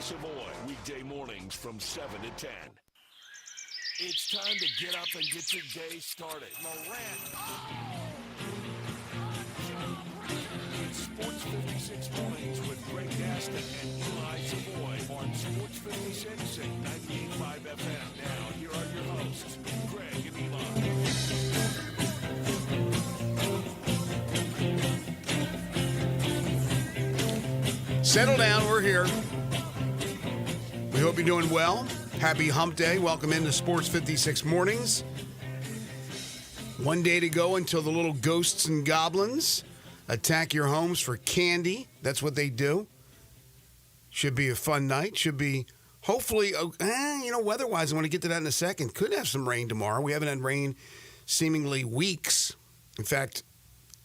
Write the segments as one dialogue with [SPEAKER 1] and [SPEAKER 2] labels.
[SPEAKER 1] Savoy, weekday mornings from 7 to 10. It's time to get up and get your day started. It's Sports 56 Mornings with Greg Gaston and Eli Savoy on Sports 56 and 98.5 FM. Now, here are your hosts, Greg and Eli.
[SPEAKER 2] Settle down, we're here. We hope you're doing well. Happy hump day. Welcome into Sports 56 Mornings. One day to go until the little ghosts and goblins attack your homes for candy. That's what they do. Should be a fun night. Should be, hopefully, weather-wise, I want to get to that in a second. Could have some rain tomorrow. We haven't had rain seemingly weeks. In fact,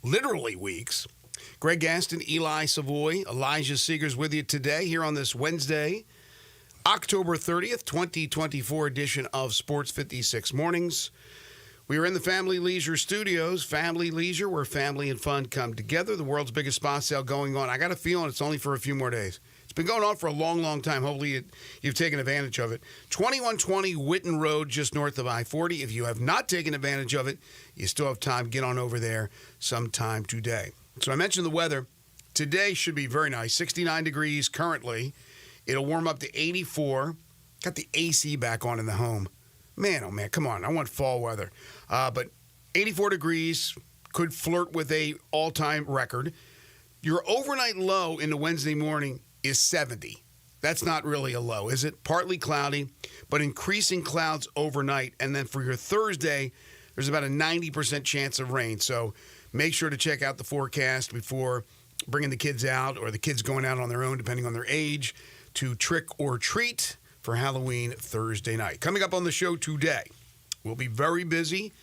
[SPEAKER 2] literally weeks. Greg Gaston, Eli Savoy, Elijah Seegers with you today here on this Wednesday, October 30th, 2024 edition of Sports 56 Mornings. We are in the Family Leisure Studios. Family Leisure, where family and fun come together. The world's biggest spa sale going on. I got a feeling it's only for a few more days. It's been going on for a long, long time. Hopefully you've taken advantage of it. 2120 Whitten Road, just north of I-40. If you have not taken advantage of it, you still have time. Get on over there sometime today. So I mentioned the weather. Today should be very nice. 69 degrees currently. It'll warm up to 84. Got the AC back on in the home. Man, oh man, come on. I want fall weather. But 84 degrees could flirt with a all-time record. Your overnight low into Wednesday morning is 70. That's not really a low, is it? Partly cloudy, but increasing clouds overnight. And then for your Thursday, there's about a 90% chance of rain. So make sure to check out the forecast before bringing the kids out or the kids going out on their own, depending on their age, to trick or treat for Halloween Thursday night. Coming up on the show today, we'll be very busy.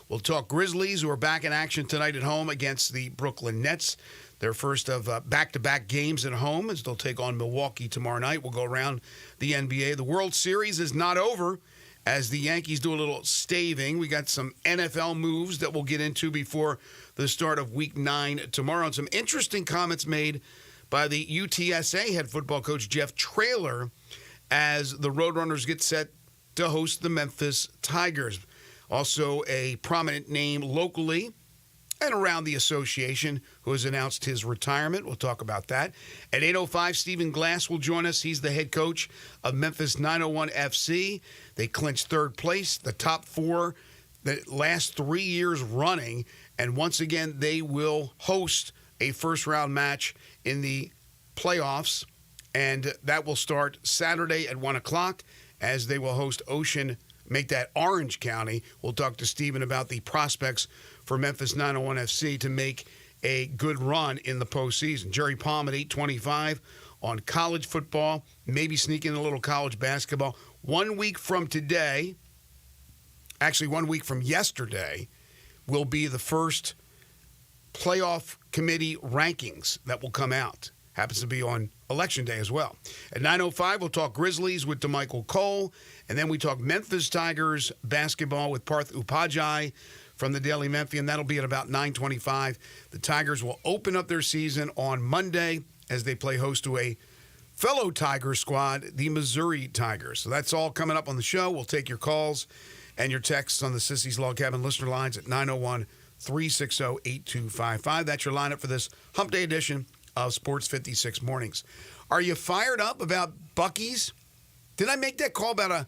[SPEAKER 2] We'll talk Grizzlies, who are back in action tonight at home against the Brooklyn Nets. Their first of back-to-back games at home as they'll take on Milwaukee tomorrow night. We'll go around the NBA. The World Series is not over as the Yankees do a little staving. We got some NFL moves that we'll get into before the start of Week 9 tomorrow. And some interesting comments made by the UTSA head football coach Jeff Traylor as the Roadrunners get set to host the Memphis Tigers. Also a prominent name locally and around the association who has announced his retirement. We'll talk about that. At 8:05, Stephen Glass will join us. He's the head coach of Memphis 901 FC. They clinched third place, the top four the last 3 years running. And once again, they will host a first-round match in the playoffs. And that will start Saturday at 1 o'clock as they will host Ocean, make that Orange County. We'll talk to Stephen about the prospects for Memphis 901 FC to make a good run in the postseason. Jerry Palm at 8:25 on college football, maybe sneak in a little college basketball. 1 week from today, actually 1 week from yesterday, will be the first playoff committee rankings that will come out. Happens to be on Election Day as well. At 9:05, we'll talk Grizzlies with DeMichael Cole, and then we talk Memphis Tigers basketball with Parth Upadhyay from the Daily Memphian. That'll be at about 9:25. The Tigers will open up their season on Monday as they play host to a fellow Tiger squad, the Missouri Tigers. So that's all coming up on the show. We'll take your calls and your texts on the Sissy's Log Cabin listener lines at 901-360-8255. That's your lineup for this Hump Day edition of Sports 56 Mornings. Are you fired up about Buc-ee's? Did I make that call about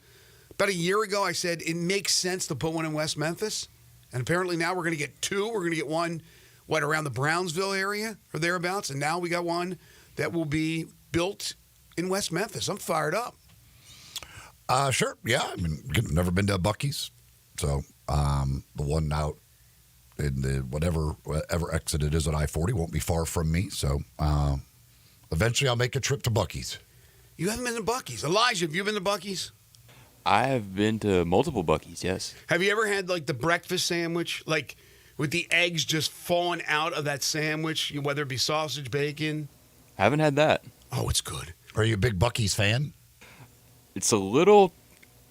[SPEAKER 2] a year ago? I said it makes sense to put one in West Memphis. And apparently now we're going to get two. We're going to get one, around the Brownsville area or thereabouts. And now we got one that will be built in West Memphis. I'm fired up.
[SPEAKER 3] Sure. Yeah. I mean, never been to a Buc-ee's. So the one out in the whatever exit it is at I-40 won't be far from me. So eventually I'll make a trip to Buc-ee's.
[SPEAKER 2] You haven't been to Buc-ee's. Elijah, have you been to Buc-ee's?
[SPEAKER 4] I have been to multiple Buc-ee's, yes.
[SPEAKER 2] Have you ever had, the breakfast sandwich, with the eggs just falling out of that sandwich, whether it be sausage, bacon?
[SPEAKER 4] Haven't had that.
[SPEAKER 2] Oh, it's good.
[SPEAKER 3] Are you a big Buc-ee's fan?
[SPEAKER 4] It's a little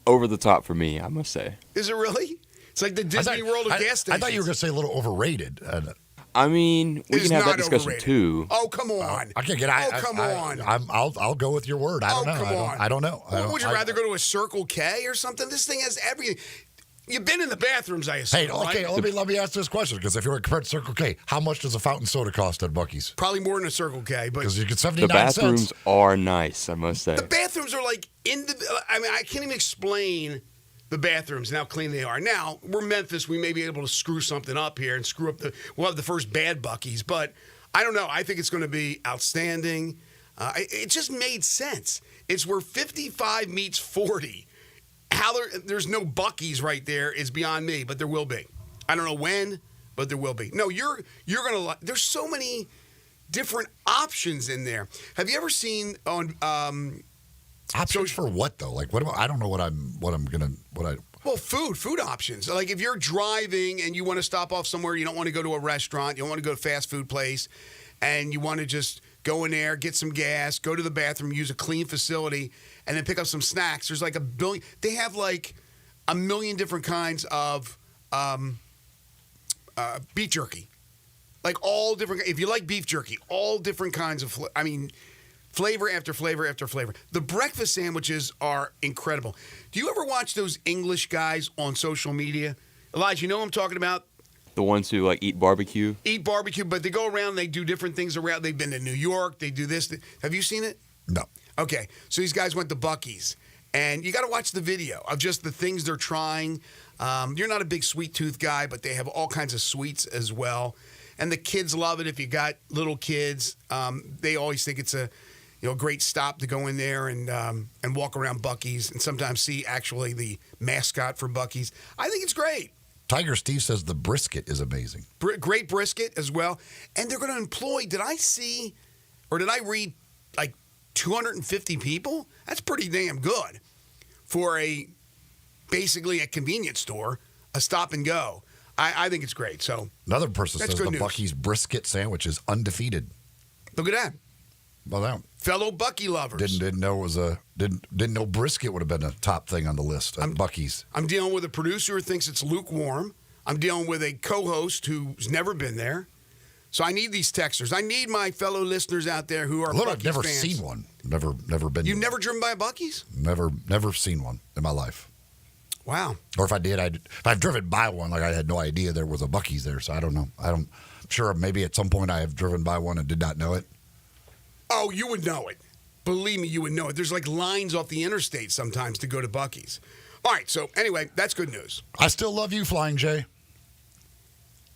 [SPEAKER 4] over the top for me, I must say.
[SPEAKER 2] Is it really? It's like the Disney World of gas stations.
[SPEAKER 3] I thought you were going to say a little overrated.
[SPEAKER 4] I mean, we
[SPEAKER 2] It is
[SPEAKER 4] can have that
[SPEAKER 2] not
[SPEAKER 4] discussion
[SPEAKER 2] overrated.
[SPEAKER 4] too.
[SPEAKER 2] Oh, come on.
[SPEAKER 3] I can't get.
[SPEAKER 2] Come on.
[SPEAKER 3] I'll go with your word. I don't know.
[SPEAKER 2] Come on.
[SPEAKER 3] I don't know.
[SPEAKER 2] Would you rather go to a Circle K or something? This thing has everything. You've been in the bathrooms, I assume.
[SPEAKER 3] Hey, okay.
[SPEAKER 2] Right?
[SPEAKER 3] Let me ask this question, because if you're compared to Circle K, how much does a fountain soda cost at Buc-ee's?
[SPEAKER 2] Probably more than a Circle K, but
[SPEAKER 3] Because you get
[SPEAKER 4] The
[SPEAKER 3] 79
[SPEAKER 4] bathrooms
[SPEAKER 3] cents.
[SPEAKER 4] are nice, I must say.
[SPEAKER 2] the bathrooms are like I mean, I can't even explain the bathrooms and how clean they are. Now, we're Memphis. We may be able to screw something up here and screw up we'll have the first bad Buc-ee's, but I don't know. I think it's going to be outstanding. It just made sense. It's where 55 meets 40. How there's no Buc-ee's right there is beyond me, but there will be. I don't know when, but there will be. No, you're gonna. There's so many different options in there. Have you ever seen on?
[SPEAKER 3] Options for what though? Like what? I don't know what I'm gonna.
[SPEAKER 2] Well, food options. Like if you're driving and you want to stop off somewhere, you don't want to go to a restaurant, you don't want to go to a fast food place, and you want to just go in there, get some gas, go to the bathroom, use a clean facility, and then pick up some snacks. There's like a billion. They have like a million different kinds of beef jerky. Like all different. If you like beef jerky, all different kinds of. Flavor after flavor after flavor. The breakfast sandwiches are incredible. Do you ever watch those English guys on social media? Elijah, you know what I'm talking about?
[SPEAKER 4] The ones who like eat barbecue.
[SPEAKER 2] Eat barbecue, but they go around and they do different things around. They've been to New York. They do this. Have you seen it?
[SPEAKER 3] No.
[SPEAKER 2] Okay. So these guys went to Buc-ee's. And you got to watch the video of just the things they're trying. You're not a big sweet tooth guy, but they have all kinds of sweets as well. And the kids love it. If you got little kids, they always think it's a great stop to go in there and walk around Buc-ee's and sometimes see actually the mascot for Buc-ee's. I think it's great.
[SPEAKER 3] Tiger Steve says the brisket is amazing.
[SPEAKER 2] Great brisket as well. And they're going to employ, did I read like 250 people? That's pretty damn good for basically a convenience store, a stop and go. I think it's great. So
[SPEAKER 3] another person says the
[SPEAKER 2] news.
[SPEAKER 3] Buc-ee's brisket sandwich is undefeated.
[SPEAKER 2] Look at that.
[SPEAKER 3] Well, that
[SPEAKER 2] Fellow Buc-ee lovers.
[SPEAKER 3] didn't know it was didn't know brisket would have been a top thing on the list at Buc-ee's.
[SPEAKER 2] I'm dealing with a producer who thinks it's lukewarm. I'm dealing with a co-host who's never been there. So I need these texters. I need my fellow listeners out there who are Buc-ee's
[SPEAKER 3] I've never
[SPEAKER 2] fans.
[SPEAKER 3] seen one. Never been.
[SPEAKER 2] You've never driven by a Buc-ee's?
[SPEAKER 3] Never seen one in my life.
[SPEAKER 2] Wow.
[SPEAKER 3] Or if I did, if I've driven by one, like I had no idea there was a Buc-ee's there. So I don't know. I'm sure maybe at some point I have driven by one and did not know it.
[SPEAKER 2] Oh, you would know it. Believe me, you would know it. There's like lines off the interstate sometimes to go to Buc-ee's. All right, so anyway, that's good news.
[SPEAKER 3] I still love you, Flying J.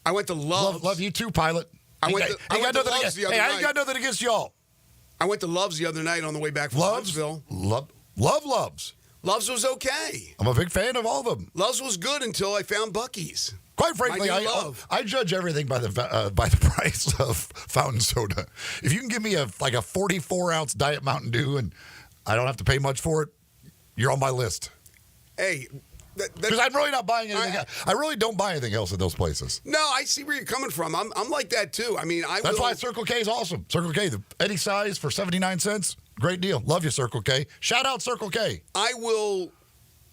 [SPEAKER 2] I went to Love's.
[SPEAKER 3] Love you too, Pilot.
[SPEAKER 2] I went to Love's the other
[SPEAKER 3] I
[SPEAKER 2] night.
[SPEAKER 3] ain't got nothing against y'all.
[SPEAKER 2] I went to Love's the other night on the way back from Huntsville.
[SPEAKER 3] Loves.
[SPEAKER 2] Love's was okay.
[SPEAKER 3] I'm a big fan of all of them.
[SPEAKER 2] Love's was good until I found Buc-ee's.
[SPEAKER 3] Quite frankly,
[SPEAKER 2] My new love.
[SPEAKER 3] I judge everything by the price of fountain soda. If you can give me a 44-ounce Diet Mountain Dew and I don't have to pay much for it, you're on my list.
[SPEAKER 2] Hey,
[SPEAKER 3] because I'm really not buying anything else. I really don't buy anything else at those places.
[SPEAKER 2] No, I see where you're coming from. I'm like that too. I mean,
[SPEAKER 3] That's why Circle K is awesome. Circle K, any size for 79 cents, great deal. Love you, Circle K. Shout out Circle K.
[SPEAKER 2] I will.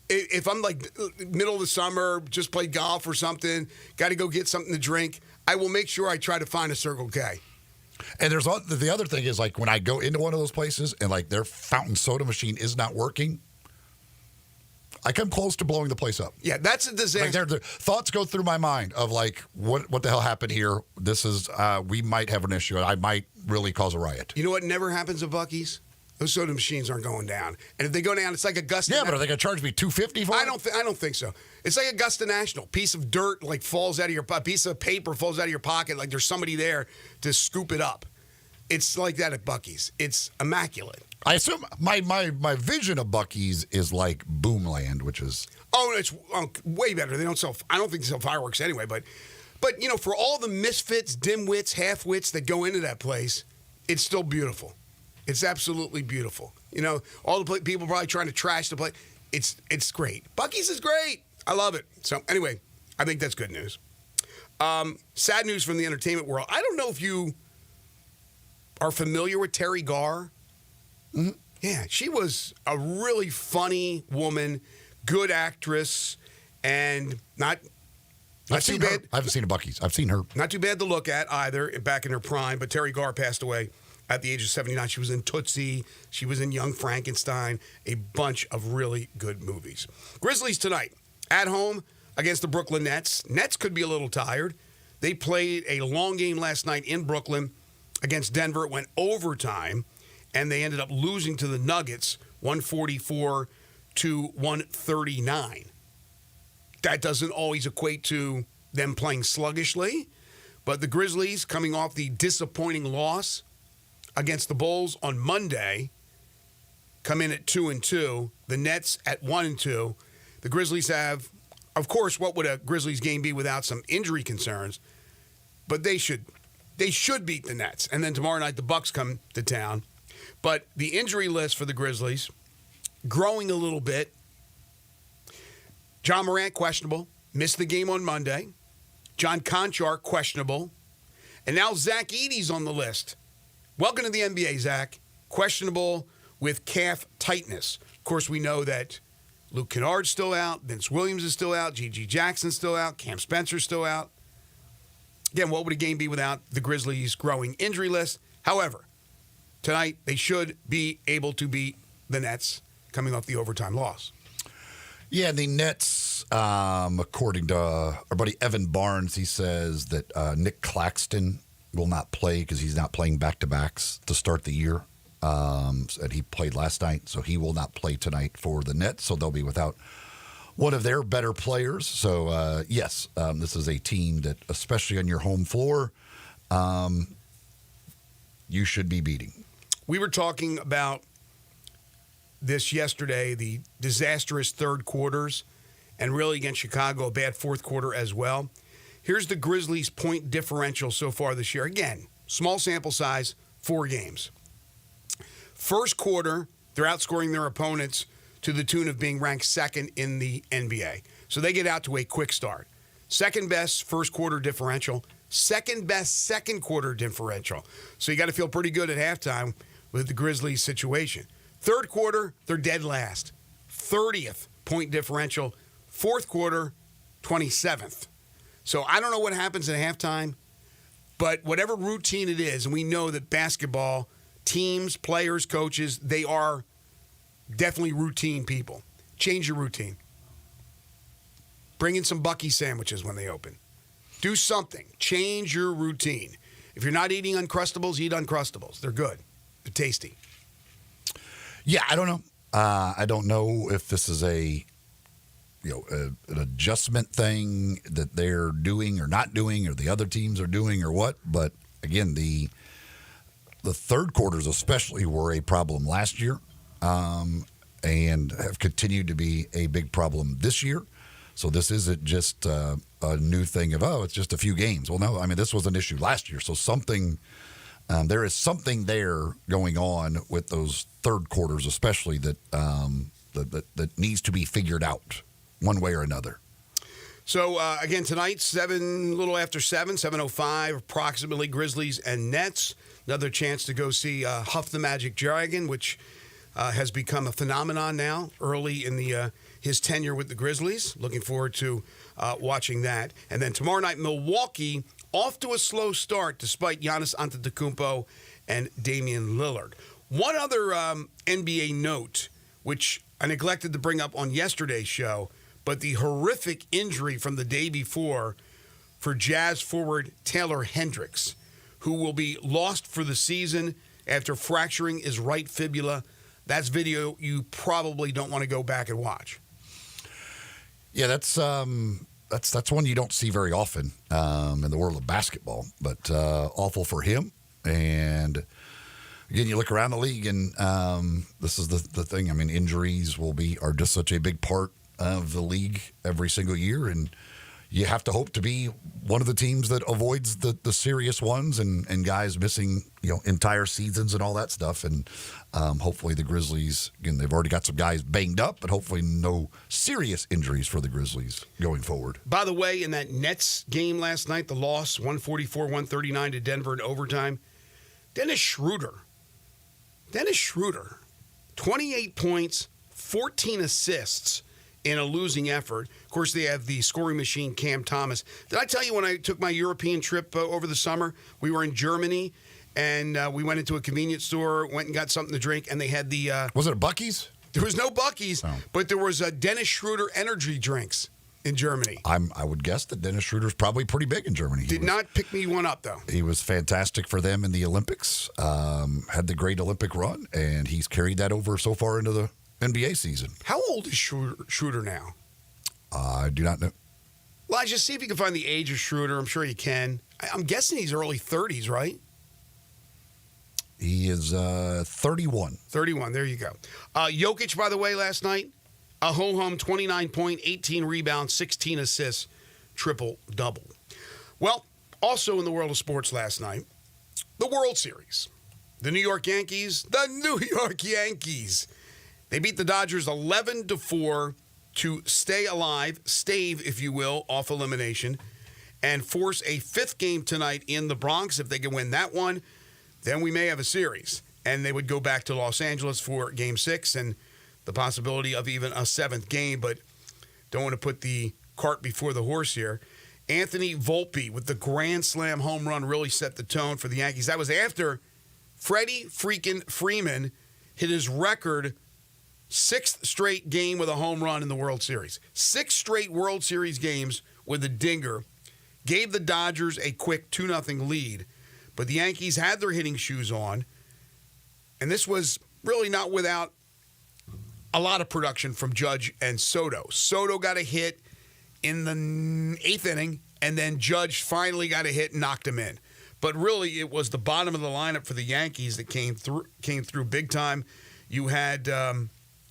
[SPEAKER 2] If I'm like middle of the summer, just play golf or something, got to go get something to drink, I will make sure I try to find a Circle K.
[SPEAKER 3] And there's the other thing is like when I go into one of those places and like their fountain soda machine is not working, I come close to blowing the place up.
[SPEAKER 2] Yeah, that's a disaster.
[SPEAKER 3] Like the thoughts go through my mind of like, what the hell happened here? This is we might have an issue. I might really cause a riot.
[SPEAKER 2] You know what never happens at Buc-ee's? Those soda machines aren't going down. And if they go down, it's like Augusta.
[SPEAKER 3] Yeah, but are they going to charge me $250 for it?
[SPEAKER 2] I don't think so. It's like Augusta National. Piece of dirt like falls out of a piece of paper falls out of your pocket. Like there's somebody there to scoop it up. It's like that at Buc-ee's. It's immaculate.
[SPEAKER 3] I assume my vision of Buc-ee's is like Boomland, which is
[SPEAKER 2] it's way better. They don't sell. I don't think they sell fireworks anyway. But for all the misfits, dimwits, halfwits that go into that place, it's still beautiful. It's absolutely beautiful. All the people probably trying to trash the place. It's great. Buc-ee's is great. I love it. So anyway, I think that's good news. Sad news from the entertainment world. I don't know if you are familiar with Terry Garr.
[SPEAKER 3] Mm-hmm.
[SPEAKER 2] Yeah, she was a really funny woman, good actress, and not Not too bad.
[SPEAKER 3] I haven't seen a Bucky's. I've seen her.
[SPEAKER 2] Not too bad to look at either, back in her prime, but Terry Garr passed away at the age of 79. She was in Tootsie. She was in Young Frankenstein. A bunch of really good movies. Grizzlies tonight, at home against the Brooklyn Nets. Nets could be a little tired. They played a long game last night in Brooklyn against Denver. It went overtime, and they ended up losing to the Nuggets 144 to 139. That doesn't always equate to them playing sluggishly, but the Grizzlies, coming off the disappointing loss against the Bulls on Monday, come in at 2-2. The Nets at 1-2. The Grizzlies have, of course, what would a Grizzlies game be without some injury concerns? But they should beat the Nets. And then tomorrow night the Bucks come to town. But the injury list for the Grizzlies growing a little bit. John Morant, questionable. Missed the game on Monday. John Konchar, questionable. And now Zach Edey's on the list. Welcome to the NBA, Zach. Questionable with calf tightness. Of course, we know that Luke Kennard's still out. Vince Williams is still out. G.G. Jackson's still out. Cam Spencer's still out. Again, what would a game be without the Grizzlies' growing injury list? However, tonight they should be able to beat the Nets coming off the overtime loss.
[SPEAKER 3] Yeah, the Nets, according to our buddy Evan Barnes, he says that Nick Claxton will not play because he's not playing back-to-backs to start the year. And he played last night, so he will not play tonight for the Nets, so they'll be without one of their better players. So, yes, this is a team that, especially on your home floor, you should be beating.
[SPEAKER 2] We were talking about this yesterday, the disastrous third quarters, and really against Chicago, a bad fourth quarter as well. Here's the Grizzlies' point differential so far this year. Again, small sample size, 4 games. First quarter, they're outscoring their opponents to the tune of being ranked second in the NBA. So they get out to a quick start. Second best first quarter differential. Second best second quarter differential. So you got to feel pretty good at halftime with the Grizzlies situation. Third quarter, they're dead last. 30th point differential. Fourth quarter, 27th. So I don't know what happens at halftime, but whatever routine it is, and we know that basketball, teams, players, coaches, they are definitely routine people. Change your routine. Bring in some Bucky sandwiches when they open. Do something. Change your routine. If you're not eating Uncrustables, eat Uncrustables. They're good. They're tasty.
[SPEAKER 3] Yeah, I don't know. I don't know if this is an adjustment thing that they're doing or not doing, or the other teams are doing, or what. But again, the third quarters especially were a problem last year, and have continued to be a big problem this year. So this isn't just a new thing of, it's just a few games. Well, no, I mean, this was an issue last year. So something. There is something there going on with those third quarters, especially that needs to be figured out one way or another.
[SPEAKER 2] So, again, tonight, a little after 7:05, approximately, Grizzlies and Nets. Another chance to go see Huff the Magic Dragon, which has become a phenomenon now early in his tenure with the Grizzlies. Looking forward to watching that. And then tomorrow night, Milwaukee, off to a slow start despite Giannis Antetokounmpo and Damian Lillard. One other NBA note, which I neglected to bring up on yesterday's show, but the horrific injury from the day before for Jazz forward Taylor Hendricks, who will be lost for the season after fracturing his right fibula. That's video you probably don't want to go back and watch.
[SPEAKER 3] Yeah, that's one you don't see very often in the world of basketball, but awful for him. And again, you look around the league, and this is the thing. I mean, injuries are just such a big part of the league every single year, and you have to hope to be one of the teams that avoids the serious ones and guys missing entire seasons and all that stuff. And hopefully the Grizzlies, again, they've already got some guys banged up, but hopefully no serious injuries for the Grizzlies going forward.
[SPEAKER 2] By the way, in that Nets game last night, the loss 144-139 to Denver in overtime, Dennis Schroeder, 28 points, 14 assists in a losing effort. Of course, they have the scoring machine, Cam Thomas. Did I tell you when I took my European trip over the summer, we were in Germany, and we went into a convenience store, went and got something to drink, and they had the...
[SPEAKER 3] Was it a Buc-ee's?
[SPEAKER 2] There was no Buc-ee's,
[SPEAKER 3] Oh.
[SPEAKER 2] but there was Dennis Schroeder energy drinks in Germany.
[SPEAKER 3] I would guess that Dennis Schroeder's probably pretty big in Germany.
[SPEAKER 2] Did not pick me one up, though.
[SPEAKER 3] He was fantastic for them in the Olympics, had the great Olympic run, and he's carried that over so far into the NBA season.
[SPEAKER 2] How old is Schroeder now?
[SPEAKER 3] I do not know.
[SPEAKER 2] Well, just see if you can find the age of Schroeder. I'm sure you can. I'm guessing he's early 30s, right?
[SPEAKER 3] He is 31.
[SPEAKER 2] 31, there you go. Jokic, by the way, last night, a ho-hum 29 point, 18 rebounds, 16 assists, triple-double. Well, also in the world of sports last night, the World Series. The New York Yankees, they beat the Dodgers 11-4 to stay alive, stave, if you will, off elimination, and force a fifth game tonight in the Bronx. If they can win that one, then we may have a series. And they would go back to Los Angeles for Game 6 and the possibility of even a seventh game, but don't want to put the cart before the horse here. Anthony Volpe with the grand slam home run really set the tone for the Yankees. That was after Freddie freaking Freeman hit his record sixth straight game with a home run in the World Series. 6 straight World Series games with a dinger. Gave the Dodgers a quick 2-0 lead. But the Yankees had their hitting shoes on. And this was really not without a lot of production from Judge and Soto. Soto got a hit in the 8th inning, and then Judge finally got a hit and knocked him in. But really, it was the bottom of the lineup for the Yankees that came through big time. You had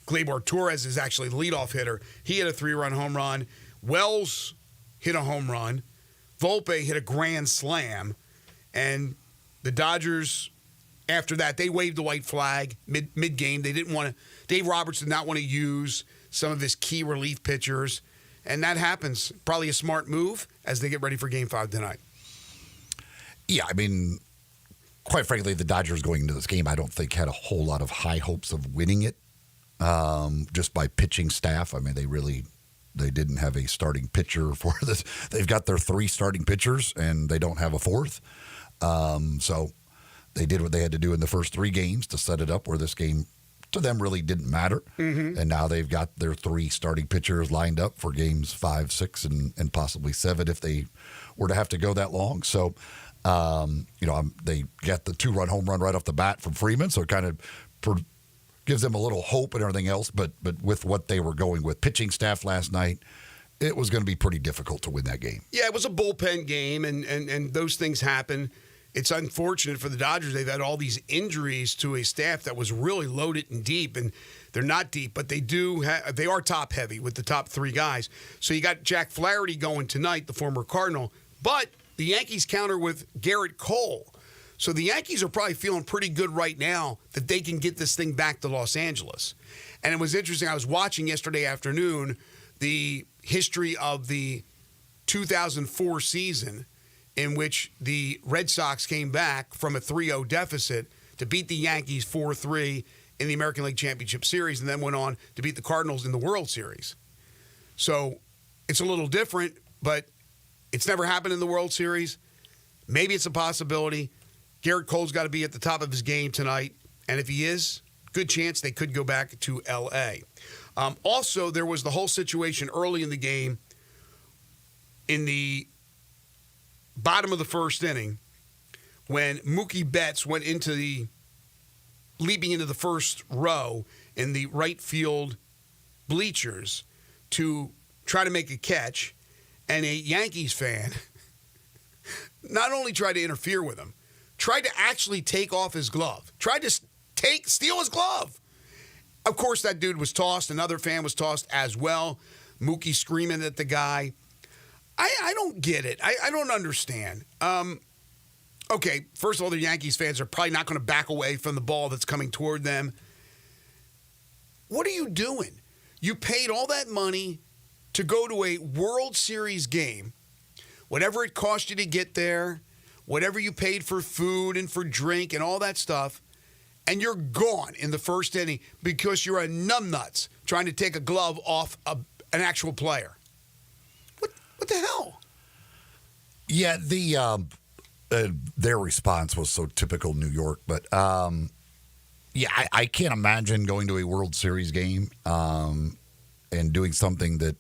[SPEAKER 2] Gleyber Torres is actually the leadoff hitter. He hit a 3-run home run. Wells hit a home run. Volpe hit a grand slam. And the Dodgers, after that, they waved the white flag mid-game. They didn't want to. Dave Roberts did not want to use some of his key relief pitchers. And that happens. Probably a smart move as they get ready for Game 5 tonight.
[SPEAKER 3] Yeah, I mean, quite frankly, the Dodgers going into this game, I don't think had a whole lot of high hopes of winning it just by pitching staff. I mean, they didn't have a starting pitcher for this. They've got their 3 starting pitchers, and they don't have a 4th. So they did what they had to do in the first 3 games to set it up where this game to them really didn't matter. Mm-hmm. And now they've got their 3 starting pitchers lined up for games 5, 6, and possibly 7 if they were to have to go that long. So, they got the 2-run home run right off the bat from Freeman. So it kind of gives them a little hope and everything else. But with what they were going with pitching staff last night, it was going to be pretty difficult to win that game.
[SPEAKER 2] Yeah, it was a bullpen game, and those things happen. It's unfortunate for the Dodgers. They've had all these injuries to a staff that was really loaded and deep, and they're not deep, but they are top heavy with the top 3 guys. So you got Jack Flaherty going tonight, the former Cardinal, but the Yankees counter with Garrett Cole. So the Yankees are probably feeling pretty good right now that they can get this thing back to Los Angeles. And it was interesting. I was watching yesterday afternoon the history of the 2004 season in which the Red Sox came back from a 3-0 deficit to beat the Yankees 4-3 in the American League Championship Series and then went on to beat the Cardinals in the World Series. So it's a little different, but it's never happened in the World Series. Maybe it's a possibility. Garrett Cole's got to be at the top of his game tonight, and if he is, good chance they could go back to L.A. Also, there was the whole situation early in the game in the bottom of the first inning when Mookie Betts went leaping into the first row in the right field bleachers to try to make a catch, and a Yankees fan not only tried to interfere with him, tried to actually take off his glove, tried to steal his glove. Of course, that dude was tossed. Another fan was tossed as well. Mookie screaming at the guy. I don't get it. I don't understand. Okay, first of all, the Yankees fans are probably not going to back away from the ball that's coming toward them. What are you doing? You paid all that money to go to a World Series game, whatever it cost you to get there, whatever you paid for food and for drink and all that stuff, and you're gone in the first inning because you're a numbnuts trying to take a glove off an actual player. What the hell?
[SPEAKER 3] Yeah, their response was so typical New York, but I can't imagine going to a World Series game and doing something that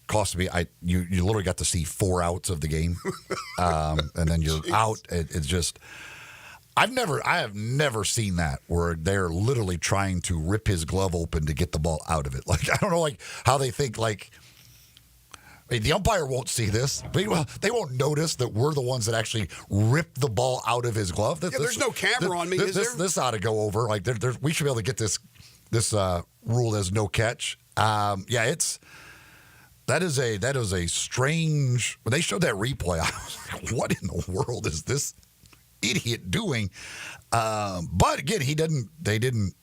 [SPEAKER 3] cost me. You literally got to see 4 outs of the game, and then you're out. It's just I have never seen that where they're literally trying to rip his glove open to get the ball out of it. Like I don't know, like how they think like. The umpire won't see this. They won't notice that we're the ones that actually ripped the ball out of his glove.
[SPEAKER 2] There's no camera on me, is there?
[SPEAKER 3] This ought to go over. Like we should be able to get this ruled as no catch. That is a strange. When they showed that replay, I was like, what in the world is this idiot doing? But again, they didn't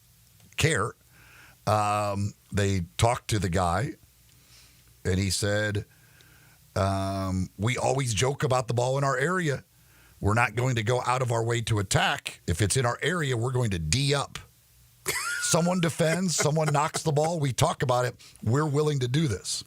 [SPEAKER 3] care. They talked to the guy, and he said, we always joke about the ball in our area. We're not going to go out of our way to attack. If it's in our area, we're going to D up. Someone defends, someone knocks the ball. We talk about it. We're willing to do this.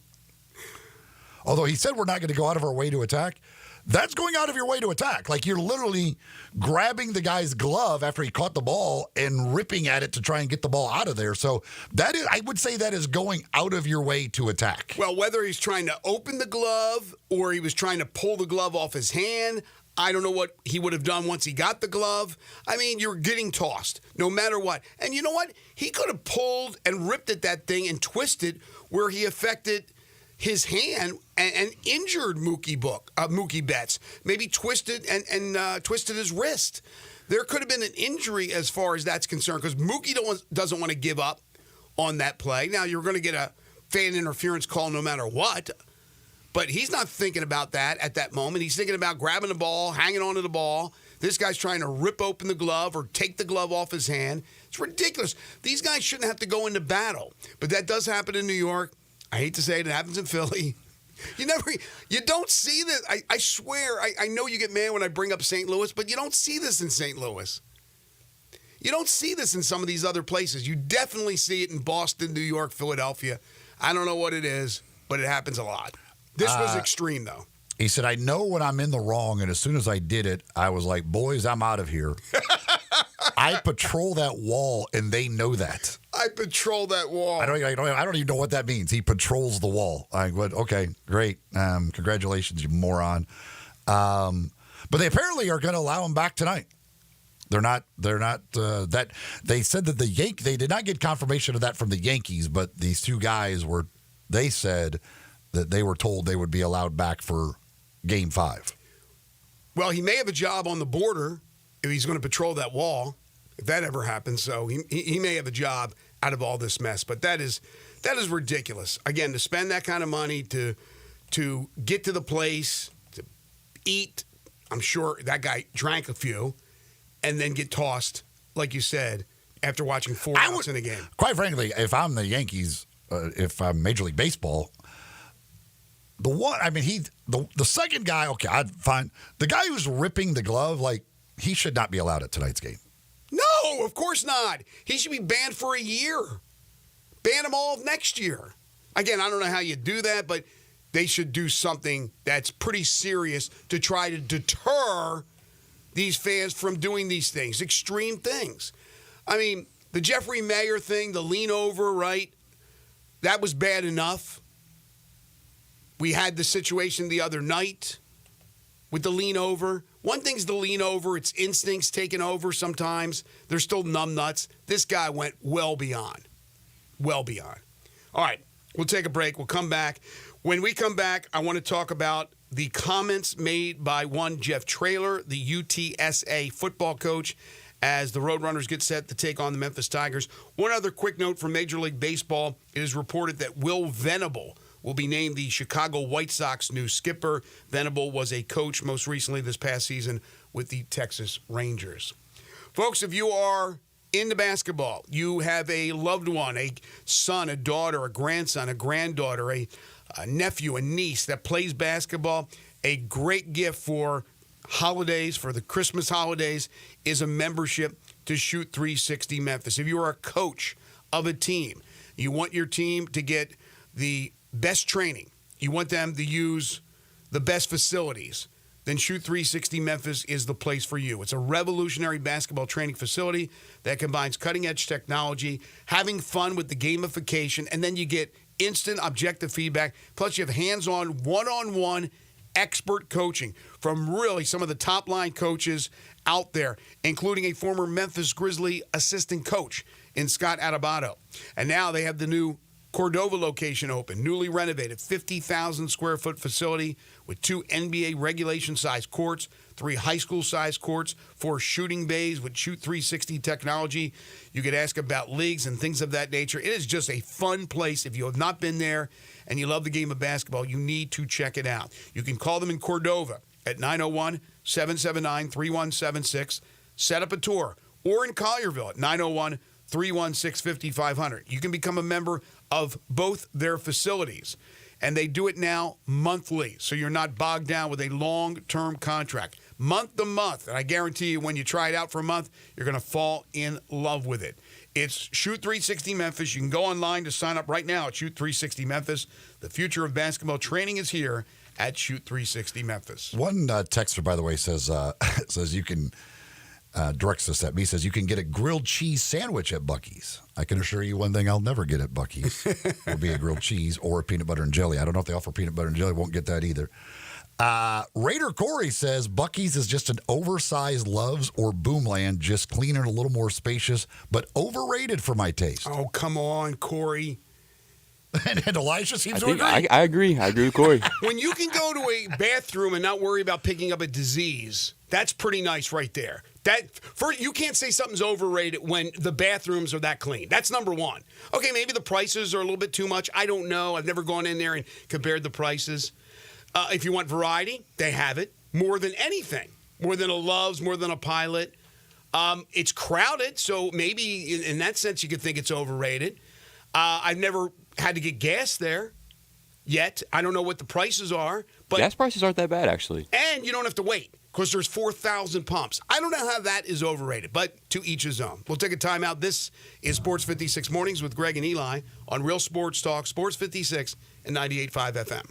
[SPEAKER 3] Although he said we're not going to go out of our way to attack. That's going out of your way to attack. Like you're literally grabbing the guy's glove after he caught the ball and ripping at it to try and get the ball out of there. So I would say that is going out of your way to attack.
[SPEAKER 2] Well, whether he's trying to open the glove or he was trying to pull the glove off his hand, I don't know what he would have done once he got the glove. I mean, you're getting tossed no matter what. And you know what? He could have pulled and ripped at that thing and twisted where he affected his hand and injured Mookie Betts. Maybe twisted and twisted his wrist. There could have been an injury as far as that's concerned because Mookie doesn't want to give up on that play. Now, you're going to get a fan interference call no matter what, but he's not thinking about that at that moment. He's thinking about grabbing the ball, hanging onto the ball. This guy's trying to rip open the glove or take the glove off his hand. It's ridiculous. These guys shouldn't have to go into battle, but that does happen in New York. I hate to say it happens in Philly. You don't see this. I swear, I know you get mad when I bring up St. Louis, but you don't see this in St. Louis. You don't see this in some of these other places. You definitely see it in Boston, New York, Philadelphia. I don't know what it is, but it happens a lot. This was extreme, though.
[SPEAKER 3] He said, I know when I'm in the wrong, and as soon as I did it, I was like, boys, I'm out of here. I patrol that wall, and they know that.
[SPEAKER 2] I patrol that wall.
[SPEAKER 3] I don't even know what that means. He patrols the wall. I went, okay, great. Congratulations, you moron. But they apparently are going to allow him back tonight. They're not that they said that they did not get confirmation of that from the Yankees, but these two guys they said that they were told they would be allowed back for Game 5.
[SPEAKER 2] Well, he may have a job on the border if he's going to patrol that wall, if that ever happens. So he may have a job out of all this mess. But that is ridiculous. Again, to spend that kind of money to get to the place, to eat, I'm sure that guy drank a few, and then get tossed, like you said, after watching 4 outs in a game.
[SPEAKER 3] Quite frankly, if I'm the Yankees, if I'm Major League Baseball, the second guy, okay, I'd fine. The guy who's ripping the glove, like, he should not be allowed at tonight's game.
[SPEAKER 2] No, of course not. He should be banned for a year. Ban him all next year. Again, I don't know how you do that, but they should do something that's pretty serious to try to deter these fans from doing these things, extreme things. I mean, the Jeffrey Mayer thing, the lean over, right? That was bad enough. We had the situation the other night with the lean over. One thing's the lean over. It's instincts taking over sometimes. They're still numb nuts. This guy went well beyond. Well beyond. All right, we'll take a break. We'll come back. When we come back, I want to talk about the comments made by one Jeff Traylor, the UTSA football coach, as the Roadrunners get set to take on the Memphis Tigers. One other quick note from Major League Baseball. It is reported that Will Venable will be named the Chicago White Sox new skipper. Venable was a coach most recently this past season with the Texas Rangers. Folks, if you are into basketball, you have a loved one, a son, a daughter, a grandson, a granddaughter, a nephew, a niece that plays basketball, a great gift for holidays, for the Christmas holidays, is a membership to Shoot 360 Memphis. If you are a coach of a team, you want your team to get the best training, you want them to use the best facilities, then Shoot 360 Memphis is the place for you. It's a revolutionary basketball training facility that combines cutting-edge technology, having fun with the gamification, and then you get instant objective feedback. Plus, you have hands-on, one-on-one expert coaching from really some of the top-line coaches out there, including a former Memphis Grizzly assistant coach in Scott Adebayo. And now they have the new Cordova location open, newly renovated, 50,000 square foot facility with 2 NBA regulation size courts, 3 high school size courts, 4 shooting bays with Shoot 360 technology. You could ask about leagues and things of that nature. It is just a fun place. If you have not been there and you love the game of basketball, you need to check it out. You can call them in Cordova at 901-779-3176. Set up a tour. Or in Collierville at 901-316-5500. You can become a member of both their facilities. And they do it now monthly, so you're not bogged down with a long-term contract. Month to month. And I guarantee you when you try it out for a month, you're going to fall in love with it. It's Shoot 360 Memphis. You can go online to sign up right now at Shoot 360 Memphis. The future of basketball training is here at Shoot 360 Memphis.
[SPEAKER 3] One texter, by the way, says says you can directs us at me, says you can get a grilled cheese sandwich at Buc-ee's. I can assure you one thing I'll never get at Buc-ee's will be a grilled cheese or a peanut butter and jelly. I don't know if they offer peanut butter and jelly. Won't get that either. Raider Corey says Buc-ee's is just an oversized Love's or Boomland, just cleaner and a little more spacious, but overrated for my taste.
[SPEAKER 2] Oh, come on, Corey.
[SPEAKER 3] And Elijah seems to agree.
[SPEAKER 4] I agree. I agree with Corey.
[SPEAKER 2] When you can go to a bathroom and not worry about picking up a disease, that's pretty nice right there. You can't say something's overrated when the bathrooms are that clean. That's number one. Okay, maybe the prices are a little bit too much. I don't know. I've never gone in there and compared the prices. If you want variety, they have it. More than anything. More than a Love's, more than a Pilot. It's crowded, so maybe in that sense you could think it's overrated. I've never had to get gas there yet. I don't know what the prices are. But
[SPEAKER 4] Gas prices aren't that bad, actually.
[SPEAKER 2] And you don't have to wait because there's 4,000 pumps. I don't know how that is overrated, but to each his own. We'll take a time out. This is Sports 56 Mornings with Greg and Eli on Real Sports Talk, Sports 56 and 98.5 FM.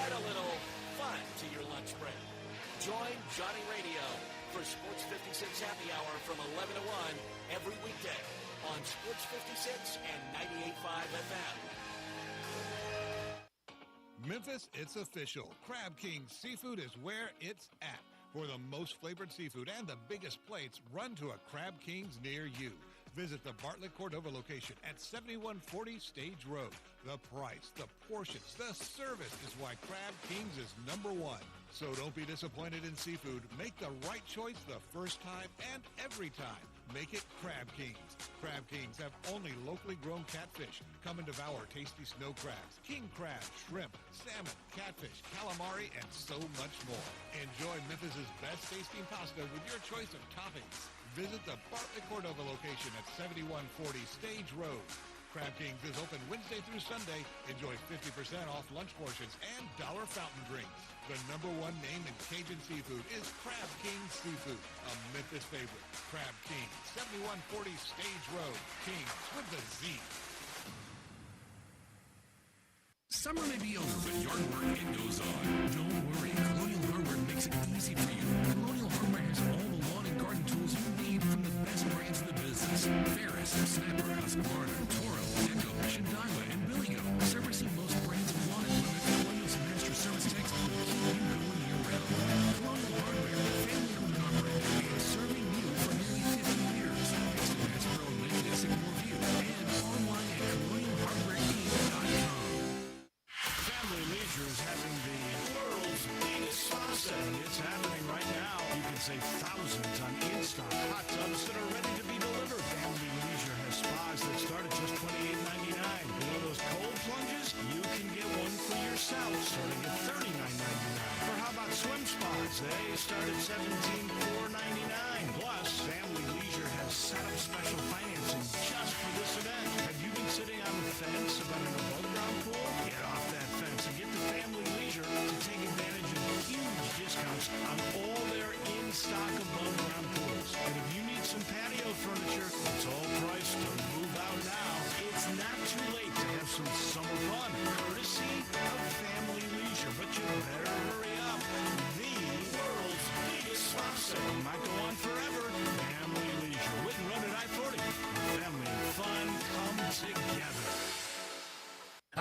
[SPEAKER 1] Add a little fun to your lunch break. Join Johnny Radio for Sports 56 Happy Hour from 11 to 1 every weekday on Sports 56 and 98.5 FM.
[SPEAKER 5] Memphis, it's official. Crab King Seafood is where it's at. For the most flavored seafood and the biggest plates, run to a Crab King's near you. Visit the Bartlett Cordova location at 7140 Stage Road. The price, the portions, the service is why Crab King's is number one. So don't be disappointed in seafood. Make the right choice the first time and every time. Make it Crab Kings. Crab Kings have only locally grown catfish. Come and devour tasty snow crabs, king crab, shrimp, salmon, catfish, calamari, and so much more. Enjoy Memphis's best tasting pasta with your choice of toppings. Visit the Bartlett Cordova location at 7140 Stage Road. Crab Kings is open Wednesday through Sunday. Enjoy 50% off lunch portions and dollar fountain drinks. The number one name in Cajun seafood is Crab King Seafood, a Memphis favorite. Crab King, 7140 Stage Road. Kings with the Z.
[SPEAKER 1] Summer may be over, but yard work, it goes on. Don't worry, Colonial Hardware makes it easy for you. Colonial Hardware has all the lawn and garden tools you need from the best brands in the business. Ferris, Snapper, Husqvarna, Toro, Echo, Shindaiwa, and Billigo. Servicing most brands of lawn equipment, Colonial's master service techs will keep you going year-round. Colonial Hardware, family-owned and operated, and serving you for nearly 50 years. Next to Bass Pro Lane at Sycamore View, and online at colonialhardwareinc.com. Family Leisure is having the world's biggest spa set. It's happening right now. You can save thousands on in-stock hot tubs that are ready to be delivered. Family Leisure has spas that start at just $28.99. You know those cold plunges? You can get one for yourself starting at $39.99. Or how about swim spas? They start at $17,499. Plus, Family Leisure has set up special financing just for this event. Have you been sitting on the fence about an above-ground pool? Get off that fence and get to Family Leisure to take advantage of huge discounts on all their in-stock above-ground pools. And if you need some patio furniture, it's all priced to move out now. It's not too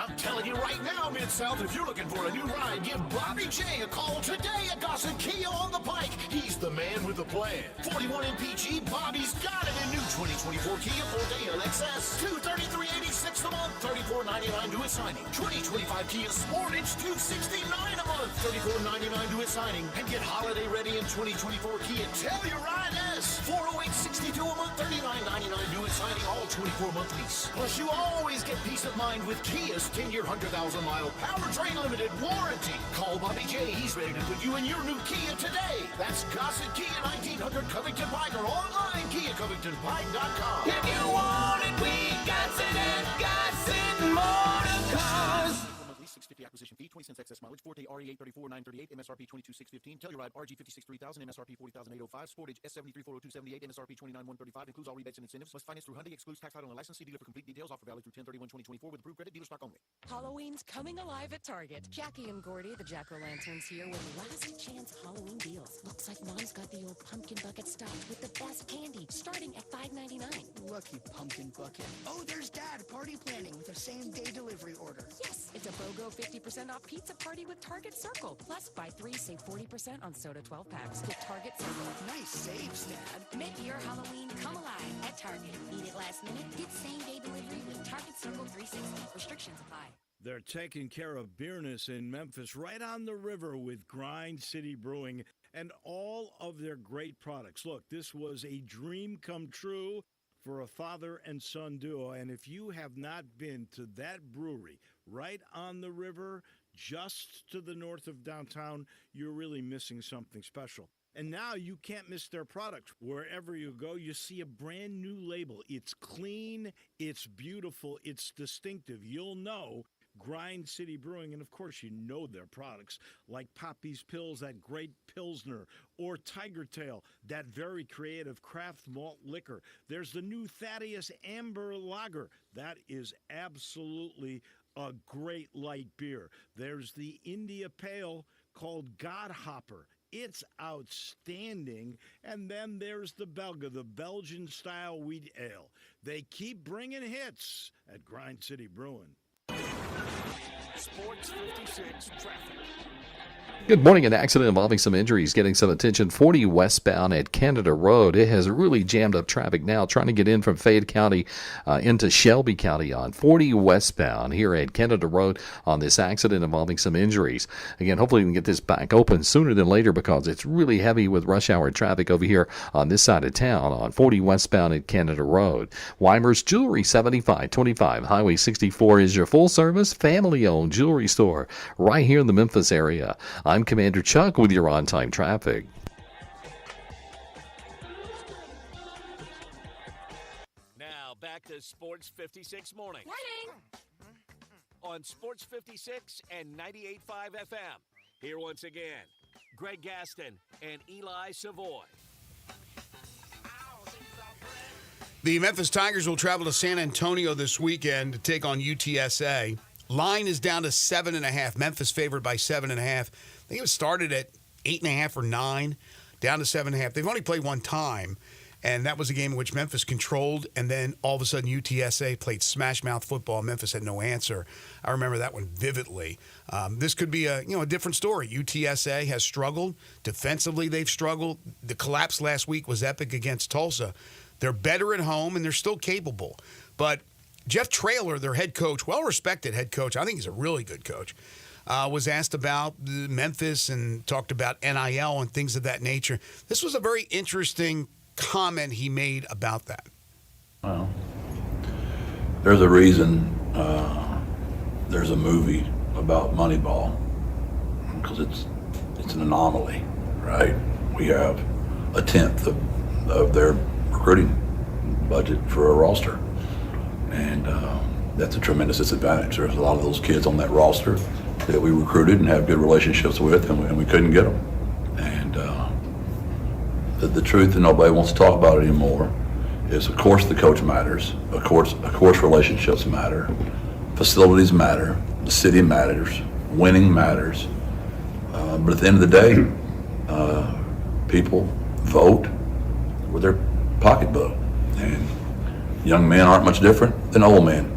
[SPEAKER 6] I'm telling you right now, Mid-South, if you're looking for a new ride, give Bobby J a call today at Gossett Kia on the Pike. He's the man with the plan. 41 MPG, Bobby's got it in new 2024 Kia Forte LXS. $233.86 a month, $34.99 due at signing. 2025 Kia Sportage, $269 a month, $34.99 due at signing. And get holiday ready in 2024 Kia. Tell your ride S. $408.62 a month, $39.99 due at signing, all 24-month lease. Plus, you always get peace of mind with Kia's 10-year, 100,000-mile powertrain limited warranty. Call Bobby J. He's ready to put you in your new Kia today. That's Gossett Kia, 1900 Covington Pike, or online, KiaCovingtonPike.com.
[SPEAKER 7] If you want it, we got it at Gossett Motor Cars.
[SPEAKER 6] Monthly $650 acquisition fee, 20 cents excess mileage, Forte RE834 938, MSRP 22615, Telluride RG56 3000, MSRP 40805, Sportage S73 40278, MSRP 29135, includes all rebates and incentives. Must finance through Hyundai, excludes tax, title, and license. See dealer for complete details. Offer valid through 10/31/2024 with approved credit. Dealer stock only.
[SPEAKER 8] Halloween's coming alive at Target. Jackie and Gordy, the Jack-O-Lanterns, here with last chance Halloween deals. Looks like Mom's got the old pumpkin bucket stocked with the best candy, starting at $5.99.
[SPEAKER 9] Lucky pumpkin bucket. Oh, there's Dad party planning with a same-day delivery order.
[SPEAKER 8] Yes, it's a BOGO 50% off pizza party with Target Circle. Plus, buy 3, save 40% on soda 12 packs with Target Circle.
[SPEAKER 9] Nice saves, Dad.
[SPEAKER 8] Make your Halloween come alive at Target. Need it last minute? Get same-day delivery with Target Circle 360. Restrictions apply.
[SPEAKER 10] They're taking care of beerness in Memphis, right on the river with Grind City Brewing and all of their great products. Look, this was a dream come true for a father and son duo. And if you have not been to that brewery right on the river, just to the north of downtown, you're really missing something special. And now you can't miss their products. Wherever you go, you see a brand new label. It's clean, it's beautiful, it's distinctive. You'll know Grind City Brewing, and of course you know their products like Poppy's Pills, that great Pilsner, or Tiger Tail, that very creative craft malt liquor. There's the new Thaddeus Amber Lager. That is absolutely a great light beer. There's the India Pale called God Hopper. It's outstanding. And then there's the Belga, the Belgian-style wheat ale. They keep bringing hits at Grind City Brewing.
[SPEAKER 6] Sports 56 traffic.
[SPEAKER 11] Good morning. An accident involving some injuries getting some attention. 40 westbound at Canada Road. It has really jammed up traffic now, trying to get in from Fayette County into Shelby County on 40 westbound here at Canada Road on this accident involving some injuries. Again, hopefully we can get this back open sooner than later because it's really heavy with rush hour traffic over here on this side of town on 40 westbound at Canada Road. Weimer's Jewelry, 7525 Highway 64 is your full-service, family-owned jewelry store right here in the Memphis area. I'm Commander Chuck with your on-time traffic.
[SPEAKER 12] Now back to Sports 56 Morning.
[SPEAKER 8] Morning!
[SPEAKER 12] On Sports 56 and 98.5 FM. Here once again, Greg Gaston and Eli Savoy.
[SPEAKER 2] The Memphis Tigers will travel to San Antonio this weekend to take on UTSA. Line is down to 7.5. Memphis favored by 7.5. I think it was started at 8.5 or 9, down to 7.5. They've only played one time, and that was a game in which Memphis controlled, and then all of a sudden UTSA played smash-mouth football. Memphis had no answer. I remember that one vividly. This could be a different story. UTSA has struggled. Defensively, they've struggled. The collapse last week was epic against Tulsa. They're better at home, and they're still capable. But Jeff Traylor, their head coach, well-respected head coach, I think he's a really good coach, was asked about Memphis and talked about NIL and things of that nature. This was a very interesting comment he made about that.
[SPEAKER 13] Well, there's a reason there's a movie about Moneyball, because it's an anomaly, right? We have a tenth of their recruiting budget for a roster, and that's a tremendous disadvantage. There's a lot of those kids on that roster that we recruited and have good relationships with, and we couldn't get them. And the truth that nobody wants to talk about anymore is, of course, the coach matters. Of course, relationships matter. Facilities matter. The city matters. Winning matters. But at the end of the day, people vote with their pocketbook. And young men aren't much different than old men.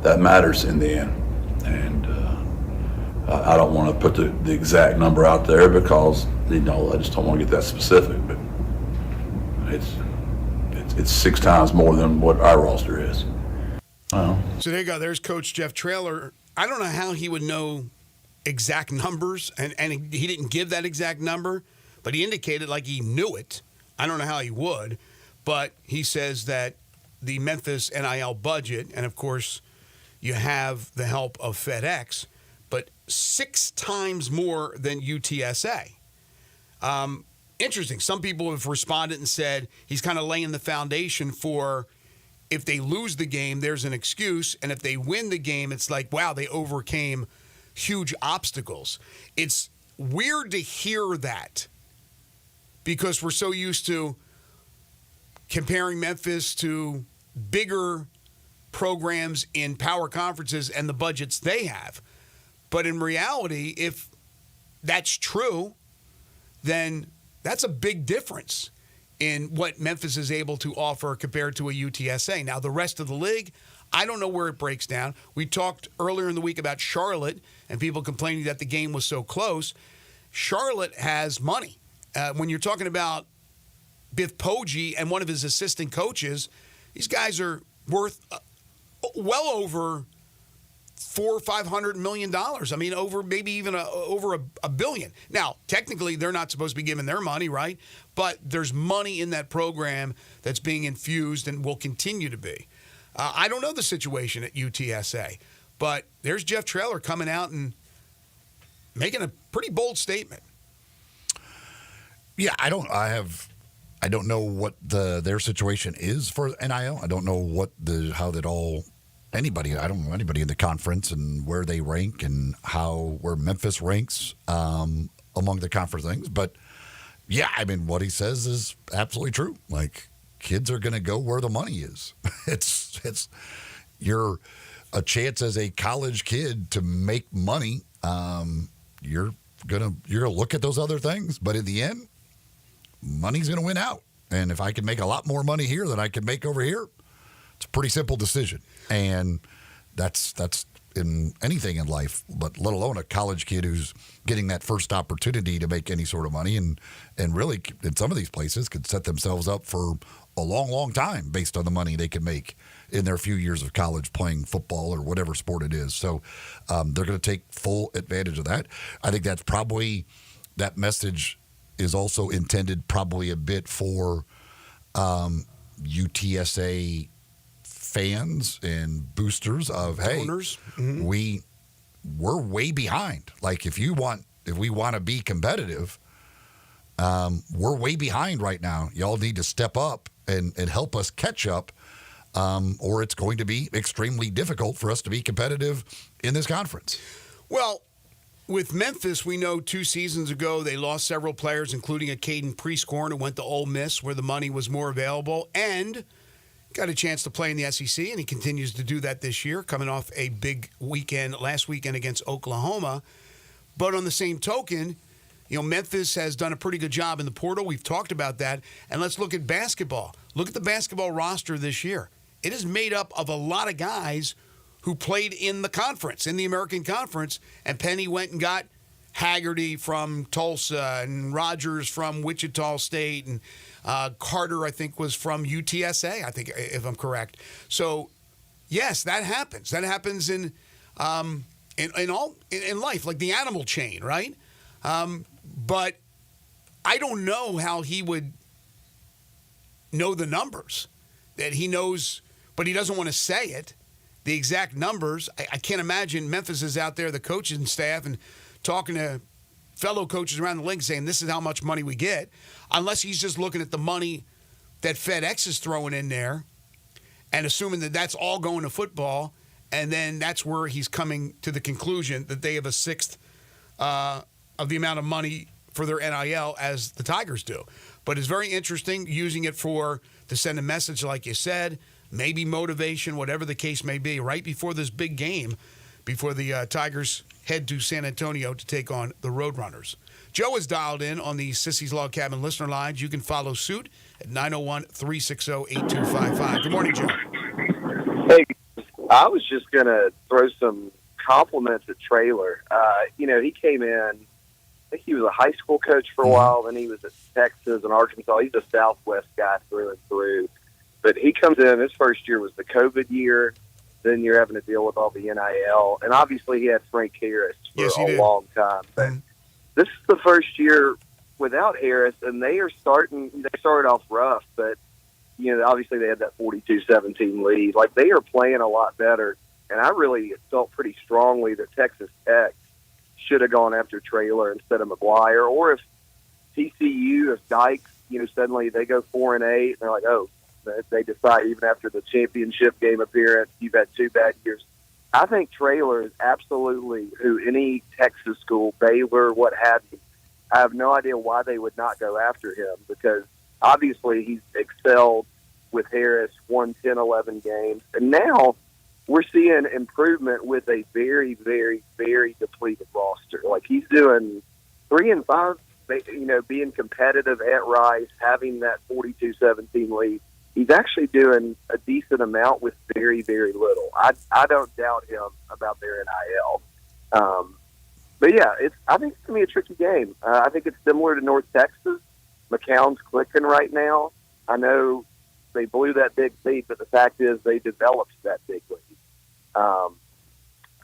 [SPEAKER 13] that matters in the end. And I don't want to put the exact number out there because, I just don't want to get that specific. But it's 6 times more than what our roster is.
[SPEAKER 2] So there you go. There's Coach Jeff Traylor. I don't know how he would know exact numbers, and he didn't give that exact number, but he indicated like he knew it. I don't know how he would, but he says that the Memphis NIL budget, and of course you have the help of FedEx, but 6 times more than UTSA. Interesting. Some people have responded and said he's kind of laying the foundation for if they lose the game, there's an excuse. And if they win the game, it's like, wow, they overcame huge obstacles. It's weird to hear that because we're so used to comparing Memphis to bigger programs in power conferences and the budgets they have. But in reality, if that's true, then that's a big difference in what Memphis is able to offer compared to a UTSA. Now, the rest of the league, I don't know where it breaks down. We talked earlier in the week about Charlotte and people complaining that the game was so close. Charlotte has money. When you're talking about Biff Poggi and one of his assistant coaches, these guys are worth well over $400 or $500 million. I mean, over maybe even over a billion. Now, technically, they're not supposed to be giving their money, right? But there's money in that program that's being infused and will continue to be. I don't know the situation at UTSA, but there's Jeff Traylor coming out and making a pretty bold statement.
[SPEAKER 3] Yeah, I don't know what their situation is for NIL. I don't know how that all. I don't know anybody in the conference and where they rank and where Memphis ranks among the conference things. But yeah, I mean, what he says is absolutely true. Like, kids are going to go where the money is. It's you're a chance as a college kid to make money. You're gonna look at those other things, but in the end, money's going to win out. And if I can make a lot more money here than I can make over here, it's a pretty simple decision. And that's in anything in life, but let alone a college kid who's getting that first opportunity to make any sort of money and really in some of these places could set themselves up for a long, long time based on the money they can make in their few years of college playing football or whatever sport it is. So they're going to take full advantage of that. I think that's probably that message is also intended probably a bit for UTSA fans and boosters of, hey,
[SPEAKER 2] owners.
[SPEAKER 3] We're way behind. Like if we want to be competitive, we're way behind right now. Y'all need to step up and help us catch up, or it's going to be extremely difficult for us to be competitive in this conference.
[SPEAKER 2] Well, with Memphis, we know 2 seasons ago they lost several players, including a Caden Prieskorn who went to Ole Miss where the money was more available and got a chance to play in the SEC, and he continues to do that this year, coming off a big weekend last weekend against Oklahoma. But on the same token, Memphis has done a pretty good job in the portal. We've talked about that. And let's look at basketball. Look at the basketball roster this year. It is made up of a lot of guys who played in the conference, in the American Conference, and Penny went and got Haggerty from Tulsa and Rogers from Wichita State, and Carter, I think, was from UTSA, I think, if I'm correct. So, yes, that happens. That happens in life, like the animal chain, right? But I don't know how he would know the numbers that he knows, but he doesn't want to say it. The exact numbers, I can't imagine Memphis is out there, the coaching staff, and talking to fellow coaches around the league saying this is how much money we get, unless he's just looking at the money that FedEx is throwing in there and assuming that that's all going to football, and then that's where he's coming to the conclusion that they have a sixth of the amount of money for their NIL as the Tigers do. But it's very interesting using it to send a message, like you said, maybe motivation, whatever the case may be, right before this big game, before the Tigers head to San Antonio to take on the Roadrunners. Joe is dialed in on the Sissy's Log Cabin listener lines. You can follow suit at 901-360-8255. Good morning, Joe.
[SPEAKER 14] Hey, I was just going to throw some compliments at Traylor. He came in, I think he was a high school coach for a while, then he was at Texas and Arkansas. He's a Southwest guy through and through. But he comes in, his first year was the COVID year. Then you're having to deal with all the NIL. And obviously he had Frank Harris for a long time. But this is the first year without Harris, and they started off rough, but obviously they had that 42-17 lead. Like, they are playing a lot better, and I really felt pretty strongly that Texas Tech should have gone after Traylor instead of McGuire, or if TCU, if Dykes, suddenly they go 4-8, and they're like, oh, they decide even after the championship game appearance, you've had 2 bad years. I think Traylor is absolutely who any Texas school, Baylor, what have you. I have no idea why they would not go after him, because obviously he's excelled with Harris, won 10, 11 games. And now we're seeing improvement with a very, very, very depleted roster. Like, he's doing 3-5, being competitive at Rice, having that 42-17 lead. He's actually doing a decent amount with very, very little. I don't doubt him about their NIL. But, yeah, I think it's going to be a tricky game. I think it's similar to North Texas. McCown's clicking right now. I know they blew that big lead, but the fact is they developed that big lead.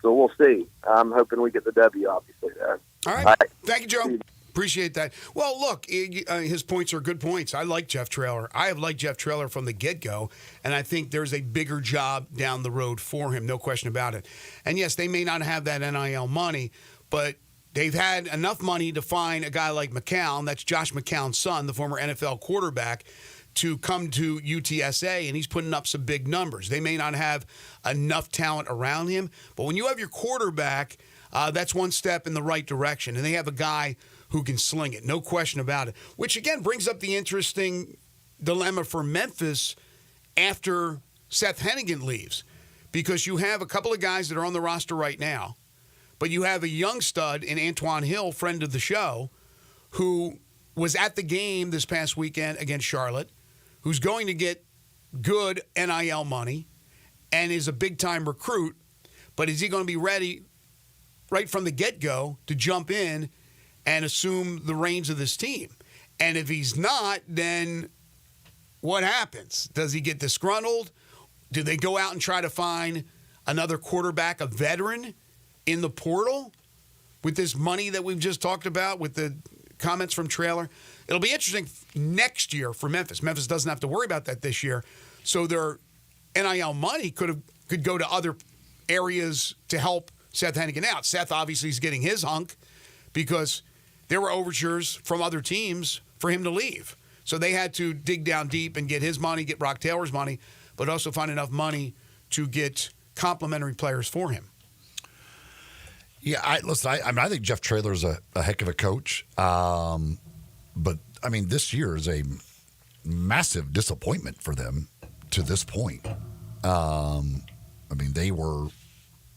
[SPEAKER 14] So we'll see. I'm hoping we get the W, obviously, there.
[SPEAKER 2] All right. Thank you, Joe. Appreciate that. Well, look, his points are good points. I like Jeff Traylor. I have liked Jeff Traylor from the get-go, and I think there's a bigger job down the road for him, no question about it. And, yes, they may not have that NIL money, but they've had enough money to find a guy like McCown, that's Josh McCown's son, the former NFL quarterback, to come to UTSA, and he's putting up some big numbers. They may not have enough talent around him, but when you have your quarterback, that's one step in the right direction, and they have a guy who can sling it, no question about it, which, again, brings up the interesting dilemma for Memphis after Seth Hennigan leaves, because you have a couple of guys that are on the roster right now, but you have a young stud in Antoine Hill, friend of the show, who was at the game this past weekend against Charlotte, who's going to get good NIL money and is a big-time recruit, but is he going to be ready right from the get-go to jump in and assume the reins of this team? And if he's not, then what happens? Does he get disgruntled? Do they go out and try to find another quarterback, a veteran, in the portal with this money that we've just talked about, with the comments from Traylor? It'll be interesting next year for Memphis. Memphis doesn't have to worry about that this year. So their NIL money could go to other areas to help Seth Hennigan out. Seth obviously is getting his hunk because there were overtures from other teams for him to leave. So they had to dig down deep and get his money, get Brock Taylor's money, but also find enough money to get complementary players for him.
[SPEAKER 3] Yeah, I think Jeff Traylor's a heck of a coach. But, I mean, this year is a massive disappointment for them to this point. I mean, they were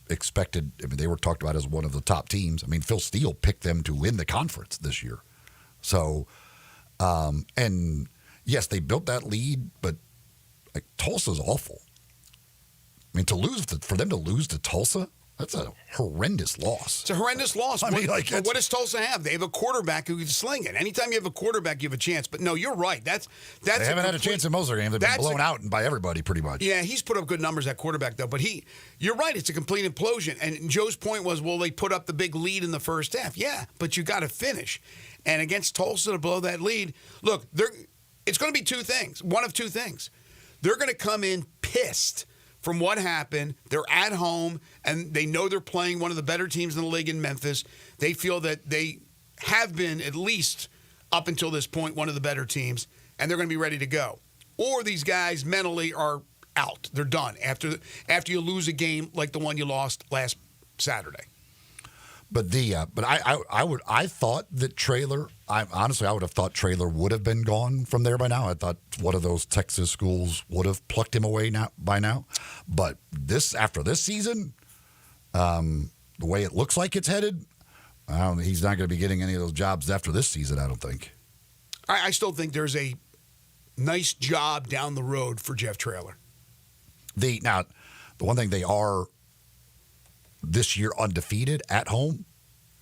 [SPEAKER 3] expected, they were talked about as one of the top teams. I mean, Phil Steele picked them to win the conference this year. So, and yes, they built that lead, but like, Tulsa's awful. I mean, for them to lose to Tulsa, that's a horrendous loss.
[SPEAKER 2] It's a horrendous loss.
[SPEAKER 3] I mean,
[SPEAKER 2] what does Tulsa have? They have a quarterback who can sling it. Anytime you have a quarterback, you have a chance. But no, you're right. They haven't
[SPEAKER 3] had a chance in most of their games. They've been blown out by everybody pretty much.
[SPEAKER 2] Yeah, he's put up good numbers at quarterback, though. But you're right. It's a complete implosion. And Joe's point was, well, they put up the big lead in the first half. Yeah, but you got to finish. And against Tulsa to blow that lead, look, it's going to be two things. One of two things. They're going to come in pissed from what happened. They're at home, and they know they're playing one of the better teams in the league in Memphis. They feel that they have been, at least up until this point, one of the better teams, and they're going to be ready to go. Or these guys mentally are out. They're done after you lose a game like the one you lost last Saturday.
[SPEAKER 3] But I thought that Traylor. Honestly, I would have thought Traylor would have been gone from there by now. I thought one of those Texas schools would have plucked him away by now. But after this season, the way it looks like it's headed, he's not going to be getting any of those jobs after this season, I don't think.
[SPEAKER 2] I still think there's a nice job down the road for Jeff Traylor.
[SPEAKER 3] Now, The one thing they are this year undefeated at home.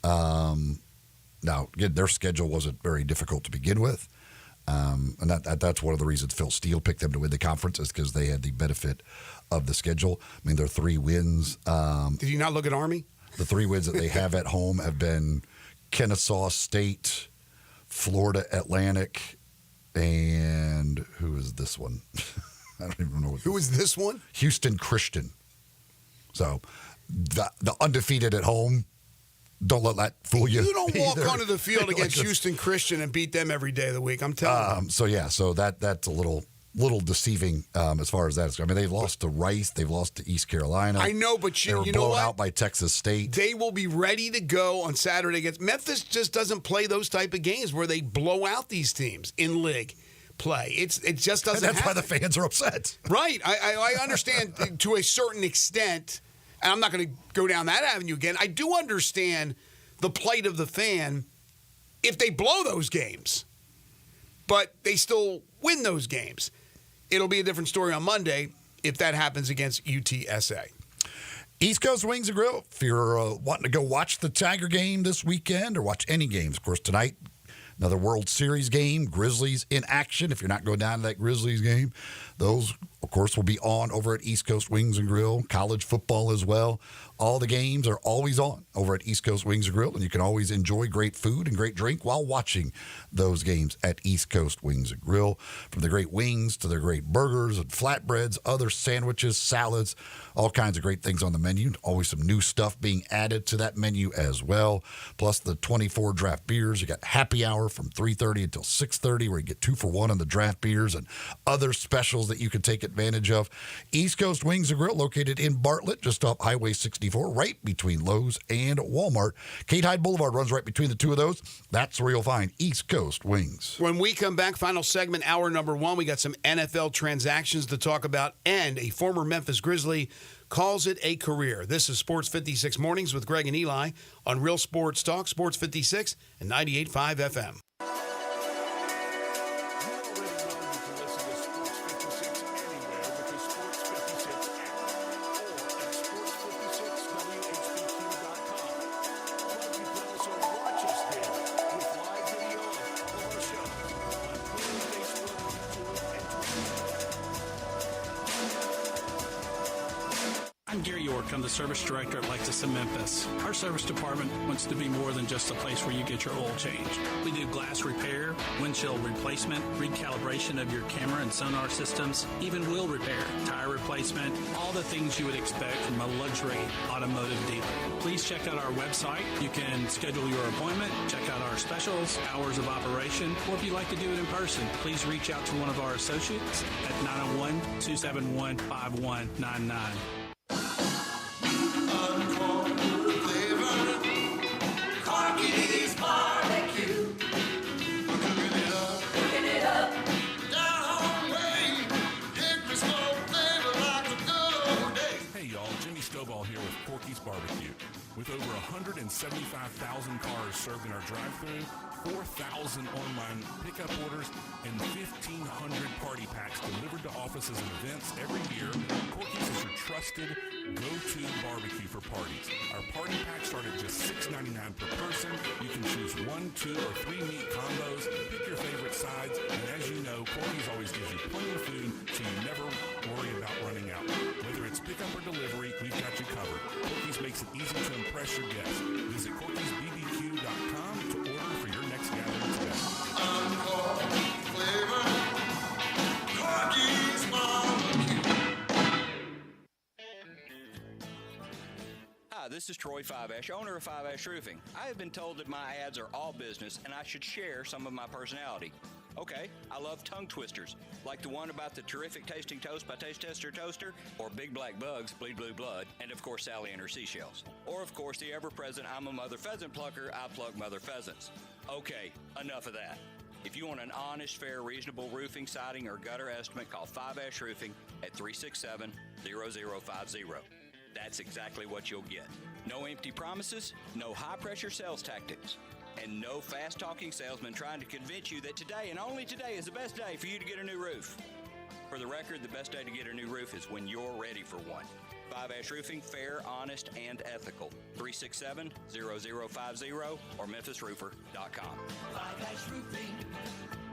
[SPEAKER 3] Now, again, their schedule wasn't very difficult to begin with. And that's one of the reasons Phil Steele picked them to win the conference is because they had the benefit of the schedule. I mean, their 3 wins.
[SPEAKER 2] Did you not look at Army?
[SPEAKER 3] The 3 wins that they have at home have been Kennesaw State, Florida Atlantic, and who is this one? I don't even know.
[SPEAKER 2] Who is this one?
[SPEAKER 3] Houston Christian. So the undefeated at home, don't let that fool you.
[SPEAKER 2] You don't walk
[SPEAKER 3] either.
[SPEAKER 2] onto the field against
[SPEAKER 3] Like
[SPEAKER 2] Houston Christian and beat them every day of the week. I'm telling you.
[SPEAKER 3] So that's a little deceiving as far as that is. I mean, they've lost to Rice, they've lost to East Carolina.
[SPEAKER 2] I know, but
[SPEAKER 3] they were
[SPEAKER 2] you know
[SPEAKER 3] blown
[SPEAKER 2] what?
[SPEAKER 3] out by Texas State.
[SPEAKER 2] They will be ready to go on Saturday against Memphis. Just doesn't play those type of games where they blow out these teams in league play. It just doesn't.
[SPEAKER 3] And that's
[SPEAKER 2] happen.
[SPEAKER 3] why the fans are upset.
[SPEAKER 2] Right. I understand to a certain extent, and I'm not going to go down that avenue again. I do understand the plight of the fan if they blow those games, but they still win those games. It'll be a different story on Monday if that happens against UTSA.
[SPEAKER 3] East Coast Wings and Grill, if you're wanting to go watch the Tiger game this weekend or watch any games, of course, tonight, another World Series game, Grizzlies in action. If you're not going down to that Grizzlies game, those, of course, will be on over at East Coast Wings and Grill. College football as well. All the games are always on over at East Coast Wings and Grill, and you can always enjoy great food and great drink while watching those games at East Coast Wings and Grill. From the great wings to their great burgers and flatbreads, other sandwiches, salads, all kinds of great things on the menu. Always some new stuff being added to that menu as well. Plus the 24 draft beers. You got happy hour from 3:30 until 6:30 where you get 2 for 1 on the draft beers and other specials that you can take advantage of. East Coast Wings and Grill located in Bartlett, just off Highway 64, right between Lowe's and Walmart. Kate Hyde Boulevard runs right between the two of those. That's where you'll find East Coast Wings.
[SPEAKER 2] When we come back, final segment, hour number 1, we got some NFL transactions to talk about, and a former Memphis Grizzly calls it a career. This is Sports 56 Mornings with Greg and Eli on Real Sports Talk, Sports 56 and 98.5 FM.
[SPEAKER 15] I'm Gary York. I'm the service director at Lexus in Memphis. Our service department wants to be more than just a place where you get your oil changed. We do glass repair, windshield replacement, recalibration of your camera and sonar systems, even wheel repair, tire replacement, all the things you would expect from a luxury automotive dealer. Please check out our website. You can schedule your appointment, check out our specials, hours of operation, or if you'd like to do it in person, please reach out to one of our associates at 901-271-5199.
[SPEAKER 1] Hey y'all, Jimmy Stovall here with Porky's Barbecue. With over 175,000 cars served in our drive-thru, 4,000 online pickup orders, and 1,500 party packs delivered to offices and events every year, Porky's is your trusted go-to barbecue for parties. Our party packs start at just $6.99 per person. You can choose 1, 2, or 3 meat combos, pick your favorite sides, and as you know, Porky's always gives you plenty of food so you never worry about running out. Whether it's pickup or delivery, we've got you covered. Porky's makes it easy to impress your guests. Visit Corky'sBBQ.com to order for your next gathering today.
[SPEAKER 16] Hi, this is Troy Five-Ash, owner of Five-Ash Roofing. I have been told that my ads are all business and I should share some of my personality. Okay, I love tongue twisters, like the one about the terrific tasting toast by Taste Tester Toaster, or Big Black Bugs, Bleed Blue Blood, and of course Sally and her seashells. Or of course the ever-present I'm a mother pheasant plucker, I pluck mother pheasants. Okay, enough of that. If you want an honest, fair, reasonable roofing, siding, or gutter estimate, call Five-Ash Roofing at 367-0050. That's exactly what you'll get. No empty promises, no high-pressure sales tactics, and no fast-talking salesman trying to convince you that today and only today is the best day for you to get a new roof. For the record, the best day to get a new roof is when you're ready for one. 5-Ash Roofing, fair, honest, and ethical. 367-0050 or memphisroofer.com.
[SPEAKER 7] 5-Ash Roofing,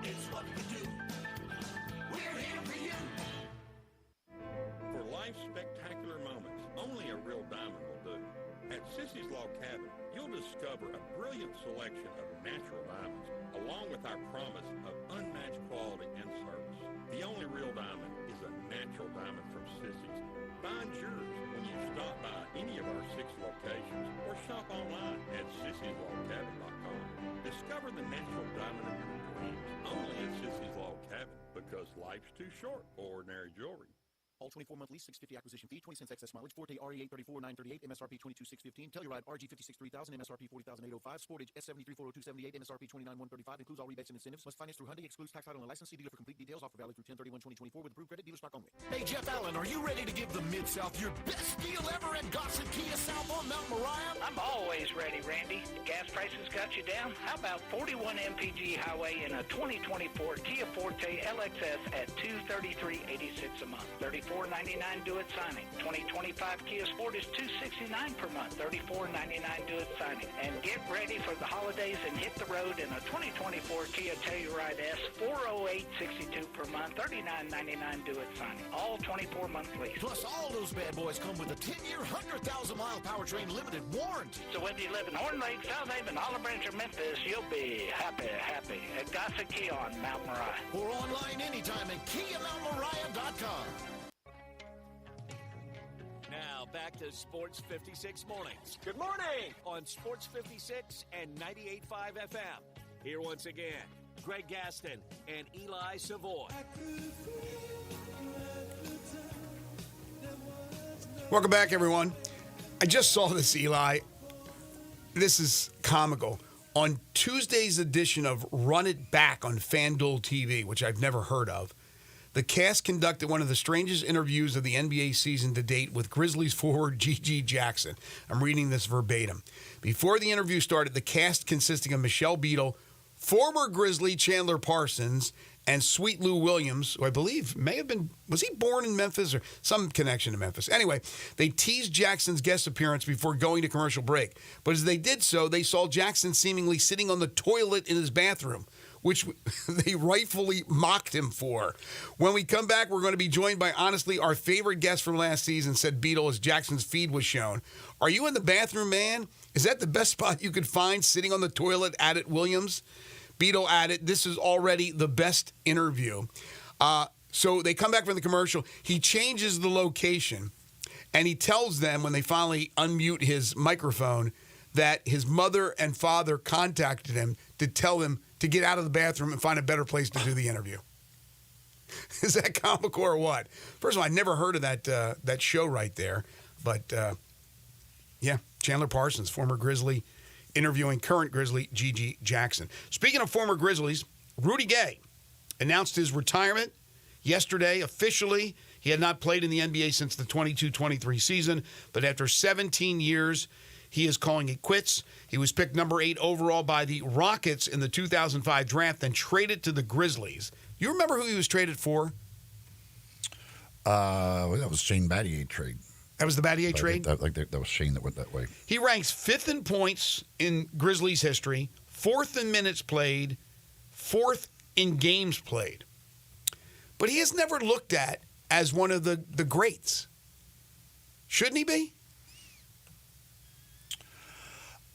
[SPEAKER 7] it's what we do. We're here for you.
[SPEAKER 17] For life's spectacular moments, only a real diamond will do. At Sissy's Log Cabin, you'll discover a brilliant selection of natural diamonds, along with our promise of unmatched quality and service. The only real diamond is a natural diamond from Sissy's. Find yours when you stop by any of our 6 locations or shop online at sissyslogcabin.com. Discover the natural diamond of your dreams only at Sissy's Log Cabin, because life's too short for ordinary jewelry.
[SPEAKER 18] All 24-month lease, $650 acquisition fee, 20 cents excess mileage, Forte RE 834-938, MSRP 22,615, Telluride RG 56-3000, MSRP 40,805, Sportage S73 40278, MSRP 29,135, includes all rebates and incentives, must finance through Hyundai, excludes tax title and license, see dealer for complete details, offer valid through 10/31/2024 with approved credit, dealer stock only.
[SPEAKER 6] Hey, Jeff Allen, are you ready to give the Mid-South your best deal ever at Gossett Kia South on Mount Moriah?
[SPEAKER 19] I'm always ready, Randy. Gas prices got you down? How about 41 MPG highway in a 2024 Kia Forte LXS at $233.86 a month? $34.99 do it signing. 2025 Kia Sport is $269 per month. $34.99 do it signing. And get ready for the holidays and hit the road in a 2024 Kia Telluride S, $408.62 per month. $39.99 do it signing. All 24-month lease.
[SPEAKER 6] Plus, all those bad boys come with a 10-year, 100,000-mile powertrain limited warranty.
[SPEAKER 19] So whether you live in Horn Lake, South Haven, Olive Branch, or Memphis, you'll be happy at Gossett Kia on Mount Moriah.
[SPEAKER 6] Or online anytime at KiaMountMoriah.com.
[SPEAKER 12] Now back to Sports 56 Mornings. Good morning on Sports 56 and 98.5 FM. Here once again, Greg Gaston and Eli Savoy.
[SPEAKER 2] Welcome back, everyone. I just saw this, Eli. This is comical. On Tuesday's edition of Run It Back on FanDuel TV, which I've never heard of, the cast conducted one of the strangest interviews of the NBA season to date with Grizzlies forward G.G. Jackson. I'm reading this verbatim. Before the interview started, the cast consisting of Michelle Beadle, former Grizzly Chandler Parsons, and Sweet Lou Williams, who I believe may have been, was he born in Memphis or some connection to Memphis? Anyway, they teased Jackson's guest appearance before going to commercial break. But as they did so, they saw Jackson seemingly sitting on the toilet in his bathroom, which they rightfully mocked him for. When we come back, we're going to be joined by, honestly, our favorite guest from last season, said Beadle, as Jackson's feed was shown. Are you in the bathroom, man? Is that the best spot you could find, sitting on the toilet? Added Williams. Beadle added, this is already the best interview. So they come back from the commercial. He changes the location, and he tells them, when they finally unmute his microphone, that his mother and father contacted him to tell him to get out of the bathroom and find a better place to do the interview. Is that comical or what? First of all, I never heard of that show right there. But, yeah, Chandler Parsons, former Grizzly, interviewing current Grizzly G.G. Jackson. Speaking of former Grizzlies, Rudy Gay announced his retirement yesterday officially. He had not played in the NBA since the 22-23 season, but after 17 years, he is calling it quits. He was picked number 8 overall by the Rockets in the 2005 draft, then traded to the Grizzlies. You remember who he was traded for?
[SPEAKER 3] That was Shane Battier trade.
[SPEAKER 2] That was the Battier trade?
[SPEAKER 3] That was Shane that went that way.
[SPEAKER 2] He ranks 5th in points in Grizzlies history, 4th in minutes played, 4th in games played. But he is never looked at as one of the greats. Shouldn't he be?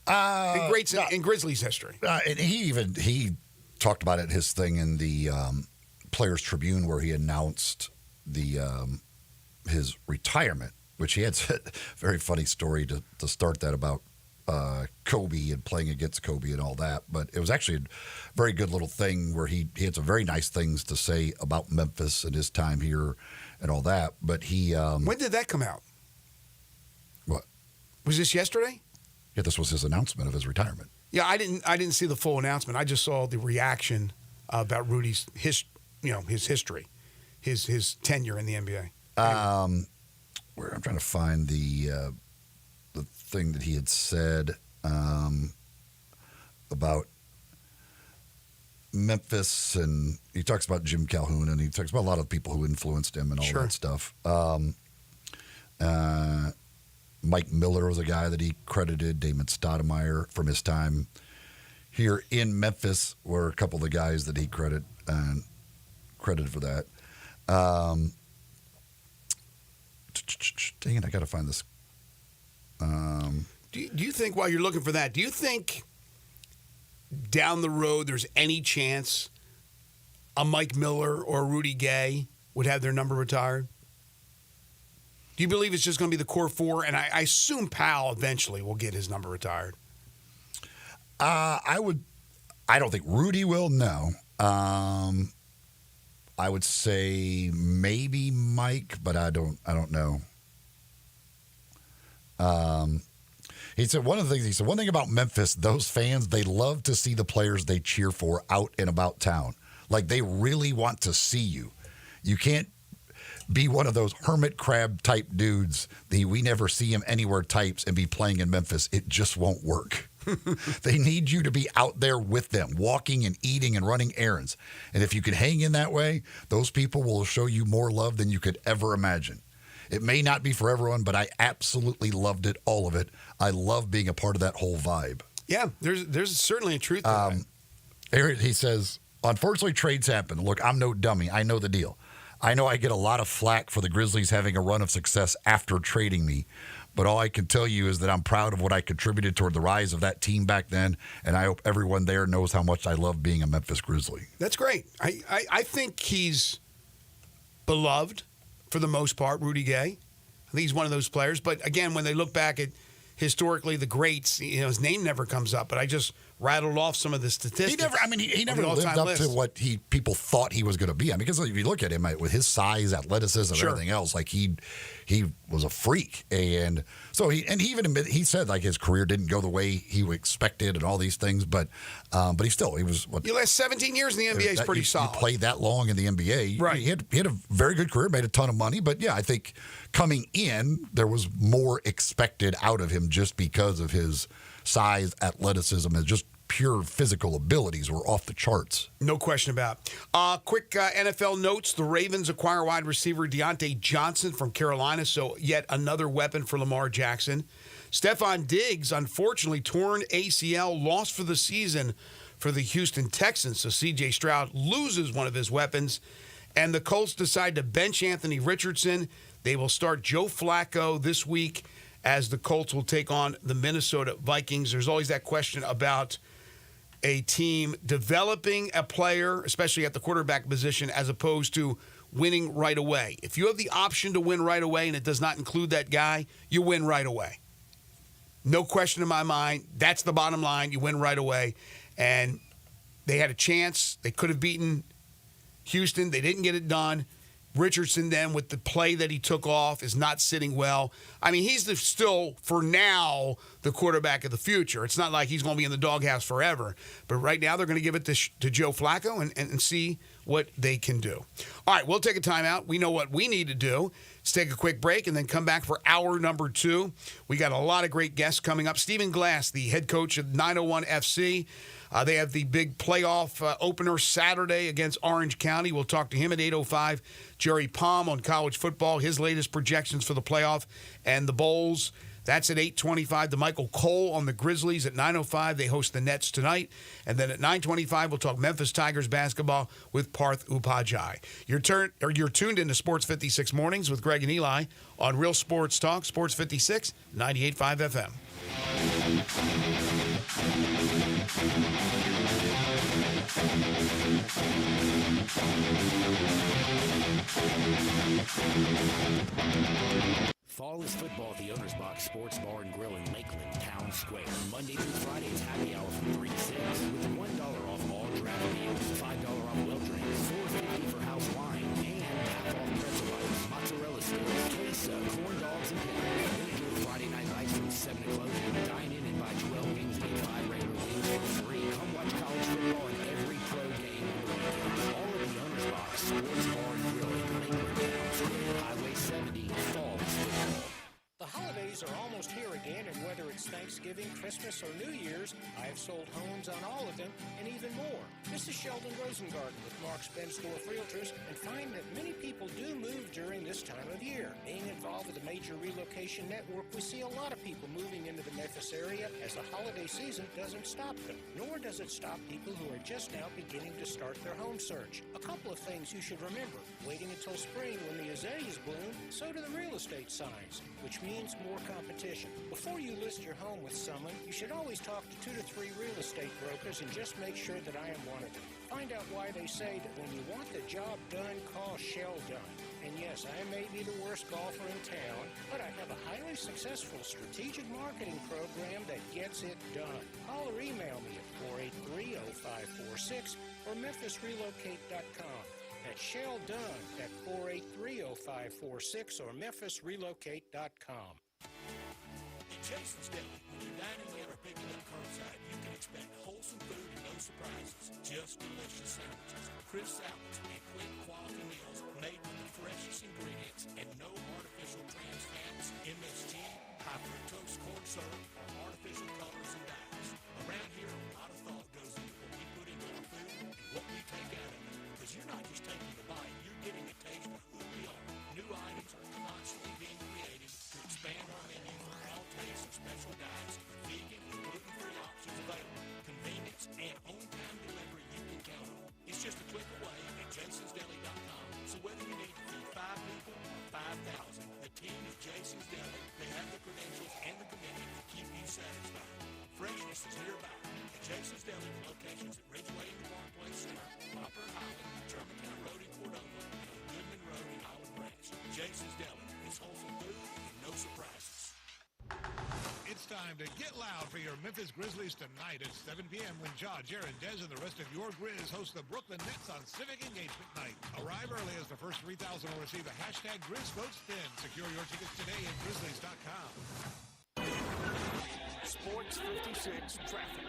[SPEAKER 2] Greats in Grizzlies history.
[SPEAKER 3] And he talked about it, his thing in the Players Tribune, where he announced his retirement, which he had said, very funny story to start that about Kobe and playing against Kobe and all that. But it was actually a very good little thing where he had some very nice things to say about Memphis and his time here and all that. But he
[SPEAKER 2] when did that come out?
[SPEAKER 3] What?
[SPEAKER 2] Was this yesterday?
[SPEAKER 3] Yeah, this was his announcement of his retirement.
[SPEAKER 2] Yeah, I didn't see the full announcement. I just saw the reaction about Rudy's his history, his tenure in the NBA.
[SPEAKER 3] Where I'm trying to find the thing that he had said about Memphis, and he talks about Jim Calhoun, and he talks about a lot of people who influenced him and all that stuff. Mike Miller was a guy that he credited. Damon Stoudemire from his time here in Memphis were a couple of the guys that he credited for that. Dang it, I got to find this.
[SPEAKER 2] Do you think, while you're looking for that, do you think down the road there's any chance a Mike Miller or a Rudy Gay would have their number retired? Do you believe it's just going to be the core four? And I assume Powell eventually will get his number retired.
[SPEAKER 3] I don't think Rudy will, no. I would say maybe Mike, but I don't know. He said one thing about Memphis, those fans, they love to see the players they cheer for out and about town. Like, they really want to see you. You can't be one of those hermit crab type dudes, the we never see him anywhere types, and be playing in Memphis. It just won't work. They need you to be out there with them, walking and eating and running errands. And if you can hang in that way, those people will show you more love than you could ever imagine. It may not be for everyone, but I absolutely loved it, all of it. I love being a part of that whole vibe.
[SPEAKER 2] Yeah, there's certainly a truth to
[SPEAKER 3] that. He says, unfortunately, trades happen. Look, I'm no dummy. I know the deal. I know I get a lot of flack for the Grizzlies having a run of success after trading me, but all I can tell you is that I'm proud of what I contributed toward the rise of that team back then, and I hope everyone there knows how much I love being a Memphis Grizzly.
[SPEAKER 2] That's great. I think he's beloved for the most part, Rudy Gay. I think he's one of those players. But again, when they look back at historically the greats, his name never comes up. But I just rattled off some of the statistics.
[SPEAKER 3] He never lived up to what people thought he was going to be. Because if you look at him with his size, athleticism, and everything else, like he was a freak. And so he even admitted, he said like his career didn't go the way he expected and all these things, but he was what,
[SPEAKER 2] you last 17 years in the NBA is pretty solid.
[SPEAKER 3] He played that long in the NBA.
[SPEAKER 2] Right.
[SPEAKER 3] He had a very good career, made a ton of money, but yeah, I think coming in there was more expected out of him just because of his size, athleticism, and just pure physical abilities were off the charts.
[SPEAKER 2] No question about it. Quick NFL notes. The Ravens acquire wide receiver Deontay Johnson from Carolina, so yet another weapon for Lamar Jackson. Stephon Diggs, unfortunately, torn ACL, lost for the season for the Houston Texans, so C.J. Stroud loses one of his weapons, and the Colts decide to bench Anthony Richardson. They will start Joe Flacco this week as the Colts will take on the Minnesota Vikings. There's always that question about a team developing a player, especially at the quarterback position, as opposed to winning right away. If you have the option to win right away and it does not include that guy, you win right away. No question in my mind. That's the bottom line. You win right away. And they had a chance. They could have beaten Houston. They didn't get it done. Richardson then, with the play that he took off, is not sitting well. He's still, for now, the quarterback of the future. It's not like he's going to be in the doghouse forever. But right now, they're going to give it to Joe Flacco and see what they can do. All right, we'll take a timeout. We know what we need to do. Let's take a quick break and then come back for hour number 2. We got a lot of great guests coming up. Stephen Glass, the head coach of 901 FC. They have the big playoff opener Saturday against Orange County. We'll talk to him at 8:05. Jerry Palm on college football, his latest projections for the playoff and the bowls. That's at 8:25. The Michael Cole on the Grizzlies at 9:05. They host the Nets tonight. And then at 9:25, we'll talk Memphis Tigers basketball with Parth Upadhyay. You're tuned into Sports 56 Mornings with Greg and Eli on Real Sports Talk, Sports 56, 98.5 FM.
[SPEAKER 20] Fall is football at the Owner's Box Sports Bar and Grill in Lakeland, Town Square. Monday through Friday is happy hour from 3 to 6 with $1 off all draft meals, $5 off well drinks, $4.50 for house wine, and half off pretzel bites, mozzarella sticks, queso, corn dogs, and pickles. Then enjoy Friday night lights from 7 to close. Dine in and buy 12 wings and get 5 regular wings for free. Come watch college football and every pro game on the weekend. All at the Owner's Box Sports Bar and Grill in Lakeland, Town Square. Highway 70, fall is football.
[SPEAKER 21] The holidays holidays are almost here again, and whether it's Thanksgiving, Christmas, or New Year's, I've sold homes on all of them and even more. This is Sheldon Rosengarten with Mark's Bensdorf Realtors, and find that many people do move during this time of year. Being involved with a major relocation network, we see a lot of people moving into the Memphis area as the holiday season doesn't stop them, nor does it stop people who are just now beginning to start their home search. A couple of things you should remember. Waiting until spring when the azaleas bloom, so do the real estate signs, which means more competition. Before you list your home with someone, you should always talk to 2 to 3 real estate brokers and just make sure that I am one of them. Find out why they say that when you want the job done, call Sheldon. And yes, I may be the worst golfer in town, but I have a highly successful strategic marketing program that gets it done. Call or email me at 483-0546 or memphisrelocate.com. That's Shell Dunn at 483-0546 or memphisrelocate.com.
[SPEAKER 6] At Jason's Deli, when you're dining in or picking up curbside, you can expect wholesome food and no surprises. Just delicious sandwiches, crisp salads, and quick quality meals made with the freshest ingredients and no artificial trans fats, MSG, high fructose corn syrup, or artificial colors and dyes. Around here, a lot of thought goes into what we put into our food and what we take out of it. Because you're not just taking the bite, you're getting a taste of who we are. New items are constantly being created to expand our menu for all tastes and special diets with vegan and gluten-free options available. Convenience and on-time delivery you can count on. It's just a click away at jasonsdeli.com. So whether you need to feed 5 people or 5,000, the team at Jason's Deli, they have the credentials and the commitment to keep you satisfied. Freshness is nearby at Jason's Deli, locations at Ridgeway and Park Place Center, Poplar and Highland, Germantown Road in Cordova, and on Goodman Road in Olive Branch. Jason's Deli is wholesome food and no surprises.
[SPEAKER 5] It's time to get loud for your Memphis Grizzlies tonight at 7 p.m. when Ja, Jaron, Dez, and the rest of your Grizz host the Brooklyn Nets on Civic Engagement Night. Arrive early as the first 3,000 will receive a hashtag GrizzVote spin. Secure your tickets today at Grizzlies.com.
[SPEAKER 12] Sports 56 traffic.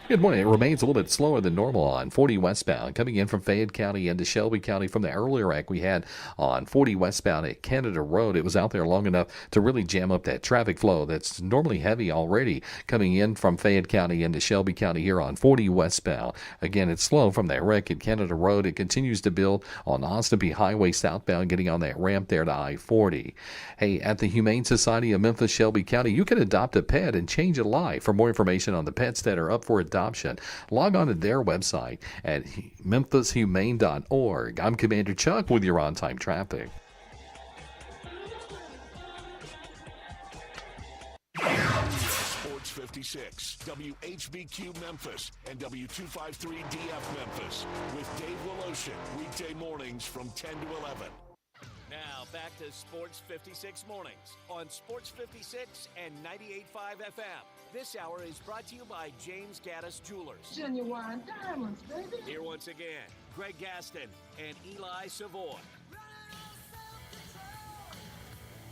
[SPEAKER 11] Good morning. It remains a little bit slower than normal on 40 westbound, coming in from Fayette County into Shelby County from the earlier wreck we had on 40 westbound at Canada Road. It was out there long enough to really jam up that traffic flow that's normally heavy already coming in from Fayette County into Shelby County here on 40 westbound. Again, it's slow from that wreck at Canada Road. It continues to build on Ossipee Highway southbound, getting on that ramp there to I-40. Hey, at the Humane Society of Memphis, Shelby County, you can adopt a pet and change a life. For more information on the pets that are up for adoption, log on to their website at memphishumane.org. I'm Commander Chuck with your on-time traffic.
[SPEAKER 12] Sports 56, WHBQ Memphis, and W253DF Memphis with Dave Woloshin, weekday mornings from 10 to 11. Now back to Sports 56 mornings on Sports 56 and 98.5 FM. This hour is brought to you by James Gaddis Jewelers.
[SPEAKER 22] Genuine diamonds, baby.
[SPEAKER 12] Here once again, Greg Gaston and Eli Savoy.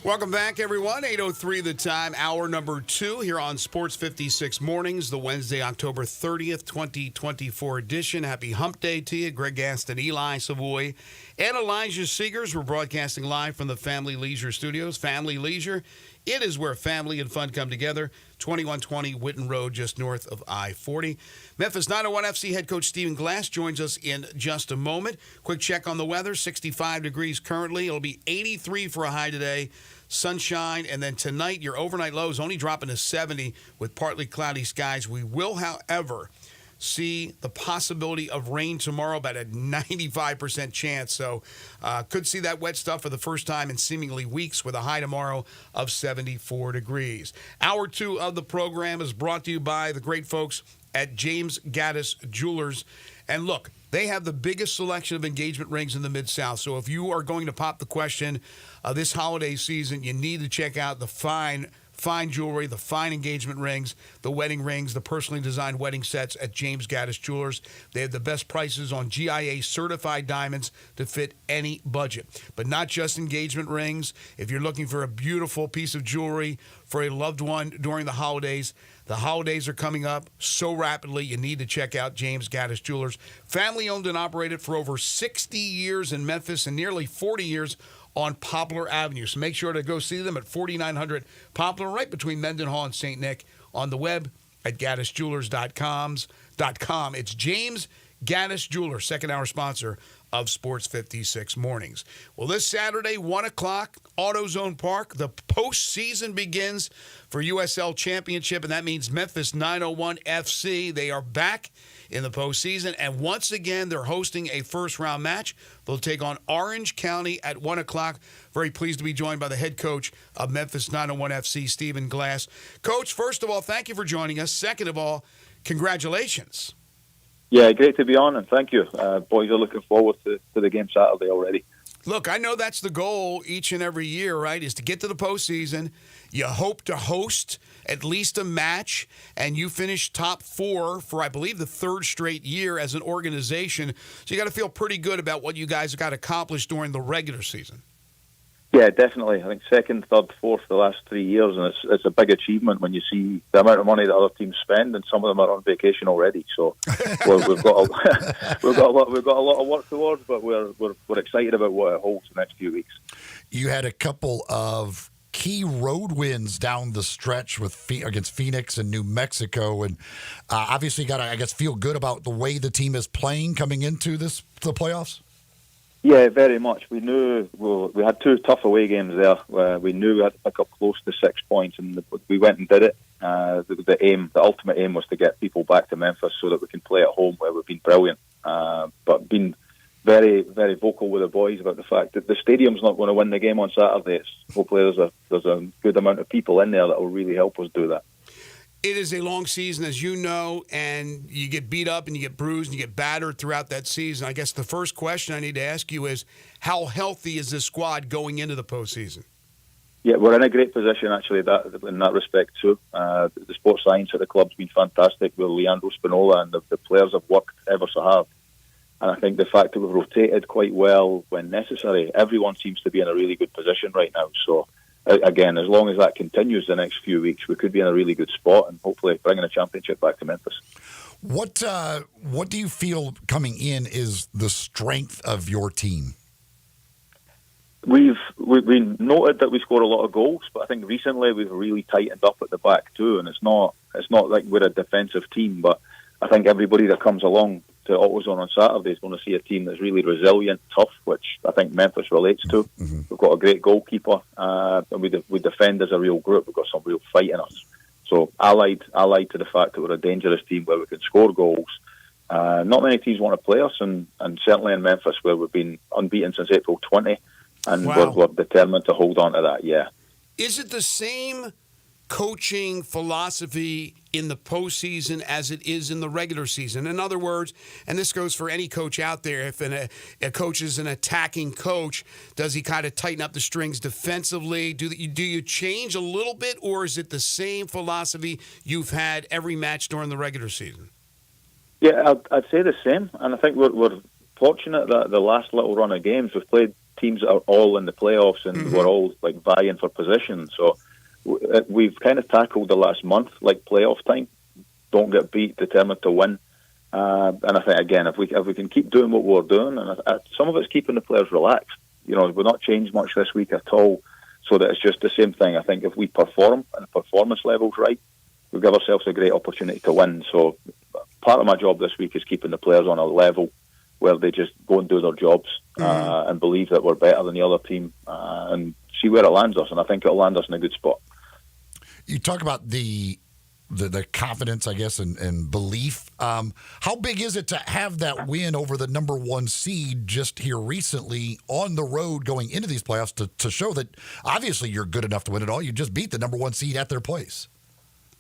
[SPEAKER 2] Welcome back, everyone. 8:03 the time, hour number 2 here on Sports 56 Mornings, the Wednesday, October 30th, 2024 edition. Happy Hump Day to you. Greg Gaston, Eli Savoy, and Elijah Seegers. We're broadcasting live from the Family Leisure Studios. Family Leisure, it is where family and fun come together. 2120 Whitten Road, just north of I-40. Memphis 901 FC head coach Stephen Glass joins us in just a moment. Quick check on the weather, 65 degrees currently. It'll be 83 for a high today. Sunshine, and then tonight your overnight low is only dropping to 70 with partly cloudy skies. We will, however, see the possibility of rain tomorrow, about a 95% chance. So could see that wet stuff for the first time in seemingly weeks with a high tomorrow of 74 degrees. Hour 2 of the program is brought to you by the great folks at James Gaddis Jewelers. And look, they have the biggest selection of engagement rings in the Mid-South. So if you are going to pop the question this holiday season, you need to check out the fine jewelry, the fine engagement rings, the wedding rings, the personally designed wedding sets at James Gaddis Jewelers. They have the best prices on GIA certified diamonds to fit any budget. But not just engagement rings. If you're looking for a beautiful piece of jewelry for a loved one during the holidays are coming up so rapidly, you need to check out James Gaddis Jewelers. Family owned and operated for over 60 years in Memphis and nearly 40 years on Poplar Avenue. So make sure to go see them at 4900 Poplar, right between Mendenhall and St. Nick, on the web at gaddisjewelers.com. It's James Gaddis Jeweler, second hour sponsor of Sports 56 Mornings. Well, this Saturday, 1 o'clock, AutoZone Park, the postseason begins for USL Championship, and that means Memphis 901 FC. They are back in the postseason, and once again, they're hosting a first-round match. They'll take on Orange County at 1 o'clock. Very pleased to be joined by the head coach of Memphis 901 FC, Stephen Glass. Coach, first of all, thank you for joining us. Second of all, congratulations.
[SPEAKER 4] Yeah, great to be on, and thank you. Boys are looking forward to the game Saturday already.
[SPEAKER 2] Look, I know that's the goal each and every year, right, is to get to the postseason. You hope to host at least a match, and you finish top 4 for, I believe, the 3rd straight year as an organization. So you got to feel pretty good about what you guys got accomplished during the regular season.
[SPEAKER 4] Yeah, definitely. I think 2nd, 3rd, 4th the last 3 years, and it's a big achievement when you see the amount of money that other teams spend, and some of them are on vacation already. So we've got a lot of work towards, but we're excited about what it holds the next few weeks.
[SPEAKER 3] You had a couple of key road wins down the stretch against Phoenix and New Mexico, and obviously got to, I guess, feel good about the way the team is playing coming into the playoffs.
[SPEAKER 4] Yeah, very much. We knew we had 2 tough away games there. We knew we had to pick up close to 6 points, and we went and did it. The ultimate aim was to get people back to Memphis so that we can play at home, where we've been brilliant. But been very, very vocal with the boys about the fact that the stadium's not going to win the game on Saturday. Hopefully there's a good amount of people in there that will really help us do that.
[SPEAKER 2] It is a long season, as you know, and you get beat up and you get bruised and you get battered throughout that season. I guess the first question I need to ask you is, how healthy is this squad going into the postseason?
[SPEAKER 4] Yeah, we're in a great position, actually, in that respect, too. The sports science at the club's been fantastic with Leandro Spinola, and the players have worked ever so hard. And I think the fact that we've rotated quite well when necessary, everyone seems to be in a really good position right now. So, again, as long as that continues the next few weeks, we could be in a really good spot and hopefully bringing a championship back to Memphis.
[SPEAKER 3] What do you feel coming in is the strength of your team?
[SPEAKER 4] We noted that we score a lot of goals, but I think recently we've really tightened up at the back too. And it's not like we're a defensive team, but I think everybody that comes along to AutoZone on Saturday is going to see a team that's really resilient, tough, which I think Memphis relates to. Mm-hmm. We've got a great goalkeeper, and we defend as a real group. We've got some real fight in us. So allied to the fact that we're a dangerous team where we can score goals. Not many teams want to play us, and certainly in Memphis, where we've been unbeaten since April 20, and we're determined to hold on to that, yeah.
[SPEAKER 2] Is it the same coaching philosophy in the postseason as it is in the regular season? In other words, and this goes for any coach out there, if a coach is an attacking coach, does he kind of tighten up the strings defensively? Do you change a little bit, or is it the same philosophy you've had every match during the regular season?
[SPEAKER 4] Yeah, I'd say the same, and I think we're fortunate that the last little run of games we've played teams that are all in the playoffs, and we're all like vying for position. So we've kind of tackled the last month like playoff time. Don't get beat, determined to win. And I think, again, if we can keep doing what we're doing, and some of it's keeping the players relaxed. You know, we've not changed much this week at all, so that it's just the same thing. I think if we perform and the performance level's right, we give ourselves a great opportunity to win. So part of my job this week is keeping the players on a level where they just go and do their jobs and believe that we're better than the other team and see where it lands us. And I think it'll land us in a good spot.
[SPEAKER 3] You talk about the confidence, I guess, and belief. How big is it to have that win over the number 1 seed just here recently on the road going into these playoffs to show that obviously you're good enough to win it all? You just beat the number 1 seed at their place.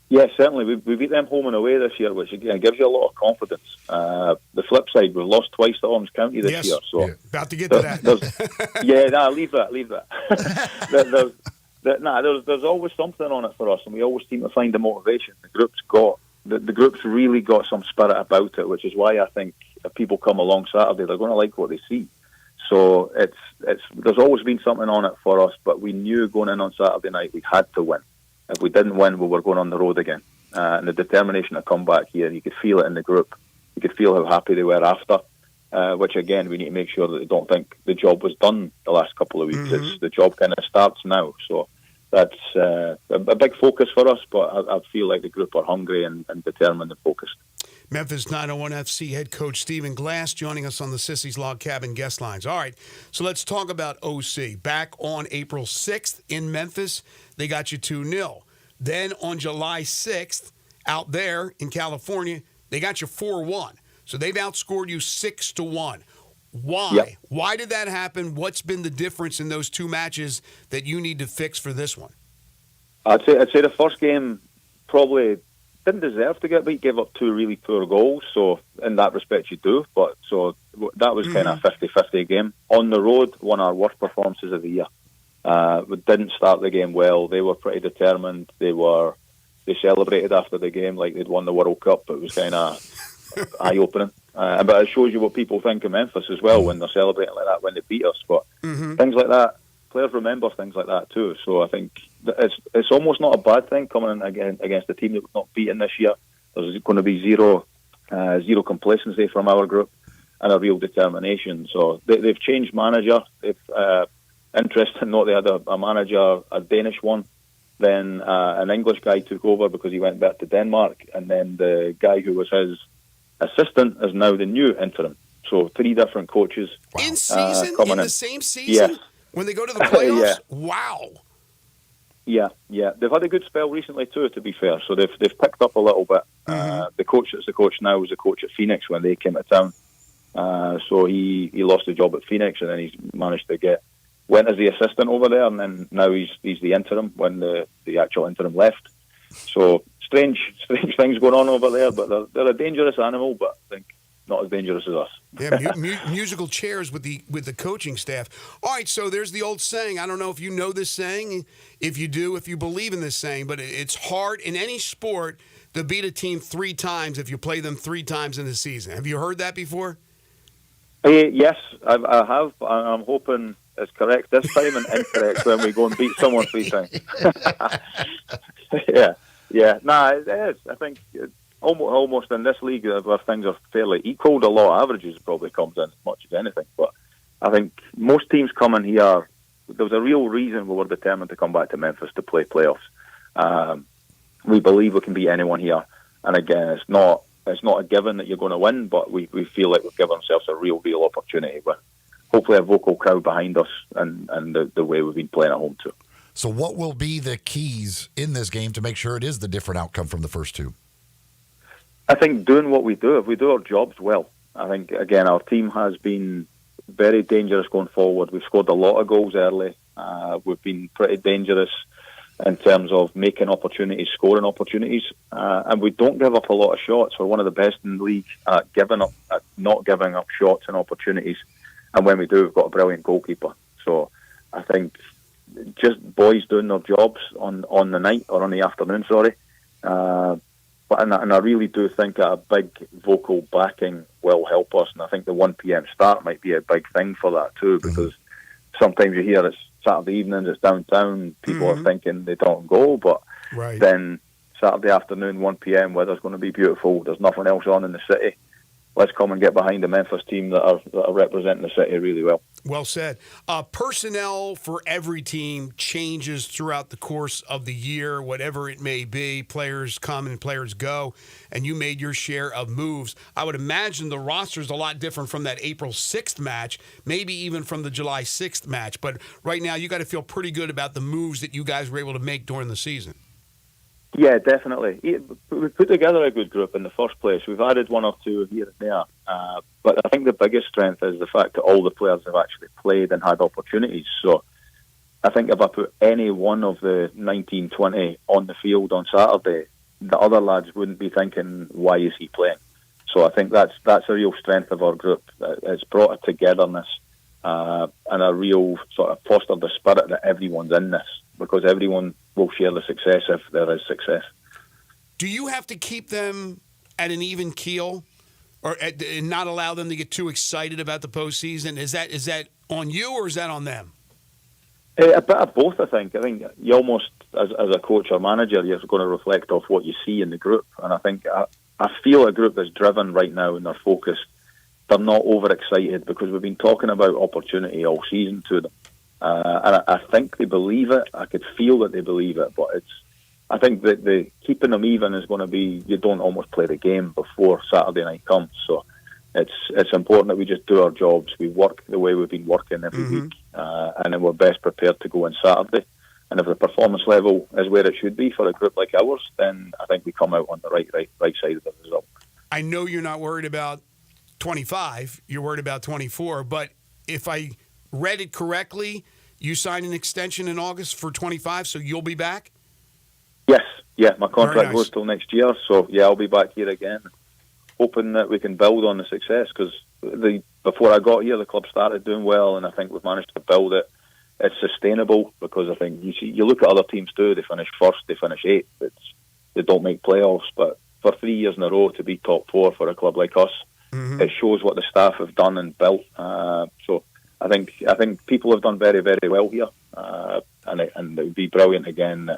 [SPEAKER 4] Yeah, certainly. We beat them home and away this year, which again gives you a lot of confidence. The flip side, we've lost twice to Orange County this year. So
[SPEAKER 2] about to get to that.
[SPEAKER 4] Leave that. There's always something on it for us, and we always seem to find the motivation. The group's really got some spirit about it, which is why I think if people come along Saturday, they're going to like what they see. So there's always been something on it for us, but we knew going in on Saturday night we had to win. If we didn't win, we were going on the road again. And the determination to come back here, you could feel it in the group. You could feel how happy they were after. which again we need to make sure that they don't think the job was done the last couple of weeks. It's the job kind of starts now, so that's a big focus for us. But I feel like the group are hungry and determined and focused.
[SPEAKER 2] Memphis 901 FC head coach Stephen Glass joining us on the Sissy's Log Cabin guest lines. All right, so let's talk about OC. Back on April 6th in Memphis, they got you 2-0. Then on July 6th, out there in California, they got you 4-1. So they've outscored you 6-1. Why?
[SPEAKER 4] Yep.
[SPEAKER 2] Why did that happen? What's been the difference in those two matches that you need to fix for this one?
[SPEAKER 4] I'd say the first game probably didn't deserve to get beat, gave up two really poor goals, so in that respect you do, but so that was kind of a 50-50 game. On the road, one of our worst performances of the year. We didn't start the game well. They were pretty determined. They celebrated after the game like they'd won the World Cup. It was kind of eye-opening. But it shows you what people think of Memphis as well when they're celebrating like that when they beat us. But things like that, players remember things like that too. So I think it's almost not a bad thing coming in against a team that we've not beaten this year. There's going to be zero complacency from our group and a real determination. So they've changed manager. They've interesting note, they had a manager, a Danish one. Then an English guy took over because he went back to Denmark, and then the guy who was his assistant is now the new interim. So 3 different coaches.
[SPEAKER 2] In season?
[SPEAKER 4] Coming
[SPEAKER 2] in
[SPEAKER 4] in
[SPEAKER 2] the same season?
[SPEAKER 4] Yes.
[SPEAKER 2] When they go to the playoffs?
[SPEAKER 4] Yeah.
[SPEAKER 2] Wow.
[SPEAKER 4] Yeah. They've had a good spell recently too, to be fair. So they've picked up a little bit. The coach that's the coach now was the coach at Phoenix when they came to town. So he lost the job at Phoenix, and then he's managed to went as the assistant over there, and then now he's the interim when the actual interim left. So strange things going on over there, but they're a dangerous animal, but I think not as dangerous as us.
[SPEAKER 2] Yeah, musical chairs with the coaching staff. All right, so there's the old saying. I don't know if you know this saying, if you do, if you believe in this saying, but it's hard in any sport to beat a team 3 times if you play them 3 times in the season. Have you heard that before?
[SPEAKER 4] Yes, I have. I'm hoping it's correct this time and incorrect when we go and beat someone 3 times. Yeah. Nah, it is. I think almost in this league where things are fairly equal, the law of averages probably comes in as much as anything. But I think most teams coming here, there was a real reason we were determined to come back to Memphis to play playoffs. We believe we can beat anyone here, and again, it's not a given that you're going to win, but we feel like we've given ourselves a real opportunity with hopefully a vocal crowd behind us and the way we've been playing at home too.
[SPEAKER 3] So what will be the keys in this game to make sure it is the different outcome from the first 2?
[SPEAKER 4] I think doing what we do, if we do our jobs well. I think, again, our team has been very dangerous going forward. We've scored a lot of goals early. We've been pretty dangerous in terms of making opportunities, scoring opportunities, and we don't give up a lot of shots. We're one of the best in the league at not giving up shots and opportunities. And when we do, we've got a brilliant goalkeeper. So I think just boys doing their jobs on the night or on the afternoon, and I really do think that a big vocal backing will help us. And I think the 1 p.m. start might be a big thing for that too, because sometimes you hear it's Saturday evenings, it's downtown, people are thinking they don't go, but then Saturday afternoon, 1 p.m., weather's going to be beautiful, there's nothing else on in the city. Let's come and get behind the Memphis team that are representing the city really well.
[SPEAKER 2] Well said. Personnel for every team changes throughout the course of the year, whatever it may be. Players come and players go, and you made your share of moves. I would imagine the roster's a lot different from that April 6th match, maybe even from the July 6th match. But right now, you got to feel pretty good about the moves that you guys were able to make during the season.
[SPEAKER 4] Yeah, definitely. We put together a good group in the first place. We've added 1 or 2 here and there. But I think the biggest strength is the fact that all the players have actually played and had opportunities. So I think if I put any one of the 19, 20 on the field on Saturday, the other lads wouldn't be thinking, why is he playing? So I think that's a real strength of our group. It's brought a togetherness and a real sort of fostered the spirit that everyone's in this, because everyone will share the success if there is success.
[SPEAKER 2] Do you have to keep them at an even keel, or and not allow them to get too excited about the postseason? Is that on you, or is that on them?
[SPEAKER 4] A bit of both, I think. I think you almost, as a coach or manager, you're going to reflect off what you see in the group. And I think I feel a group that's driven right now and they're focused they're not overexcited, because we've been talking about opportunity all season to them. And I think they believe it. I could feel that they believe it, but I think that the keeping them even is going to be, you don't almost play the game before Saturday night comes. So it's important that we just do our jobs. We work the way we've been working every week, and then we're best prepared to go on Saturday. And if the performance level is where it should be for a group like ours, then I think we come out on the right side of the result.
[SPEAKER 2] I know you're not worried about 25. You're worried about 24. But if I read it correctly, you signed an extension in August for 25, so you'll be back?
[SPEAKER 4] Yes. Yeah, my contract
[SPEAKER 2] nice.
[SPEAKER 4] goes till next year. So, yeah, I'll be back here again, hoping that we can build on the success, because before I got here, the club started doing well, and I think we've managed to build it. It's sustainable, because I think you look at other teams too. They finish first, they finish eighth. They don't make playoffs, but for 3 years in a row to be top four for a club like us, it shows what the staff have done and built. So I think people have done very, very well here, and it would be brilliant again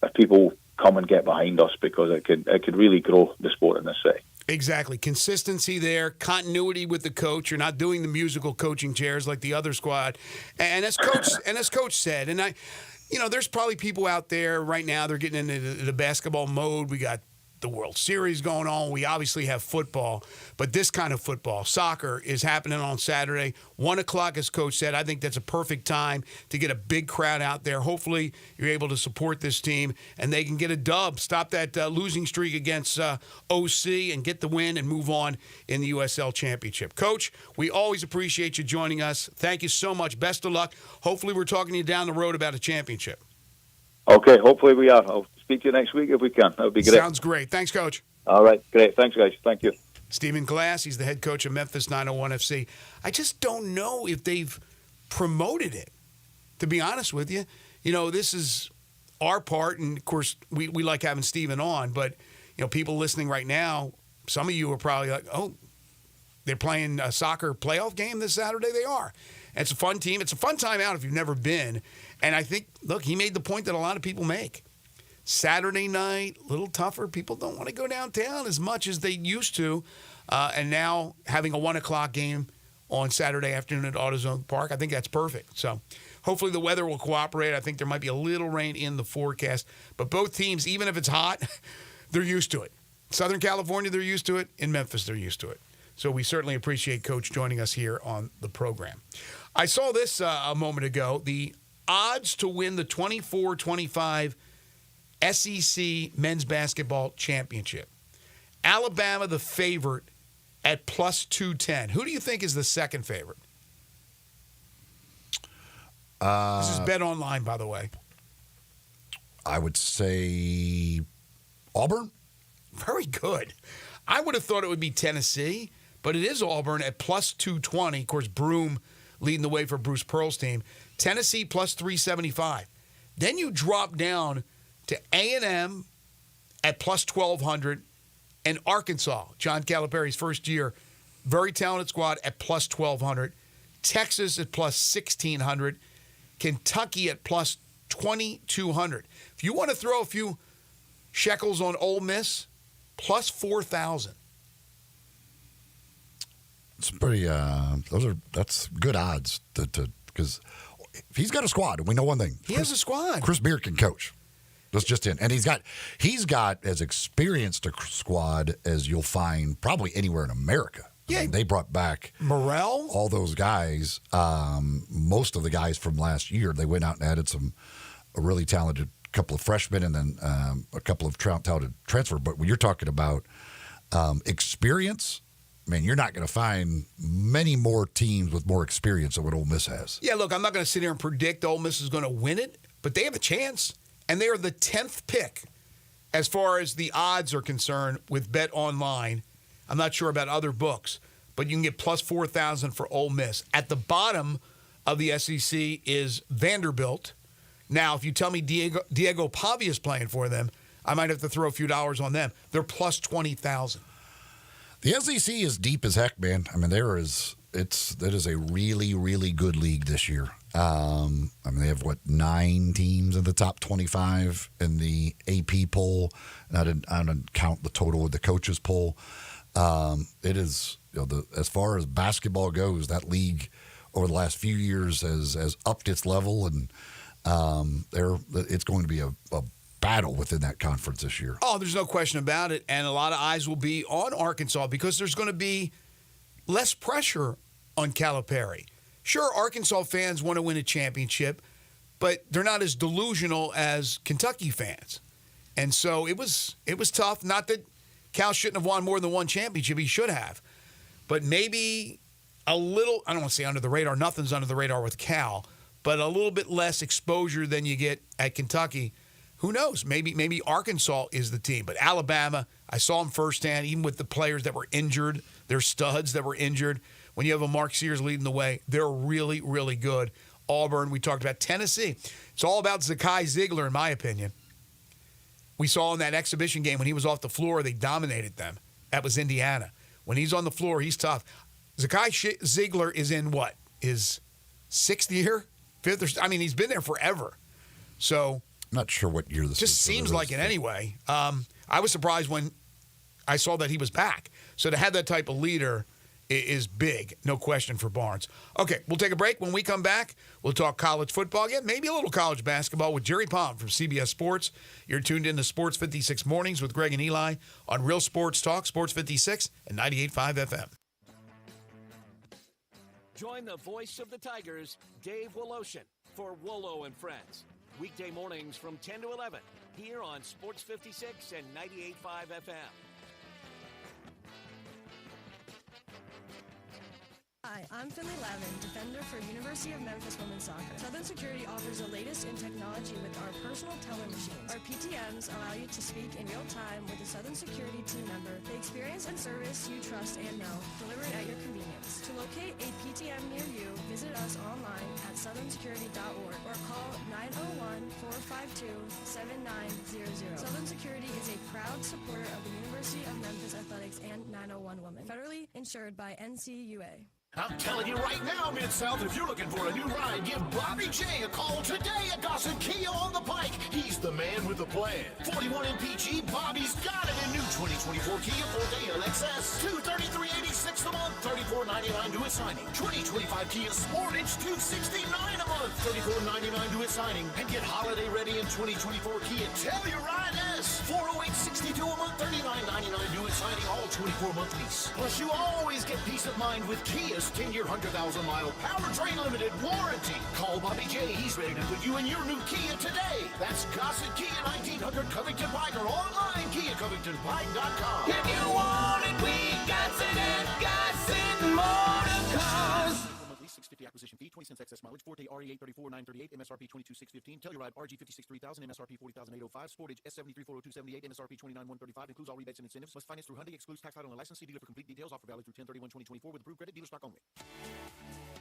[SPEAKER 4] if people come and get behind us, because it could really grow the sport in this city.
[SPEAKER 2] Exactly. Consistency there, continuity with the coach. You're not doing the musical coaching chairs like the other squad. And as coach said, and there's probably people out there right now, they're getting into the basketball mode. We got the World Series going on. We obviously have football, but this kind of football, soccer, is happening on Saturday, 1 o'clock, as Coach said. I think that's a perfect time to get a big crowd out there. Hopefully, you're able to support this team, and they can get a dub, stop that losing streak against OC, and get the win and move on in the USL Championship. Coach, we always appreciate you joining us. Thank you so much. Best of luck. Hopefully, we're talking to you down the road about a championship.
[SPEAKER 4] Okay, hopefully we are. I'll speak to you next week if we can. That would be great.
[SPEAKER 2] Sounds great. Thanks, Coach.
[SPEAKER 4] All right, great. Thanks, guys. Thank you.
[SPEAKER 2] Stephen Glass, he's the head coach of Memphis 901 FC. I just don't know if they've promoted it, to be honest with you. This is our part, and, of course, we like having Stephen on, but, people listening right now, some of you are probably like, oh, they're playing a soccer playoff game this Saturday? They are. And it's a fun team. It's a fun time out if you've never been. And I think, look, he made the point that a lot of people make. Saturday night, a little tougher. People don't want to go downtown as much as they used to. And now having a 1 o'clock game on Saturday afternoon at AutoZone Park, I think that's perfect. So hopefully the weather will cooperate. I think there might be a little rain in the forecast. But both teams, even if it's hot, they're used to it. Southern California, they're used to it. In Memphis, they're used to it. So we certainly appreciate Coach joining us here on the program. I saw this a moment ago. The odds to win the 24-25 SEC Men's Basketball Championship. Alabama, the favorite, at plus 210. Who do you think is the second favorite? This is Bet Online, by the way.
[SPEAKER 3] I would say Auburn.
[SPEAKER 2] Very good. I would have thought it would be Tennessee, but it is Auburn at plus 220. Of course, Broome leading the way for Bruce Pearl's team. Tennessee plus 375. Then you drop down to A&M at plus 1,200, and Arkansas, John Calipari's first year, very talented squad at plus 1,200. Texas at plus 1,600. Kentucky at plus 2,200. If you want to throw a few shekels on Ole Miss, plus 4,000.
[SPEAKER 3] It's pretty. That's good odds because if he's got a squad, and we know one thing.
[SPEAKER 2] He has a squad.
[SPEAKER 3] Chris Beard can coach. That's just in, and he's got as experienced a squad as you'll find probably anywhere in America.
[SPEAKER 2] Yeah,
[SPEAKER 3] I mean, they brought back
[SPEAKER 2] Morrell,
[SPEAKER 3] all those guys. Most of the guys from last year, they went out and added a really talented couple of freshmen, and then a couple of talented transfer. But when you're talking about experience, man, you're not going to find many more teams with more experience than what Ole Miss has.
[SPEAKER 2] Yeah, look, I'm not going to sit here and predict Ole Miss is going to win it, but they have a chance, and they are the 10th pick as far as the odds are concerned with Bet Online. I'm not sure about other books, but you can get plus 4,000 for Ole Miss. At the bottom of the SEC is Vanderbilt. Now, if you tell me Diego Pavia is playing for them, I might have to throw a few dollars on them. They're plus 20,000.
[SPEAKER 3] The SEC is deep as heck, man. I mean, that is a really, really good league this year. I mean, they have 9 teams in the top 25 in the AP poll. And I didn't count the total of the coaches poll. It is as far as basketball goes, that league over the last few years has upped its level, and it's going to be a battle within that conference this year.
[SPEAKER 2] Oh, there's no question about it. And a lot of eyes will be on Arkansas because there's going to be less pressure on Calipari. Sure, Arkansas fans want to win a championship, but they're not as delusional as Kentucky fans. And so it was tough. Not that Cal shouldn't have won more than one championship. He should have. But maybe a little, I don't want to say under the radar. Nothing's under the radar with Cal. But a little bit less exposure than you get at Kentucky. Who knows? Maybe Arkansas is the team. But Alabama, I saw them firsthand, even with the players that were injured, their studs that were injured. When you have a Mark Sears leading the way, they're really, really good. Auburn, we talked about Tennessee. It's all about Zakai Ziegler, in my opinion. We saw in that exhibition game when he was off the floor, they dominated them. That was Indiana. When he's on the floor, he's tough. Zakai Ziegler is in what? His 6th year? 5th? He's been there forever. So
[SPEAKER 3] I'm not sure what year this
[SPEAKER 2] just
[SPEAKER 3] is.
[SPEAKER 2] Seems like it anyway. I was surprised when I saw that he was back. So to have that type of leader is big, no question for Barnes. Okay, we'll take a break. When we come back, we'll talk college football again, maybe a little college basketball with Jerry Palm from CBS Sports. You're tuned in to Sports 56 Mornings with Greg and Eli on Real Sports Talk, Sports 56 and 98.5 FM.
[SPEAKER 9] Join the voice of the Tigers, Dave Woloshin, for Wolo and Friends. Weekday mornings from 10 to 11, here on Sports 56 and 98.5 FM.
[SPEAKER 10] Hi, I'm Finley Lavin, defender for University of Memphis Women's Soccer. Southern Security offers the latest in technology with our personal teller machines. Our PTMs allow you to speak in real time with a Southern Security team member. The experience and service you trust and know, delivered at your convenience. To locate a PTM near you, visit us online at southernsecurity.org or call 901-452-7900. Southern Security is a proud supporter of the University of Memphis Athletics and 901 Women. Federally insured by NCUA.
[SPEAKER 6] I'm telling you right now, Mid-South, if you're looking for a new ride, give Bobby J a call today at Dawson Kia on the Pike. He's the man with the plan. 41 MPG, Bobby's got it in new 2024 Kia Forte LXS. $233.86 a month, $34.99 to its signing. 2025 Kia Sportage, $269 a month, $34.99 to its signing. And get holiday ready in 2024 Kia Telluride S. $408.62 a month, $39.99 to its signing, all 24-month lease. Plus, you always get peace of mind with Kia's 10-year, 100,000-mile powertrain limited warranty. Call Bobby J. He's ready to put you in your new Kia today. That's Gossett Kia 1900 Covington Pike or online KiaCovingtonPike.com.
[SPEAKER 7] If you want it, we got it at Gossett Motor Cars.
[SPEAKER 18] Monthly $650 acquisition fee, 20 cents excess mileage. Forte RE834 938, MSRP 22615. Telluride RG56 3000, MSRP 40805. Sportage S73 40278, MSRP 29135. Includes all rebates and incentives. Must finance through Hyundai. Excludes tax title and license. See dealer for complete details. Offer valid through 10/31/2024 with approved credit. Dealer stock only.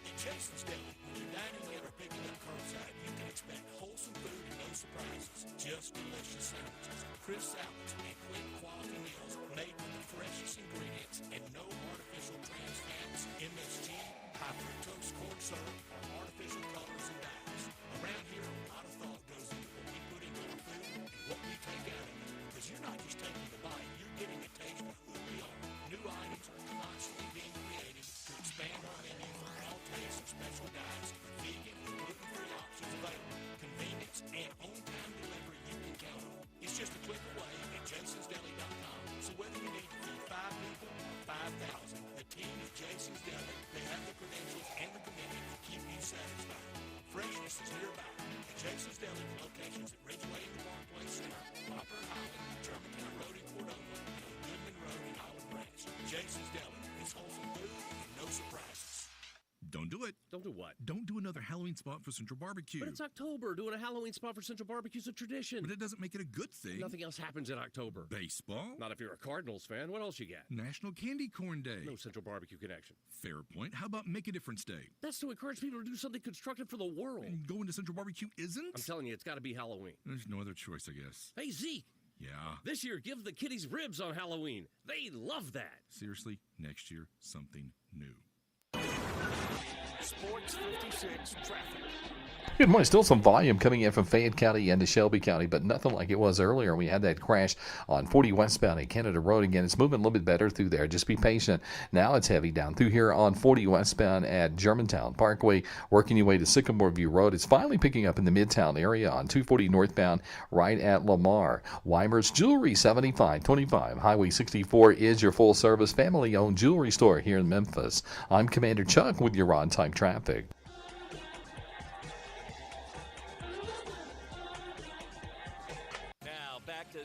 [SPEAKER 1] In Jason's Deli, when you're dining in or picking up curbside, you can expect wholesome food and no surprises. Just delicious sandwiches, crisp salads, and quick quality meals made with the freshest ingredients and no artificial trans fats, MSG, high fructose corn syrup, or artificial colors and dyes. Around here, a lot of thought goes into what we put in our food and what we take out of it. Because you're not just taking the bite, you're getting a taste of who we are. New items are constantly being created to expand our menu for all tastes and special diets, vegan and gluten-free options available. Convenience and on-time delivery you can count on. It's just a click away at jasonsdeli.com. So whether you need to feed 5 people or 5,000, the team at Jason's Deli, they have the credentials and the commitment to keep you satisfied. Freshness is nearby. At Jason's Deli, locations at Ridgeway in the Park Place Center, Popper and Highland, Germantown Road in Cordova, and on Goodman Road in Highland Branch. Jason's Deli is wholesome food and no surprises.
[SPEAKER 23] Don't do it.
[SPEAKER 24] Don't do what?
[SPEAKER 23] Don't do another Halloween spot for Central Barbecue.
[SPEAKER 24] But it's October. Doing a Halloween spot for Central Barbecue is a tradition.
[SPEAKER 23] But it doesn't make it a good thing.
[SPEAKER 24] Nothing else happens in October.
[SPEAKER 23] Baseball?
[SPEAKER 24] Not if you're a Cardinals fan. What else you got?
[SPEAKER 23] National Candy Corn Day.
[SPEAKER 24] No Central Barbecue connection.
[SPEAKER 23] Fair point. How about Make a Difference Day?
[SPEAKER 24] That's to encourage people to do something constructive for the world.
[SPEAKER 23] And going to Central Barbecue isn't?
[SPEAKER 24] I'm telling you, it's got to be Halloween.
[SPEAKER 23] There's no other choice, I guess.
[SPEAKER 24] Hey, Zeke.
[SPEAKER 23] Yeah?
[SPEAKER 24] This year, give the kiddies ribs on Halloween. They love that.
[SPEAKER 23] Seriously, next year, something new.
[SPEAKER 12] Sports 56 traffic.
[SPEAKER 11] Good morning. Still some volume coming in from Fayette County into Shelby County, but nothing like it was earlier. We had that crash on 40 westbound at Canada Road. Again, it's moving a little bit better through there. Just be patient. Now it's heavy down through here on 40 westbound at Germantown Parkway, working your way to Sycamore View Road. It's finally picking up in the Midtown area on 240 northbound right at Lamar. Weimer's Jewelry, 7525 Highway 64 is your full-service family-owned jewelry store here in Memphis. I'm Commander Chuck with your on-time traffic.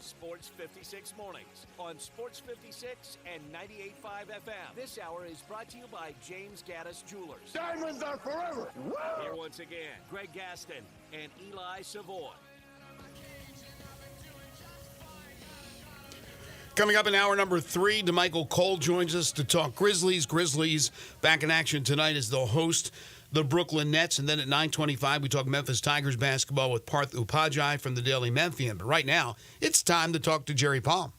[SPEAKER 9] Sports 56 mornings on Sports 56 and 98.5 FM. This hour is brought to you by James Gaddis Jewelers.
[SPEAKER 6] Diamonds are forever.
[SPEAKER 9] Here once again, Greg Gaston and Eli Savoy.
[SPEAKER 2] Coming up in hour number 3, DeMichael Cole joins us to talk Grizzlies. Grizzlies back in action tonight as they'll host the Brooklyn Nets. And then at 9:25, we talk Memphis Tigers basketball with Parth Upadhyay from the Daily Memphian. But right now, it's time to talk to Jerry Palm.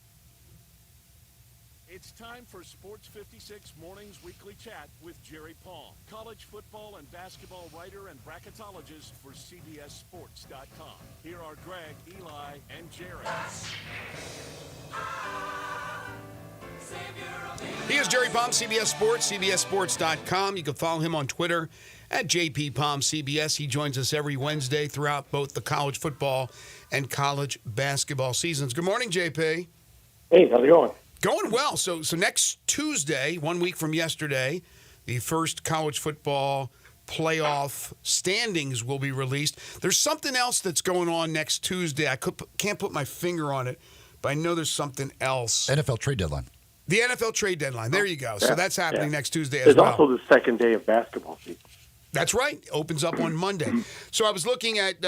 [SPEAKER 12] It's time for Sports 56 Mornings Weekly Chat with Jerry Palm, college football and basketball writer and bracketologist for CBSSports.com. Here are Greg, Eli, and Jerry.
[SPEAKER 2] He is Jerry Palm, CBS Sports, CBSSports.com. You can follow him on Twitter at JPPalmCBS. He joins us every Wednesday throughout both the college football and college basketball seasons. Good morning, JP.
[SPEAKER 8] Hey, how's it going?
[SPEAKER 2] Going well. So next Tuesday, 1 week from yesterday, the first college football playoff standings will be released. There's something else that's going on next Tuesday. I can't put my finger on it, but I know there's something else.
[SPEAKER 3] NFL trade deadline.
[SPEAKER 2] The NFL trade deadline. There you go.
[SPEAKER 8] Yeah,
[SPEAKER 2] So that's happening next Tuesday as
[SPEAKER 8] There's
[SPEAKER 2] well.
[SPEAKER 8] also the second day of basketball season.
[SPEAKER 2] That's right. Opens up on Monday. So I was looking at,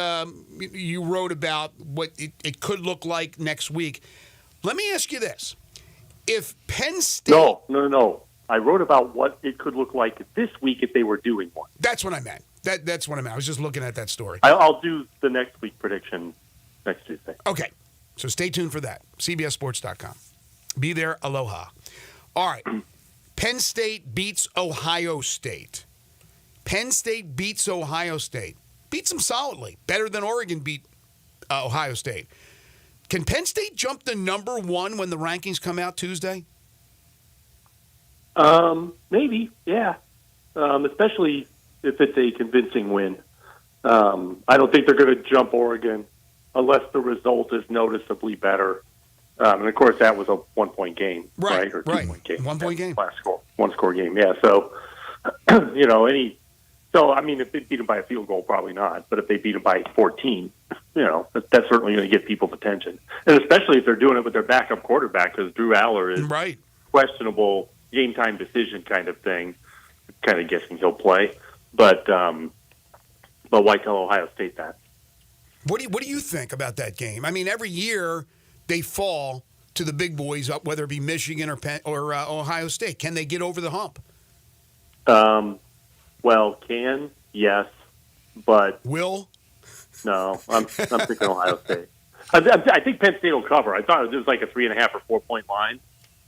[SPEAKER 2] you wrote about what it could look like next week. Let me ask you this. If Penn State...
[SPEAKER 8] No. I wrote about what it could look like this week if they were doing one.
[SPEAKER 2] That's what I meant. That's what I meant. I was just looking at that story.
[SPEAKER 8] I'll do the next week prediction next Tuesday.
[SPEAKER 2] Okay. So stay tuned for that. CBSSports.com. Be there. Aloha. All right. Penn State beats Ohio State. Penn State beats Ohio State. Beats them solidly. Better than Oregon beat Ohio State. Can Penn State jump to number 1 when the rankings come out Tuesday?
[SPEAKER 8] Maybe, yeah. Especially if it's a convincing win. I don't think they're going to jump Oregon unless the result is noticeably better. And of course, that was a 1-point game, right? Or 2-point game.
[SPEAKER 2] 1-point game.
[SPEAKER 8] One-score game, yeah. So, if they beat them by a field goal, probably not. But if they beat them by 14, that's certainly going to get people's attention. And especially if they're doing it with their backup quarterback, because Drew Aller is questionable game-time decision kind of thing. Kind of guessing he'll play. But why tell Ohio State that?
[SPEAKER 2] What do you think about that game? I mean, every year they fall to the big boys, whether it be Michigan or Ohio State. Can they get over the hump?
[SPEAKER 8] Yes, but
[SPEAKER 2] will?
[SPEAKER 8] No, I'm thinking Ohio State. I think Penn State will cover. I thought it was like a 3.5 or 4 point line.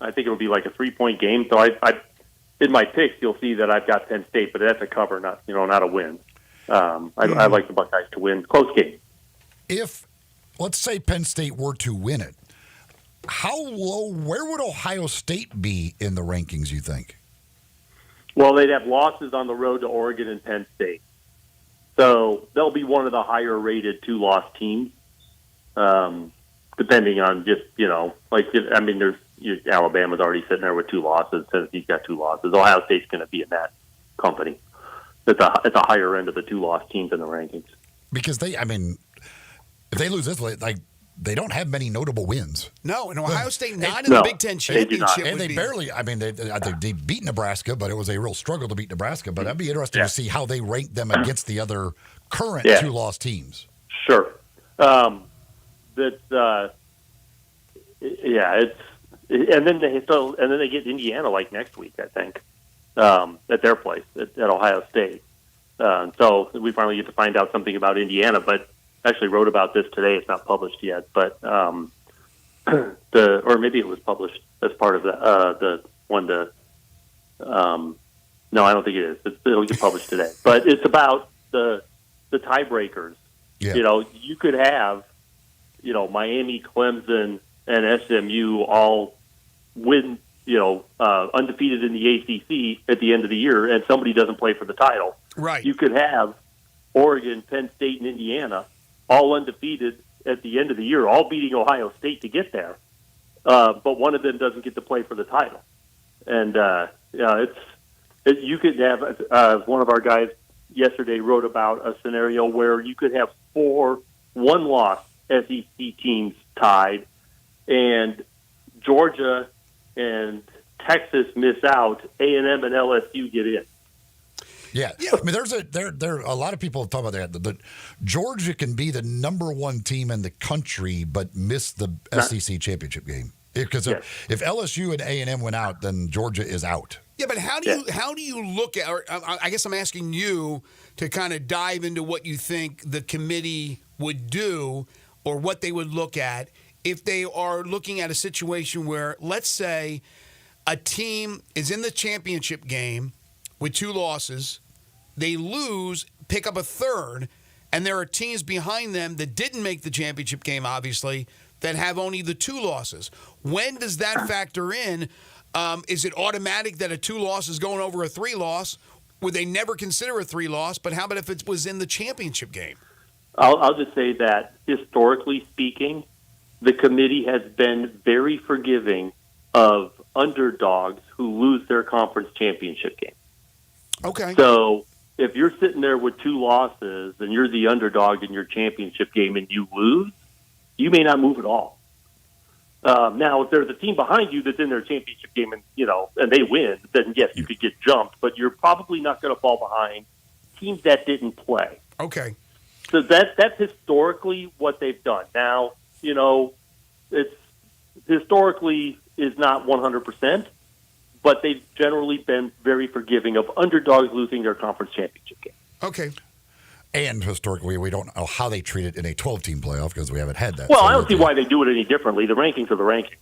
[SPEAKER 8] I think it'll be like a 3-point game. So I in my picks, you'll see that I've got Penn State, but that's a cover, not a win. I like the Buckeyes to win. Close game.
[SPEAKER 3] If, let's say, Penn State were to win it, where would Ohio State be in the rankings, you think?
[SPEAKER 8] Well, they'd have losses on the road to Oregon and Penn State. So they'll be one of the higher-rated 2-loss teams, depending on just, Alabama's already sitting there with 2 losses. Tennessee's got 2 losses. Ohio State's going to be in that company. It's a higher end of the 2-loss teams in the rankings.
[SPEAKER 3] Because if they lose this, they don't have many notable wins.
[SPEAKER 2] No, and Ohio State not in the Big Ten championship.
[SPEAKER 3] And they barely. They beat Nebraska, but it was a real struggle to beat Nebraska. But I'd be interested to see how they rank them against the other current 2-loss teams.
[SPEAKER 8] Sure. And then they get Indiana next week, I think, at their place at Ohio State. So we finally get to find out something about Indiana, but. Actually wrote about this today. It's not published yet, but or maybe it was published as part of the one No, I don't think it is. It'll get published today. But it's about the tiebreakers.
[SPEAKER 3] Yeah.
[SPEAKER 8] You could have, Miami, Clemson, and SMU all win, undefeated in the ACC at the end of the year, and somebody doesn't play for the title.
[SPEAKER 2] Right.
[SPEAKER 8] You could have Oregon, Penn State, and Indiana all undefeated at the end of the year, all beating Ohio State to get there. But one of them doesn't get to play for the title. And, you could have, one of our guys yesterday wrote about a scenario where you could have 4 one-loss SEC teams tied, and Georgia and Texas miss out, A&M and LSU get in.
[SPEAKER 3] Yeah. I mean, there a lot of people talk about that. Georgia can be the number 1 team in the country, but miss the SEC championship game. Because if LSU and A&M went out, then Georgia is out.
[SPEAKER 2] Yeah, but how do you look at? Or I guess I'm asking you to kind of dive into what you think the committee would do, or what they would look at if they are looking at a situation where, let's say, a team is in the championship game with 2 losses, they lose, pick up a third, and there are teams behind them that didn't make the championship game, obviously, that have only the 2 losses. When does that factor in? Is it automatic that a 2-loss is going over a 3-loss? Would they never consider a 3-loss? But how about if it was in the championship game?
[SPEAKER 8] I'll just say that, historically speaking, the committee has been very forgiving of underdogs who lose their conference championship game.
[SPEAKER 2] Okay.
[SPEAKER 8] So if you're sitting there with 2 losses and you're the underdog in your championship game and you lose, you may not move at all. Now, if there's a team behind you that's in their championship game and they win, then yes, you could get jumped, but you're probably not going to fall behind teams that didn't play.
[SPEAKER 2] Okay.
[SPEAKER 8] So that's historically what they've done. Now, it's historically is not 100%, but they've generally been very forgiving of underdogs losing their conference championship game.
[SPEAKER 2] Okay.
[SPEAKER 3] And historically, we don't know how they treat it in a 12-team playoff because we haven't had that.
[SPEAKER 8] Well, I don't see why they do it any differently. The rankings are the rankings.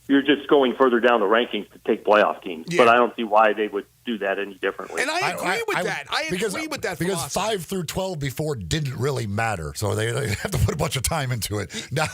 [SPEAKER 8] You're just going further down the rankings to take playoff teams.
[SPEAKER 2] Yeah.
[SPEAKER 8] But I don't see why they would do that any differently.
[SPEAKER 2] And I agree with that. I agree with that
[SPEAKER 3] because
[SPEAKER 2] philosophy.
[SPEAKER 3] 5 through 12 before didn't really matter, so they have to put a bunch of time into it. Now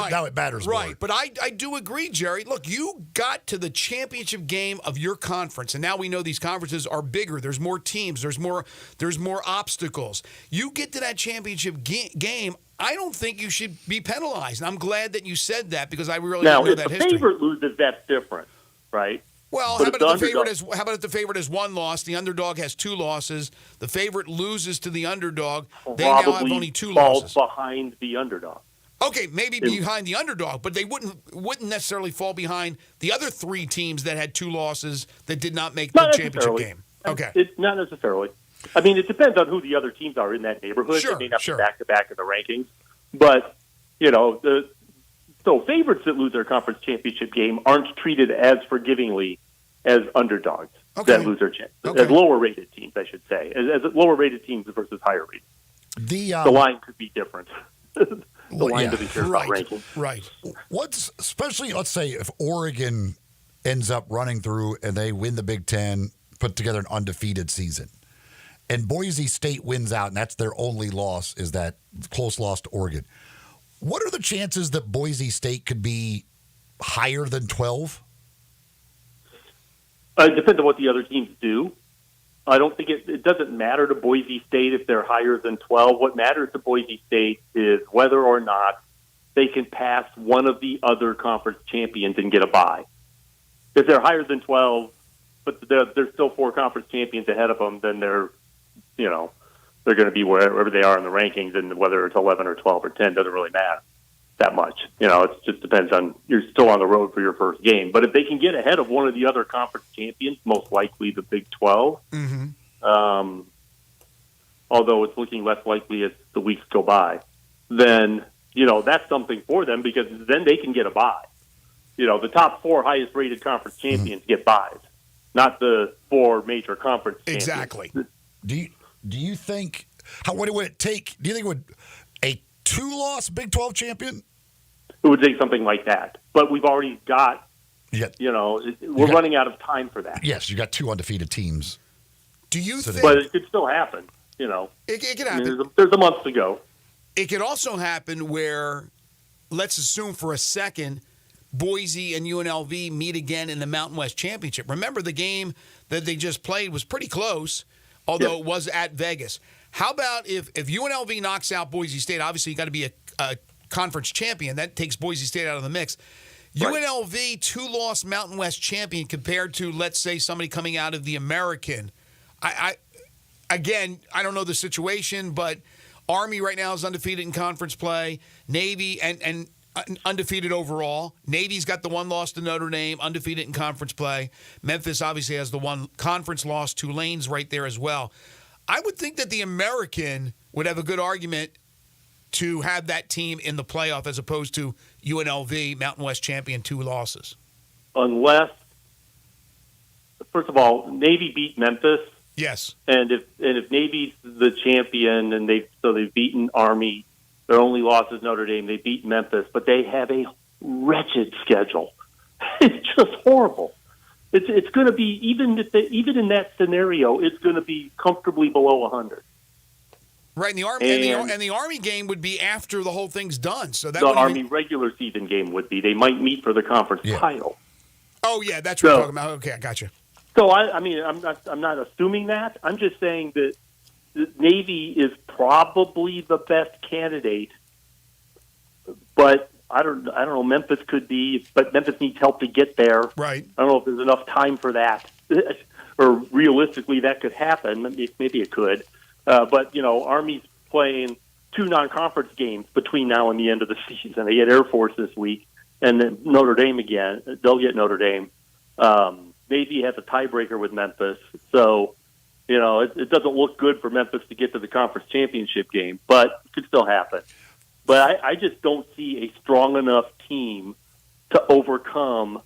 [SPEAKER 3] now it matters
[SPEAKER 2] right.
[SPEAKER 3] more.
[SPEAKER 2] But I do agree, Jerry. Look, you got to the championship game of your conference, and now we know these conferences are bigger. There's more teams. There's more obstacles. You get to that championship game. I don't think you should be penalized. And I'm glad that you said that because I really
[SPEAKER 8] now,
[SPEAKER 2] don't know
[SPEAKER 8] if
[SPEAKER 2] that
[SPEAKER 8] the
[SPEAKER 2] history.
[SPEAKER 8] favorite loses, that's different, right?
[SPEAKER 2] Well, how about if the favorite has 1 loss, the underdog has 2 losses, the favorite loses to the underdog, they now have only 2 losses.
[SPEAKER 8] Fall behind the underdog.
[SPEAKER 2] Okay, maybe behind the underdog, but they wouldn't necessarily fall behind the other 3 teams that had 2 losses that did not make the championship game. Okay.
[SPEAKER 8] Not necessarily. I mean, it depends on who the other teams are in that neighborhood.
[SPEAKER 2] Sure,
[SPEAKER 8] they may not
[SPEAKER 2] sure.
[SPEAKER 8] be back-to-back in the rankings. But, so favorites that lose their conference championship game aren't treated as forgivingly as underdogs that lose their chance.
[SPEAKER 2] Okay.
[SPEAKER 8] As lower-rated teams, I should say. As lower-rated teams versus higher-rated. The line could be different. The line doesn't care about ranking.
[SPEAKER 2] Right.
[SPEAKER 3] Especially, let's say, if Oregon ends up running through and they win the Big Ten, put together an undefeated season, and Boise State wins out, and that's their only loss, is that close loss to Oregon. What are the chances that Boise State could be higher than 12?
[SPEAKER 8] It depends on what the other teams do. I don't think it doesn't matter to Boise State if they're higher than 12. What matters to Boise State is whether or not they can pass one of the other conference champions and get a bye. If they're higher than 12, but there's still 4 conference champions ahead of them, then they're going to be wherever they are in the rankings, and whether it's 11 or 12 or 10 doesn't really matter that much. It just depends on, you're still on the road for your first game. But if they can get ahead of one of the other conference champions, most likely the Big 12, although it's looking less likely as the weeks go by, then, that's something for them because then they can get a bye. The top 4 highest rated conference champions get byes, not the 4 major conference champions.
[SPEAKER 2] Exactly.
[SPEAKER 3] Do you think, what would it take? Do you think it would a 2-loss Big 12 champion?
[SPEAKER 8] It would take something like that. But we've already got, we're running out of time for that.
[SPEAKER 3] Yes, you got 2 undefeated teams.
[SPEAKER 2] Do you think?
[SPEAKER 8] But it could still happen.
[SPEAKER 2] It could happen.
[SPEAKER 8] I mean, there's a month to go.
[SPEAKER 2] It could also happen where, let's assume for a second, Boise and UNLV meet again in the Mountain West Championship. Remember, the game that they just played was pretty close, although it was at Vegas. How about if UNLV knocks out Boise State? Obviously, you got to be a conference champion. That takes Boise State out of the mix. Right. UNLV, 2-loss Mountain West champion compared to, let's say, somebody coming out of the American. Again, I don't know the situation, but Army right now is undefeated in conference play. Navy and undefeated overall. Navy's got the 1 loss to Notre Dame, undefeated in conference play. Memphis obviously has the 1 conference loss. Tulane's right there as well. I would think that the American would have a good argument to have that team in the playoff as opposed to UNLV, Mountain West champion, 2 losses.
[SPEAKER 8] Unless, first of all, Navy beat Memphis.
[SPEAKER 2] Yes.
[SPEAKER 8] And if Navy's the champion and they've beaten Army, their only loss is Notre Dame. They beat Memphis, but they have a wretched schedule. It's just horrible. It's going to be even in that scenario, it's going to be comfortably below 100.
[SPEAKER 2] Right, and the Army and the Army game would be after the whole thing's done. So that
[SPEAKER 8] the Army regular season game would be. They might meet for the conference title.
[SPEAKER 2] Oh yeah, that's what I'm talking about. Okay, I got you.
[SPEAKER 8] So I'm not assuming that. I'm just saying that the Navy is probably the best candidate, but I don't know. Memphis could be, but Memphis needs help to get there.
[SPEAKER 2] Right.
[SPEAKER 8] I don't know if there's enough time for that, or realistically that could happen. Maybe it could, but Army's playing 2 non-conference games between now and the end of the season. They get Air Force this week, and then Notre Dame again. They'll get Notre Dame. Navy has a tiebreaker with Memphis, so it doesn't look good for Memphis to get to the conference championship game, but it could still happen. But I just don't see a strong enough team to overcome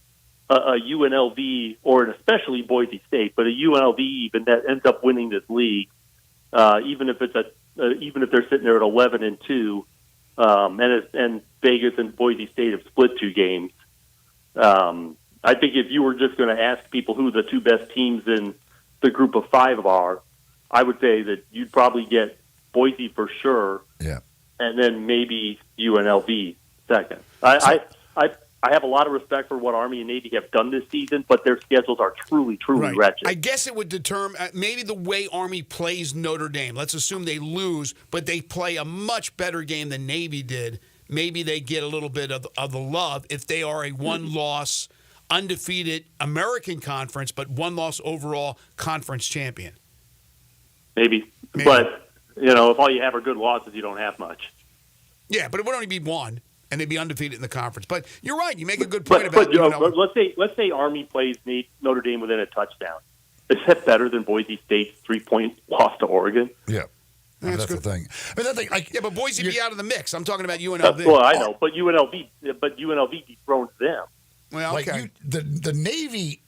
[SPEAKER 8] a UNLV or especially Boise State, but a UNLV even that ends up winning this league, even if they're sitting there at 11-2, and Vegas and Boise State have split 2 games. I think if you were just going to ask people who the 2 best teams in the group of 5 are, I would say that you'd probably get Boise for sure.
[SPEAKER 3] Yeah.
[SPEAKER 8] And then maybe UNLV second. I have a lot of respect for what Army and Navy have done this season, but their schedules are truly wretched.
[SPEAKER 2] I guess it would determine maybe the way Army plays Notre Dame. Let's assume they lose, but they play a much better game than Navy did. Maybe they get a little bit of the love if they are a 1-loss, undefeated American conference, but 1-loss overall conference champion.
[SPEAKER 8] Maybe. But, if all you have are good losses, you don't have much.
[SPEAKER 2] Yeah, but it would only be 1, and they'd be undefeated in the conference. But you're right. You make a good point about
[SPEAKER 8] let's say Army plays Notre Dame within a touchdown. Is that better than Boise State's 3-point loss to Oregon?
[SPEAKER 3] Yeah. That's the thing. I mean,
[SPEAKER 2] but Boise be out of the mix. I'm talking about UNLV.
[SPEAKER 8] Well, I know, but UNLV dethroned them.
[SPEAKER 2] Well, okay.
[SPEAKER 3] The Navy,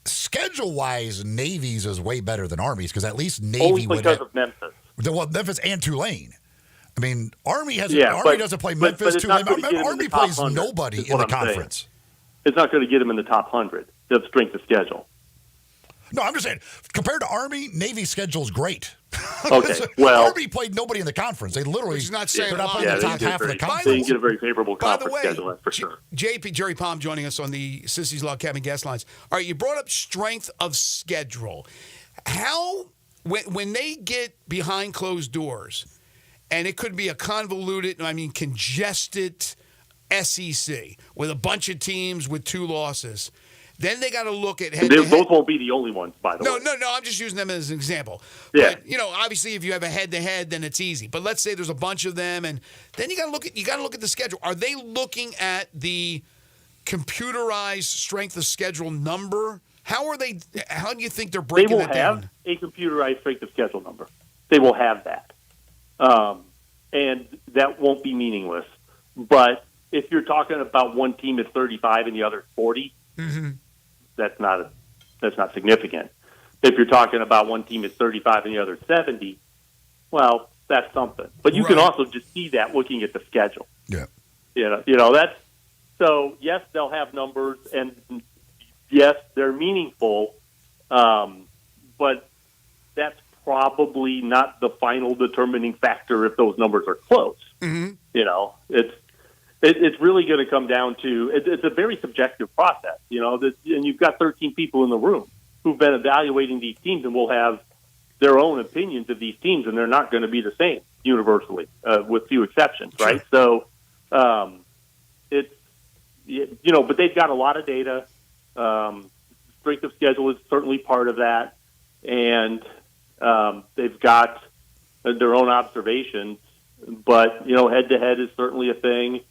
[SPEAKER 3] schedule-wise, Navy's is way better than Army's because at least Navy
[SPEAKER 8] only because of Memphis.
[SPEAKER 3] Well, Memphis and Tulane. I mean, Army doesn't play
[SPEAKER 8] Memphis.
[SPEAKER 3] But Tulane. Army plays nobody in the conference.
[SPEAKER 8] Saying. It's not going to get them in the top 100 of strength of schedule.
[SPEAKER 3] No, I'm just saying, compared to Army, Navy's schedule's great.
[SPEAKER 8] Okay, well,
[SPEAKER 3] Army played nobody in the conference. They literally
[SPEAKER 2] they're not playing
[SPEAKER 3] the top half of the conference.
[SPEAKER 8] They didn't get a very favorable conference schedule, that's for sure.
[SPEAKER 2] Jerry Palm joining us on the Sissy's Log Cabin guest lines. All right, you brought up strength of schedule. How, when they get behind closed doors, and it could be a convoluted, congested SEC with a bunch of teams with 2 losses. Then they got to look at head-to-head.
[SPEAKER 8] Those won't be the only ones, by the way.
[SPEAKER 2] No. I'm just using them as an example.
[SPEAKER 8] Yeah.
[SPEAKER 2] But obviously, if you have a head-to-head, then it's easy. But let's say there's a bunch of them, and then you got to look at the schedule. Are they looking at the computerized strength of schedule number? How do you think they're breaking that down?
[SPEAKER 8] They will have a computerized strength of schedule number. They will have that, and that won't be meaningless. But if you're talking about one team is 35 and the other 40.
[SPEAKER 2] Mm-hmm.
[SPEAKER 8] That's not significant. If you're talking about one team is 35 and the other 70, well, that's something. But you can also just see that looking at the schedule.
[SPEAKER 3] Yeah.
[SPEAKER 8] That's so. Yes, they'll have numbers, and yes, they're meaningful. But that's probably not the final determining factor if those numbers are close.
[SPEAKER 2] Mm-hmm.
[SPEAKER 8] You know, it's really going to come down to it's a very subjective process. You know, and you've got 13 people in the room who've been evaluating these teams and will have their own opinions of these teams, and they're not going to be the same universally, with few exceptions, right? So it's but they've got a lot of data. Strength of schedule is certainly part of that, and they've got their own observations. But head to head is certainly a thing.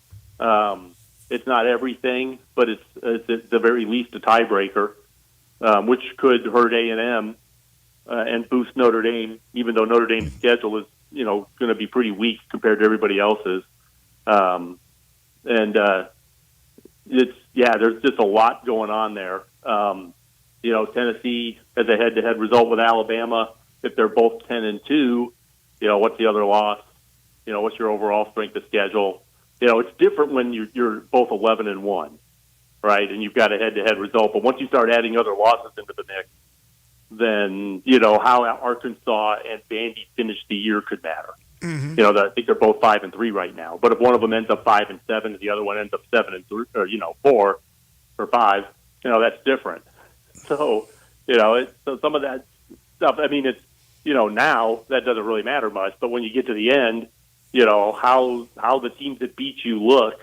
[SPEAKER 8] It's not everything, but it's at the very least a tiebreaker, which could hurt A&M and boost Notre Dame, even though Notre Dame's schedule is going to be pretty weak compared to everybody else's. There's just a lot going on there. Tennessee has a head-to-head result with Alabama. If they're both 10-2, what's the other loss? What's your overall strength of schedule? It's different when you're both 11-1, right? And you've got a head-to-head result. But once you start adding other losses into the mix, then how Arkansas and Vandy finish the year could matter.
[SPEAKER 2] Mm-hmm.
[SPEAKER 8] I think they're both 5-3 right now. But if one of them ends up 5-7, and the other one ends up 7-3, or 4 or 5, that's different. So so some of that stuff. I mean, it's now that doesn't really matter much. But when you get to the end, how the teams that beat you look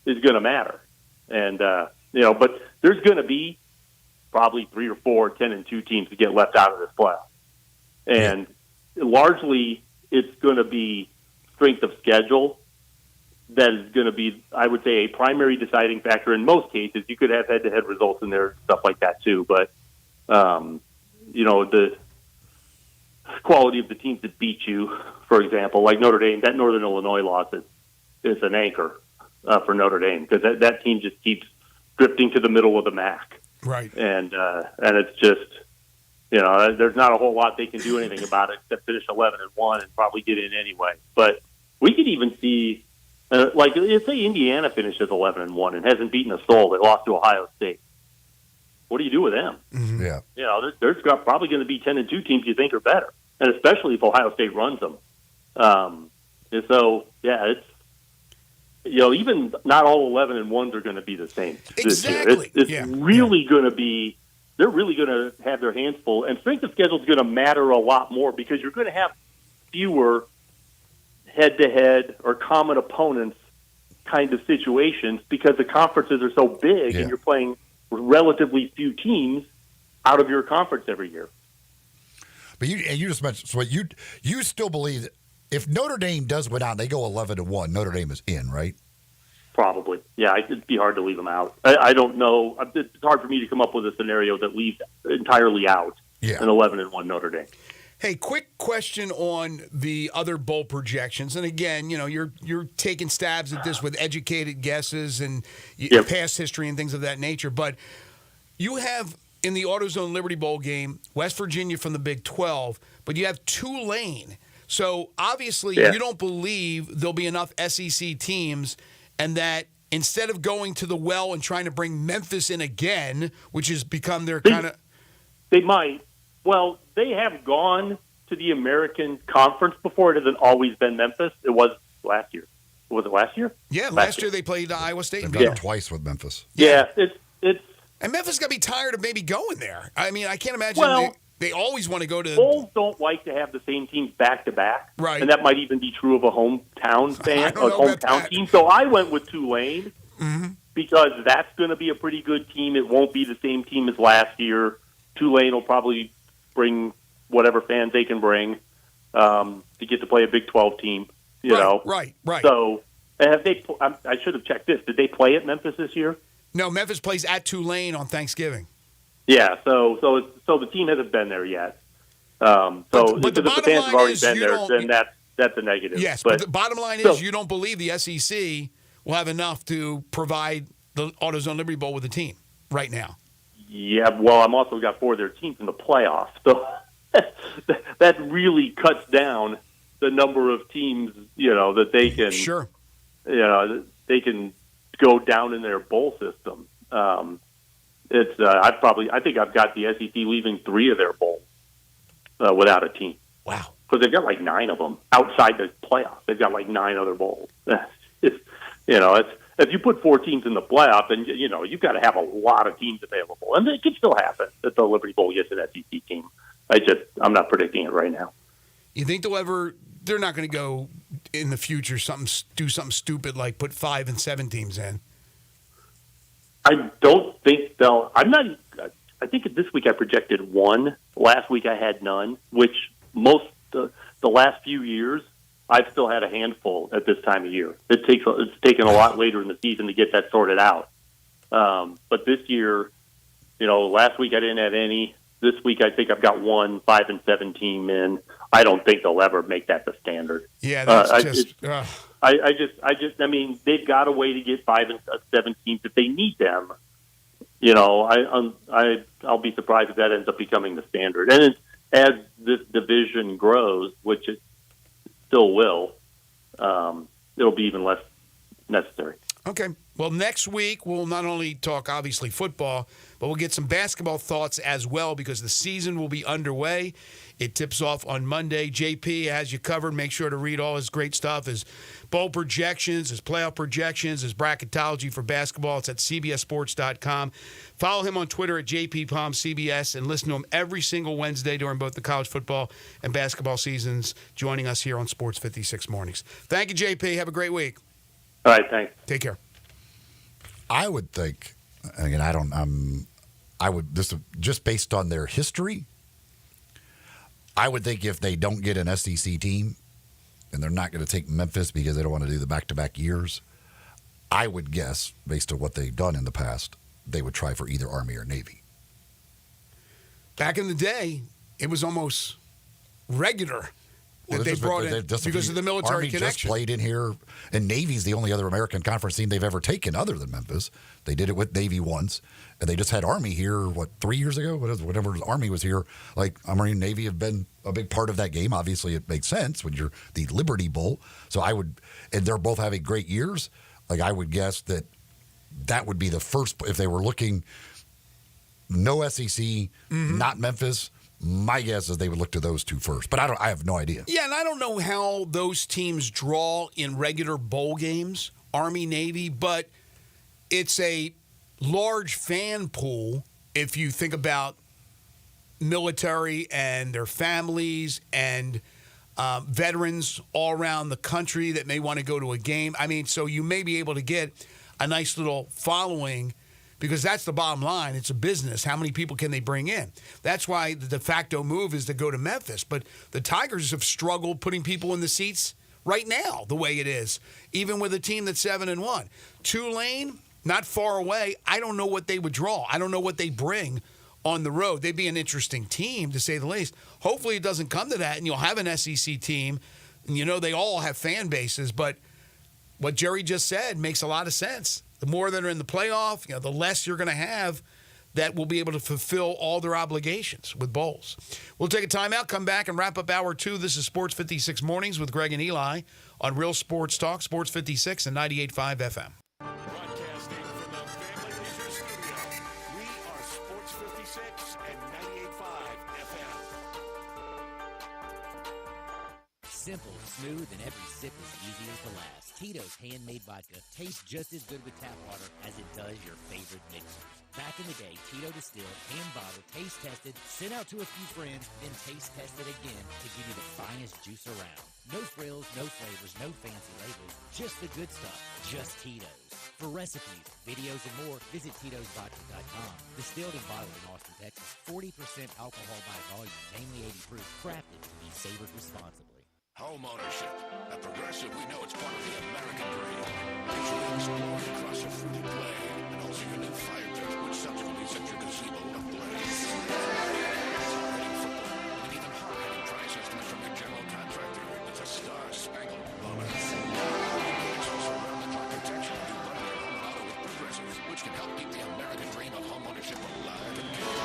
[SPEAKER 8] is going to matter. And but there's going to be probably 3 or 4 10-2 teams that get left out of this playoff, and largely it's going to be strength of schedule that is going to be, I would say, a primary deciding factor. In most cases, you could have head-to-head results in there, stuff like that too. But the quality of the teams that beat you, for example, like Notre Dame, that Northern Illinois loss is an anchor for Notre Dame, because that team just keeps drifting to the middle of the MAC.
[SPEAKER 2] Right.
[SPEAKER 8] And it's just, there's not a whole lot they can do anything about it except finish 11-1 and probably get in anyway. But we could even see, let's say Indiana finishes 11-1 and hasn't beaten a soul. They lost to Ohio State. What do you do with them?
[SPEAKER 2] Mm-hmm.
[SPEAKER 3] Yeah.
[SPEAKER 8] There's probably going to be 10-2 teams you think are better, and especially if Ohio State runs them. And so, it's, even not all 11-1s are going to be the same.
[SPEAKER 2] Exactly.
[SPEAKER 8] It's really going to be, they're really going to have their hands full, and strength of schedule is going to matter a lot more because you're going to have fewer head-to-head or common opponents kind of situations because the conferences are so big and you're playing relatively few teams out of your conference every year.
[SPEAKER 3] But you just mentioned, so you still believe that if Notre Dame does win out, they go 11-1, Notre Dame is in, right?
[SPEAKER 8] Probably. Yeah, it'd be hard to leave them out. I don't know. It's hard for me to come up with a scenario that leaves entirely out an 11-1 Notre Dame.
[SPEAKER 2] Hey, quick question on the other bowl projections. And again, you're taking stabs at this with educated guesses and past history and things of that nature. But you have in the AutoZone Liberty Bowl game West Virginia from the Big 12, but you have Tulane. So obviously you don't believe there'll be enough SEC teams, and that instead of going to the well and trying to bring Memphis in again, which has become their kind of...
[SPEAKER 8] They might. Well, they have gone to the American Conference before. It hasn't always been Memphis. It was last year. Was it last year?
[SPEAKER 2] Yeah, last year they played Iowa State.
[SPEAKER 3] They've done it twice with Memphis.
[SPEAKER 8] Yeah, it's
[SPEAKER 2] and Memphis got to be tired of maybe going there. I mean, I can't imagine they always want to go to...
[SPEAKER 8] Bowls don't like to have the same teams back-to-back.
[SPEAKER 2] Right.
[SPEAKER 8] And that might even be true of a hometown fan, or hometown team. So I went with Tulane because that's going to be a pretty good team. It won't be the same team as last year. Tulane will probably bring whatever fans they can bring to get to play a Big 12 team, you know.
[SPEAKER 2] Right.
[SPEAKER 8] So have they? I should have checked this. Did they play at Memphis this year?
[SPEAKER 2] No, Memphis plays at Tulane on Thanksgiving.
[SPEAKER 8] Yeah, so the team hasn't been there yet. But if the fans have already been there, then that's a negative.
[SPEAKER 2] Yes, but the bottom line is you don't believe the SEC will have enough to provide the AutoZone Liberty Bowl with a team right now.
[SPEAKER 8] Yeah, well, I'm also got 4 of their teams in the playoffs, so that really cuts down the number of teams, that they can.
[SPEAKER 2] Sure.
[SPEAKER 8] They can go down in their bowl system. I think I've got the SEC leaving 3 of their bowls. without a team.
[SPEAKER 2] Wow.
[SPEAKER 8] Because they've got like 9 of them outside the playoffs. They've got like 9 other bowls. It's if you put 4 teams in the playoff, then you've got to have a lot of teams available, and it can still happen that the Liberty Bowl gets an SEC team. I'm not predicting it right now.
[SPEAKER 2] You think they're not going to go in the future do something stupid like put 5 and 7 teams in?
[SPEAKER 8] I don't think they'll. I think this week I projected 1. Last week I had none, which the last few years I've still had a handful at this time of year. It's taken a lot later in the season to get that sorted out. But this year, last week I didn't have any. This week I think I've got 1 5 and 7 team in. I don't think they'll ever make that the standard.
[SPEAKER 2] Yeah, that's
[SPEAKER 8] I mean, they've got a way to get 5 and 7 teams if they need them. I'll be surprised if that ends up becoming the standard. And as this division grows, which it still will, it'll be even less necessary.
[SPEAKER 2] Okay. Well, next week we'll not only talk, obviously, football, but we'll get some basketball thoughts as well because the season will be underway. It tips off on Monday. JP has you covered. Make sure to read all his great stuff, his bowl projections, his playoff projections, his bracketology for basketball. It's at cbssports.com. Follow him on Twitter at JPPalmCBS and listen to him every single Wednesday during both the college football and basketball seasons, joining us here on Sports 56 Mornings. Thank you, JP. Have a great week.
[SPEAKER 8] All right, thanks.
[SPEAKER 2] Take care.
[SPEAKER 3] I would think, again, just based on their history, I would think if they don't get an SEC team and they're not going to take Memphis because they don't want to do the back-to-back years, I would guess, based on what they've done in the past, they would try for either Army or Navy.
[SPEAKER 2] Back in the day, it was almost regular that they brought in because of the military
[SPEAKER 3] Army
[SPEAKER 2] connection.
[SPEAKER 3] Just played in here, and Navy's the only other American Conference team they've ever taken other than Memphis. They did it with Navy once, and they just had Army here, 3 years ago? Whatever Army was here. Like, Army and Navy have been a big part of that game. Obviously, it makes sense when you're the Liberty Bowl. So and they're both having great years. Like, I would guess that would be the first, if they were looking, no SEC, not Memphis. My guess is they would look to those 2 first, but I have no idea.
[SPEAKER 2] Yeah, and I don't know how those teams draw in regular bowl games, Army, Navy, but it's a large fan pool if you think about military and their families and veterans all around the country that may want to go to a game. I mean, so you may be able to get a nice little following because that's the bottom line. It's a business. How many people can they bring in? That's why the de facto move is to go to Memphis. But the Tigers have struggled putting people in the seats right now the way it is, even with a team that's 7-1. Tulane, not far away. I don't know what they would draw. I don't know what they bring on the road. They'd be an interesting team, to say the least. Hopefully it doesn't come to that, and you'll have an SEC team. And they all have fan bases, but what Jerry just said makes a lot of sense. The more that are in the playoff, the less you're going to have that will be able to fulfill all their obligations with bowls. We'll take a timeout, come back, and wrap up Hour 2. This is Sports 56 Mornings with Greg and Eli on Real Sports Talk, Sports 56 and 98.5 FM.
[SPEAKER 12] Broadcasting from the Family Leisure Studio, we are Sports 56 and 98.5 FM.
[SPEAKER 13] Simple, smooth, and every sip as easy as the last. Tito's handmade vodka tastes just as good with tap water as it does your favorite mixers. Back in the day, Tito distilled, hand-bottled, taste-tested, sent out to a few friends, then taste-tested again to give you the finest juice around. No frills, no flavors, no fancy labels, just the good stuff, just Tito's. For recipes, videos, and more, visit Tito'sVodka.com. Distilled and bottled in Austin, Texas. 40% alcohol by volume, mainly 80 proof, crafted to be savored responsibly.
[SPEAKER 12] Home ownership. At Progressive, we know it's part of the American dream. Picture you exploring across a fruited plain and also your new fire pit, which subsequently sets your gazebo ablaze. It's hard-hitting football with an even harder-hitting price estimate from your general contractor. It's a star-spangled bonus. It's also around-the-clock protection to do bundle your home and auto with Progressive, which can help keep the American dream of home ownership alive and kicking.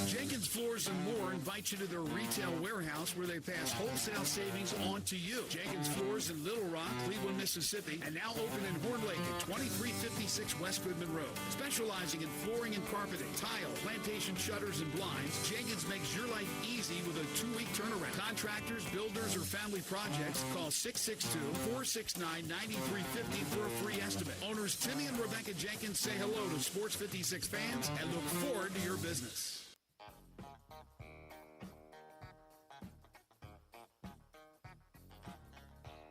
[SPEAKER 1] Jenkins Floors
[SPEAKER 2] Floors and More invites you to their retail warehouse where they pass wholesale savings on to you. Jenkins Floors in Little Rock, Cleveland, Mississippi, and now open in Horn Lake at 2356 West Goodman Road. Specializing in flooring and carpeting, tile, plantation shutters, and blinds, Jenkins makes your life easy with a 2-week turnaround. Contractors, builders, or family projects, call 662-469-9350 for a free estimate. Owners Timmy and Rebecca Jenkins say hello to Sports 56 fans and look forward to your business.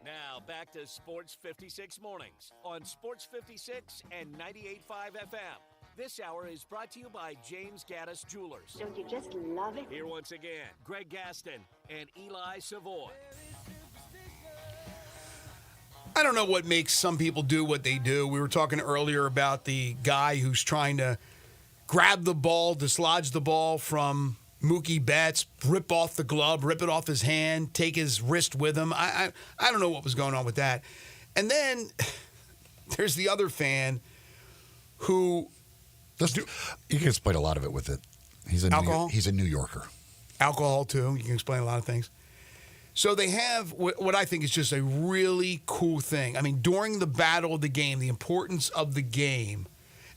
[SPEAKER 9] Now back to Sports 56 Mornings on Sports 56 and 98.5 FM. This hour is brought to you by James Gaddis Jewelers.
[SPEAKER 14] Don't you just love it?
[SPEAKER 9] Here once again, Greg Gaston and Eli Savoy.
[SPEAKER 2] I don't know what makes some people do what they do. We were talking earlier about the guy who's trying to grab the ball, dislodge the ball from Mookie Betts, rip off the glove, rip it off his hand, take his wrist with him. I don't know what was going on with that. And then there's the other fan who...
[SPEAKER 3] You can explain a lot of it with it. He's a
[SPEAKER 2] alcohol?
[SPEAKER 3] He's a New Yorker.
[SPEAKER 2] Alcohol, too. You can explain a lot of things. So they have what I think is just a really cool thing. I mean, during the battle of the game, the importance of the game.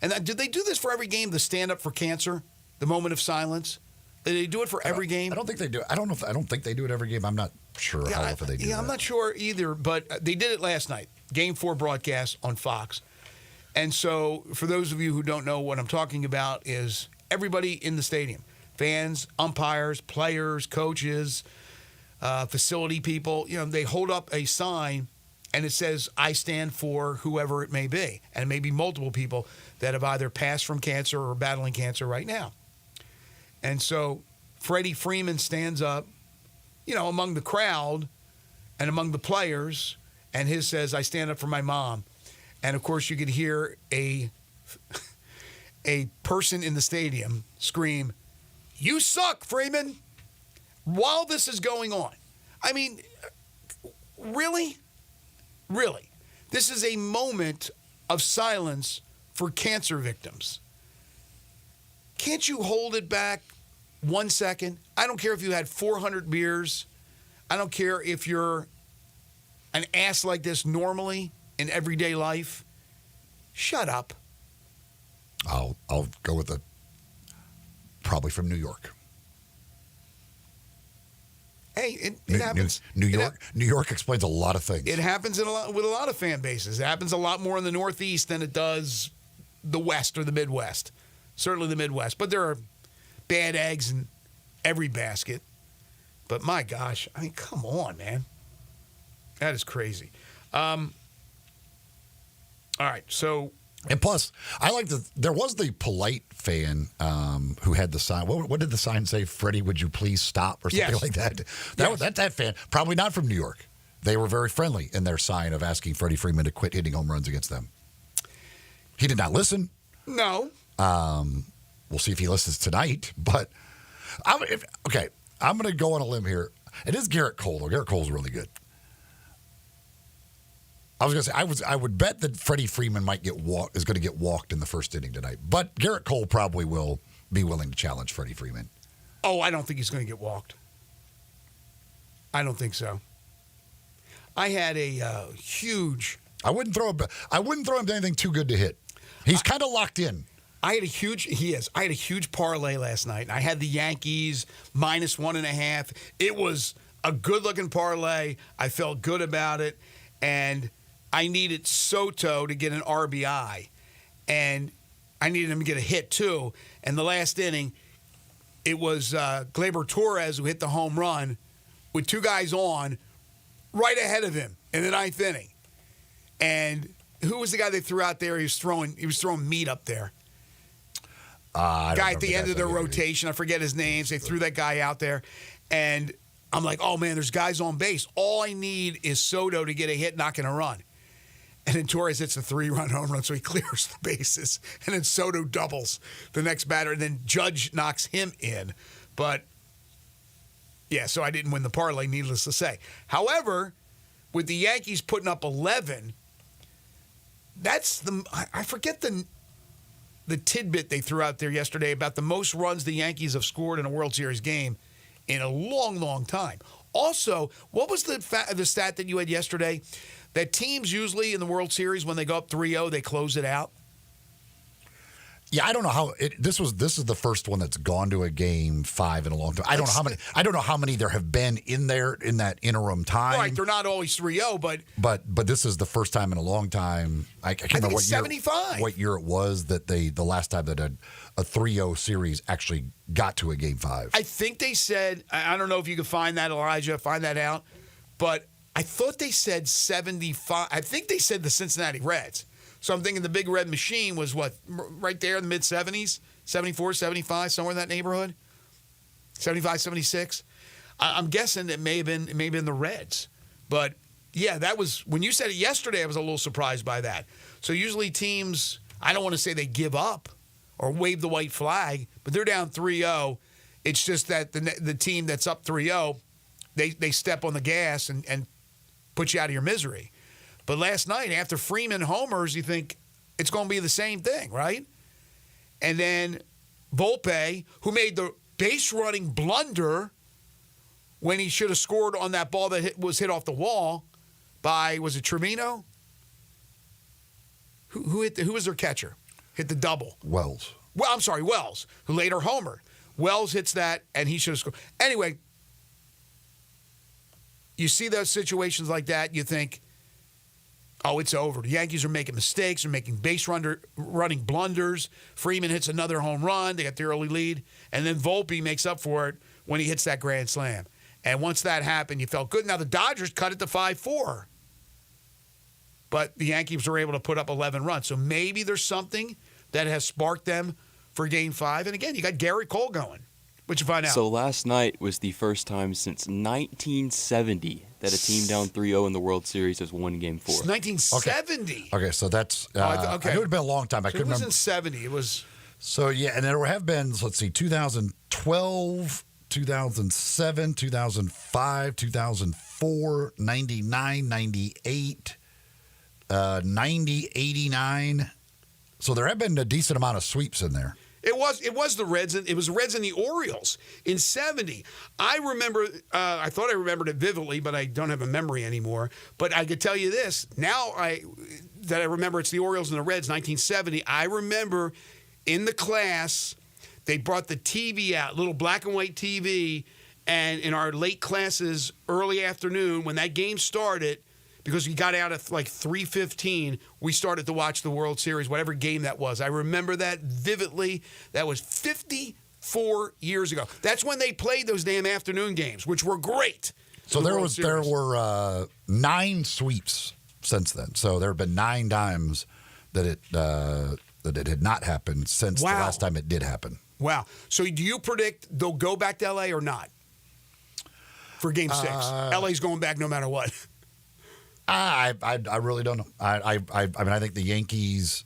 [SPEAKER 2] And did they do this for every game, the stand up for cancer, the moment of silence? Did they do it for every game?
[SPEAKER 3] I don't think they do. I don't think they do it every game. I'm not sure how often they do that.
[SPEAKER 2] I'm not sure either, but they did it last night. Game 4 broadcast on Fox. And so for those of you who don't know, what I'm talking about is everybody in the stadium, fans, umpires, players, coaches, facility people, they hold up a sign and it says, I stand for whoever it may be. And it may be multiple people that have either passed from cancer or battling cancer right now. And so Freddie Freeman stands up, among the crowd and among the players, and his says, I stand up for my mom. And, of course, you could hear a person in the stadium scream, you suck, Freeman, while this is going on. I mean, really? Really? This is a moment of silence for cancer victims. Can't you hold it back 1 second? I don't care if you had 400 beers. I don't care if you're an ass like this normally in everyday life. Shut up.
[SPEAKER 3] I'll go with probably from New York.
[SPEAKER 2] Hey, it happens.
[SPEAKER 3] New York explains a lot of things.
[SPEAKER 2] It happens with a lot of fan bases. It happens a lot more in the Northeast than it does the West or the Midwest. Certainly the Midwest. But there are bad eggs in every basket. But my gosh, I mean, come on, man. That is crazy. All right, so...
[SPEAKER 3] And plus, I like there was the polite fan who had the sign. What did the sign say? Freddie, would you please stop? Or something like that. That fan, probably not from New York. They were very friendly in their sign of asking Freddie Freeman to quit hitting home runs against them. He did not listen.
[SPEAKER 2] No.
[SPEAKER 3] We'll see if he listens tonight. But, I'm going to go on a limb here. It is Garrett Cole, though. Garrett Cole's really good. I was going to say, I would bet that Freddie Freeman is going to get walked in the first inning tonight. But Garrett Cole probably will be willing to challenge Freddie Freeman.
[SPEAKER 2] Oh, I don't think he's going to get walked. I don't think so. I had a huge...
[SPEAKER 3] I wouldn't throw him to anything too good to hit. He's kind of locked in.
[SPEAKER 2] I had a huge parlay last night. I had the Yankees -1.5. It was a good-looking parlay. I felt good about it. And I needed Soto to get an RBI. And I needed him to get a hit, too. And the last inning, it was Gleyber Torres who hit the home run with two guys on right ahead of him in the ninth inning. And who was the guy they threw out there? He was throwing meat up there. Guy at the end of their rotation. I forget his names. They threw that guy out there. And I'm like, oh, man, there's guys on base. All I need is Soto to get a hit, not going to run. And then Torres hits a 3-run home run, so he clears the bases. And then Soto doubles the next batter. And then Judge knocks him in. But, yeah, so I didn't win the parlay, needless to say. However, with the Yankees putting up 11, I forget the tidbit they threw out there yesterday about the most runs the Yankees have scored in a World Series game in a long, long time. Also, what was the stat that you had yesterday? That teams usually in the World Series, when they go up 3-0, they close it out?
[SPEAKER 3] Yeah, I don't know how this is the first one that's gone to a game 5 in a long time. I don't know how many there have been in there in that interim time.
[SPEAKER 2] Right, they're not always 3-0,
[SPEAKER 3] but this is the first time in a long time. I can't remember what year it was that the last time that a 3-0 series actually got to a game 5.
[SPEAKER 2] I think they said, I don't know if you can find that, Elijah, find that out, but I thought they said 75. I think they said the Cincinnati Reds. So I'm thinking the Big Red Machine was what, right there in the mid-70s? 74, 75, somewhere in that neighborhood? 75, 76? I'm guessing it may have been the Reds. But, yeah, that was, when you said it yesterday, I was a little surprised by that. So usually teams, I don't want to say they give up or wave the white flag, but they're down 3-0. It's just that the team that's up 3-0, they step on the gas and put you out of your misery. But last night, after Freeman homers, you think it's going to be the same thing, right? And then Volpe, who made the base-running blunder when he should have scored on that ball that was hit off the wall by, was it Trevino? Who was their catcher? Hit the double.
[SPEAKER 3] Wells.
[SPEAKER 2] Well, I'm sorry, Wells, who later homered. Wells hits that, and he should have scored. Anyway, you see those situations like that, you think, oh, it's over. The Yankees are making mistakes. They're making running blunders. Freeman hits another home run. They got the early lead. And then Volpe makes up for it when he hits that grand slam. And once that happened, you felt good. Now, the Dodgers cut it to 5-4. But the Yankees were able to put up 11 runs. So maybe there's something that has sparked them for Game 5. And again, you got Garrett Cole going. What'd you find out?
[SPEAKER 14] So last night was the first time since 1970 that a team down 3-0 in the World Series has won Game 4.
[SPEAKER 2] 1970.
[SPEAKER 3] Okay, so that's I knew it had been a long time. I couldn't remember.
[SPEAKER 2] It was in 70. It was.
[SPEAKER 3] So yeah, and there have been, let's see, 2012, 2007, 2005, 2004, 99, 98, 90, 89. So there have been a decent amount of sweeps in there.
[SPEAKER 2] It was the Reds. It was the Reds and the Orioles in 70. I remember. I thought I remembered it vividly, but I don't have a memory anymore. But I could tell you this now. I remember it's the Orioles and the Reds, 1970. I remember in the class they brought the TV out, little black and white TV, and in our late classes, early afternoon when that game started. Because we got out at like 3:15, we started to watch the World Series, whatever game that was. I remember that vividly. That was 54 years ago. That's when they played those damn afternoon games, which were great.
[SPEAKER 3] So there were 9 sweeps since then. So there have been 9 times that it had not happened since the last time it did happen.
[SPEAKER 2] Wow. So do you predict they'll go back to L.A. or not for Game 6? L.A.'s going back no matter what.
[SPEAKER 3] I really don't know. I mean, I think the Yankees,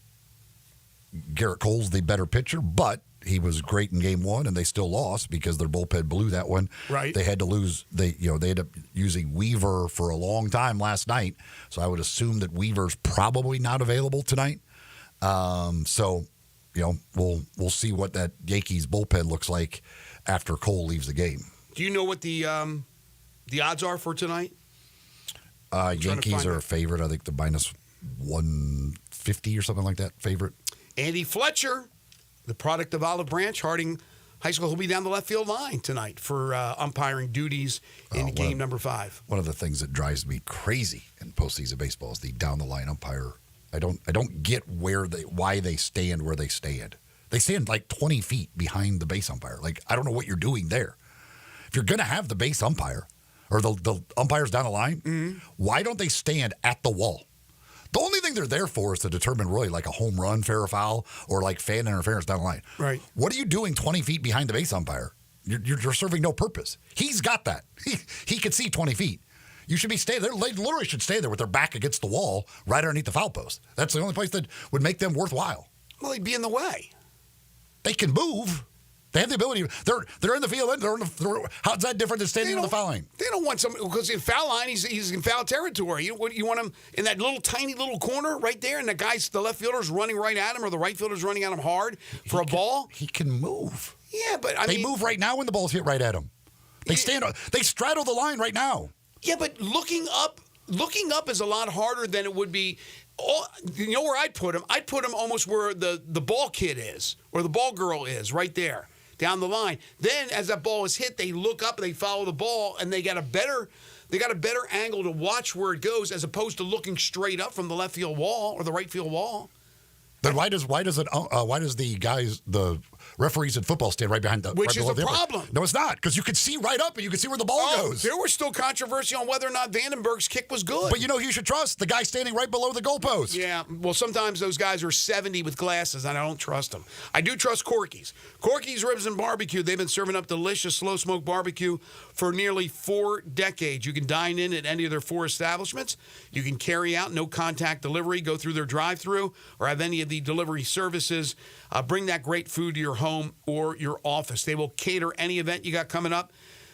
[SPEAKER 3] Garrett Cole's the better pitcher, but he was great in Game 1, and they still lost because their bullpen blew that one.
[SPEAKER 2] Right.
[SPEAKER 3] They had to lose. They ended up using Weaver for a long time last night, so I would assume that Weaver's probably not available tonight. So, we'll see what that Yankees bullpen looks like after Cole leaves the game.
[SPEAKER 2] Do you know what the odds are for tonight?
[SPEAKER 3] Yankees are a favorite. I think the minus 150 or something like that favorite.
[SPEAKER 2] Andy Fletcher, the product of Olive Branch, Harding High School, he'll be down the left field line tonight for umpiring duties in game number 5.
[SPEAKER 3] One of the things that drives me crazy in postseason baseball is the down the line umpire. I don't get why they stand where they stand. They stand like 20 feet behind the base umpire. Like, I don't know what you're doing there. If you're going to have the base umpire, or the umpires down the line, why don't they stand at the wall? The only thing they're there for is to determine really like a home run, fair or foul, or like fan interference down the line.
[SPEAKER 2] Right.
[SPEAKER 3] What are you doing 20 feet behind the base umpire? You're serving no purpose. He's got that. He can see 20 feet. You should be staying there. They literally should stay there with their back against the wall right underneath the foul post. That's the only place that would make them worthwhile.
[SPEAKER 2] Well, he'd be in the way.
[SPEAKER 3] They can move. They have the ability. They're in the field. How's that different than standing on the foul line?
[SPEAKER 2] They don't want somebody because in foul line, he's in foul territory. You want him in that tiny little corner right there, and the left fielder's running right at him, or the right fielder's running at him hard for a ball.
[SPEAKER 3] He can move.
[SPEAKER 2] Yeah, but
[SPEAKER 3] they move right now when the ball's hit right at him. They they straddle the line right now.
[SPEAKER 2] Yeah, but looking up is a lot harder than it would be. You know where I'd put him? I'd put him almost where the ball kid is, or the ball girl is, right there. Down the line. Then as that ball is hit, they look up and they follow the ball, and they got a better angle to watch where it goes as opposed to looking straight up from the left field wall or the right field wall.
[SPEAKER 3] Then why does the referees in football stand right behind the
[SPEAKER 2] which
[SPEAKER 3] right
[SPEAKER 2] is a problem?
[SPEAKER 3] No, it's not, because you can see right up and you can see where the ball goes.
[SPEAKER 2] There was still controversy on whether or not Vandenberg's kick was good.
[SPEAKER 3] But you should trust the guy standing right below the goalpost.
[SPEAKER 2] Yeah, well, sometimes those guys are 70 with glasses, and I don't trust them. I do trust Corky's. Corky's Ribs and Barbecue. They've been serving up delicious slow smoke barbecue for nearly 4 decades. You can dine in at any of their 4 establishments. You can carry out, no contact delivery, go through their drive-through, or have any of the delivery services. Bring that great food to your home or your office. They will cater any event you got coming up.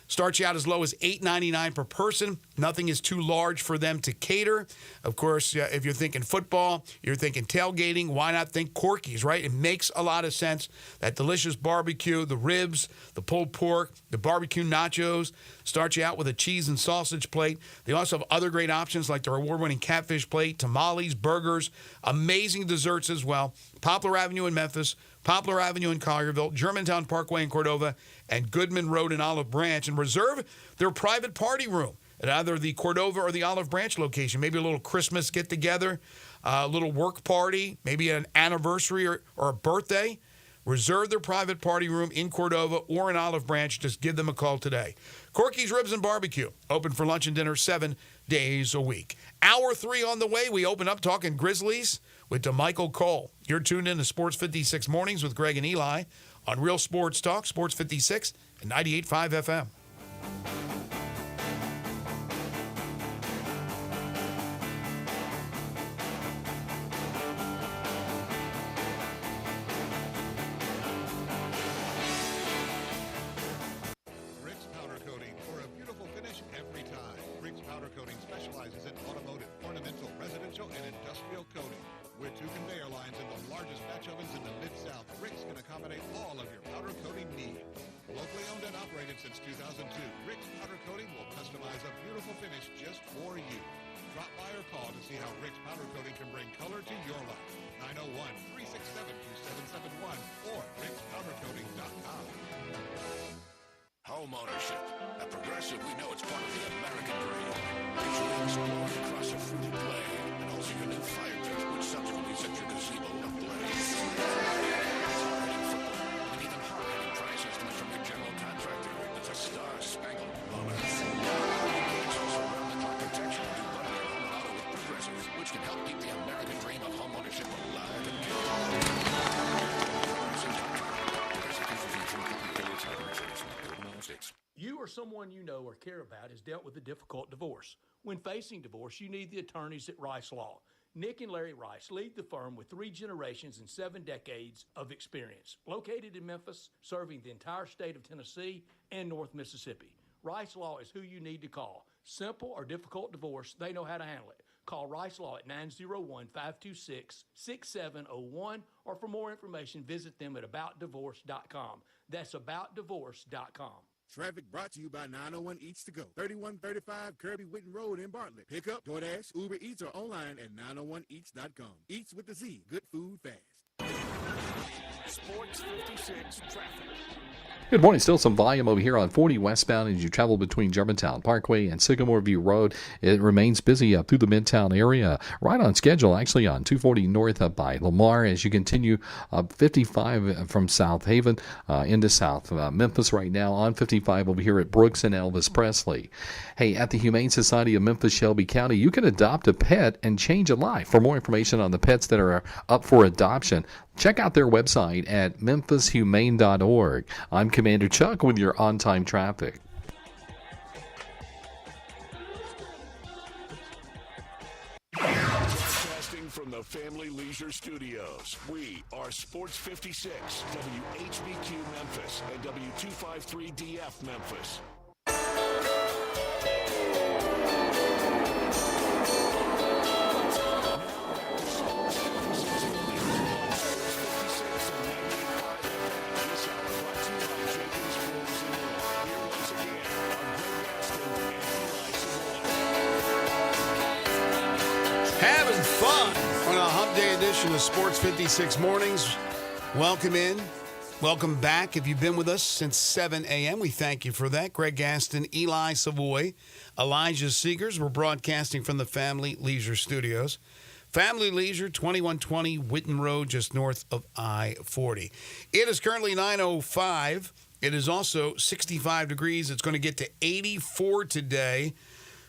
[SPEAKER 2] Starts you out as low as $8.99 per person. Nothing is too large for them to cater. Of course, if you're thinking football, you're thinking tailgating, why not think Corky's, right? It makes a lot of sense. That delicious barbecue, the ribs, the pulled pork, the barbecue nachos, start you out with a cheese and sausage plate. They also have other great options like their award-winning catfish plate, tamales, burgers, amazing desserts as well. Poplar Avenue in Memphis, Poplar Avenue in Collierville, Germantown Parkway in Cordova, and Goodman Road in Olive Branch. And reserve their private party room at either the Cordova or the Olive Branch location. Maybe a little Christmas get-together, a little work party, maybe an anniversary or a birthday. Reserve their private party room in Cordova or in Olive Branch. Just give them a call today. Corky's Ribs and Barbecue, open for lunch and dinner 7 days a week. Hour 3 on the way. We open up talking Grizzlies with DeMichael Cole. You're tuned in to Sports 56 Mornings with Greg and Eli on Real Sports Talk, Sports 56 and 98.5 FM.
[SPEAKER 5] Rick's Powder Coating for a beautiful finish every time. Rick's Powder Coating specializes in automotive, ornamental, residential, and industrial coating. With 2 conveyor lines and the largest batch ovens in the Mid-South, Rick's can accommodate all of your powder coating needs. Locally owned and operated since 2002, Rick's Powder Coating will customize a beautiful finish just for you. Drop by or call to see how Rick's Powder Coating can bring color to your life. 901-367-2771 or rickspowdercoating.com.
[SPEAKER 12] Home ownership. At Progressive, we know it's part of the American dream. Picture you exploring across a fruited plain and also your new fire pit, which subsequently sets your gazebo ablaze. And even hard-hitting price estimates from your general contractor. It's a star-spangled bummer. It's also round-the-clock protection to do bundle your home and auto with Progressive, which can help keep the American dream of home ownership alive and kicking.
[SPEAKER 15] You or someone you know or care about has dealt with a difficult divorce. When facing divorce, you need the attorneys at Rice Law. Nick and Larry Rice lead the firm with 3 generations and 7 decades of experience. Located in Memphis, serving the entire state of Tennessee and North Mississippi. Rice Law is who you need to call. Simple or difficult divorce, they know how to handle it. Call Rice Law at 901-526-6701, or for more information, visit them at aboutdivorce.com. That's aboutdivorce.com.
[SPEAKER 16] Traffic brought to you by 901 Eats to Go, 3135 Kirby Whitten Road in Bartlett. Pick up, DoorDash, Uber Eats, or online at 901eats.com. Eats with a Z. Good food fast.
[SPEAKER 9] Sports 56 traffic.
[SPEAKER 11] Good morning. Still some volume over here on 40 westbound as you travel between Germantown Parkway and Sycamore View Road. It remains busy up through the Midtown area. Right on schedule, actually, on 240 north up by Lamar as you continue up 55 from South Haven into South Memphis right now. On 55 over here at Brooks and Elvis Presley. Hey, at the Humane Society of Memphis, Shelby County, you can adopt a pet and change a life. For more information on the pets that are up for adoption, check out their website at memphishumane.org. I'm Commander Chuck with your on-time traffic.
[SPEAKER 12] Broadcasting from the Family Leisure Studios. We are Sports 56, WHBQ Memphis, and W253DF Memphis.
[SPEAKER 2] Having fun on a hump day edition of Sports 56 Mornings. Welcome in. Welcome back. If you've been with us since 7 a.m., we thank you for that. Greg Gaston, Eli Savoy, Elijah Seegers. We're broadcasting from the Family Leisure Studios. Family Leisure, 2120 Whitten Road, just north of I-40. It is currently 9:05. It is also 65 degrees. It's going to get to 84 today.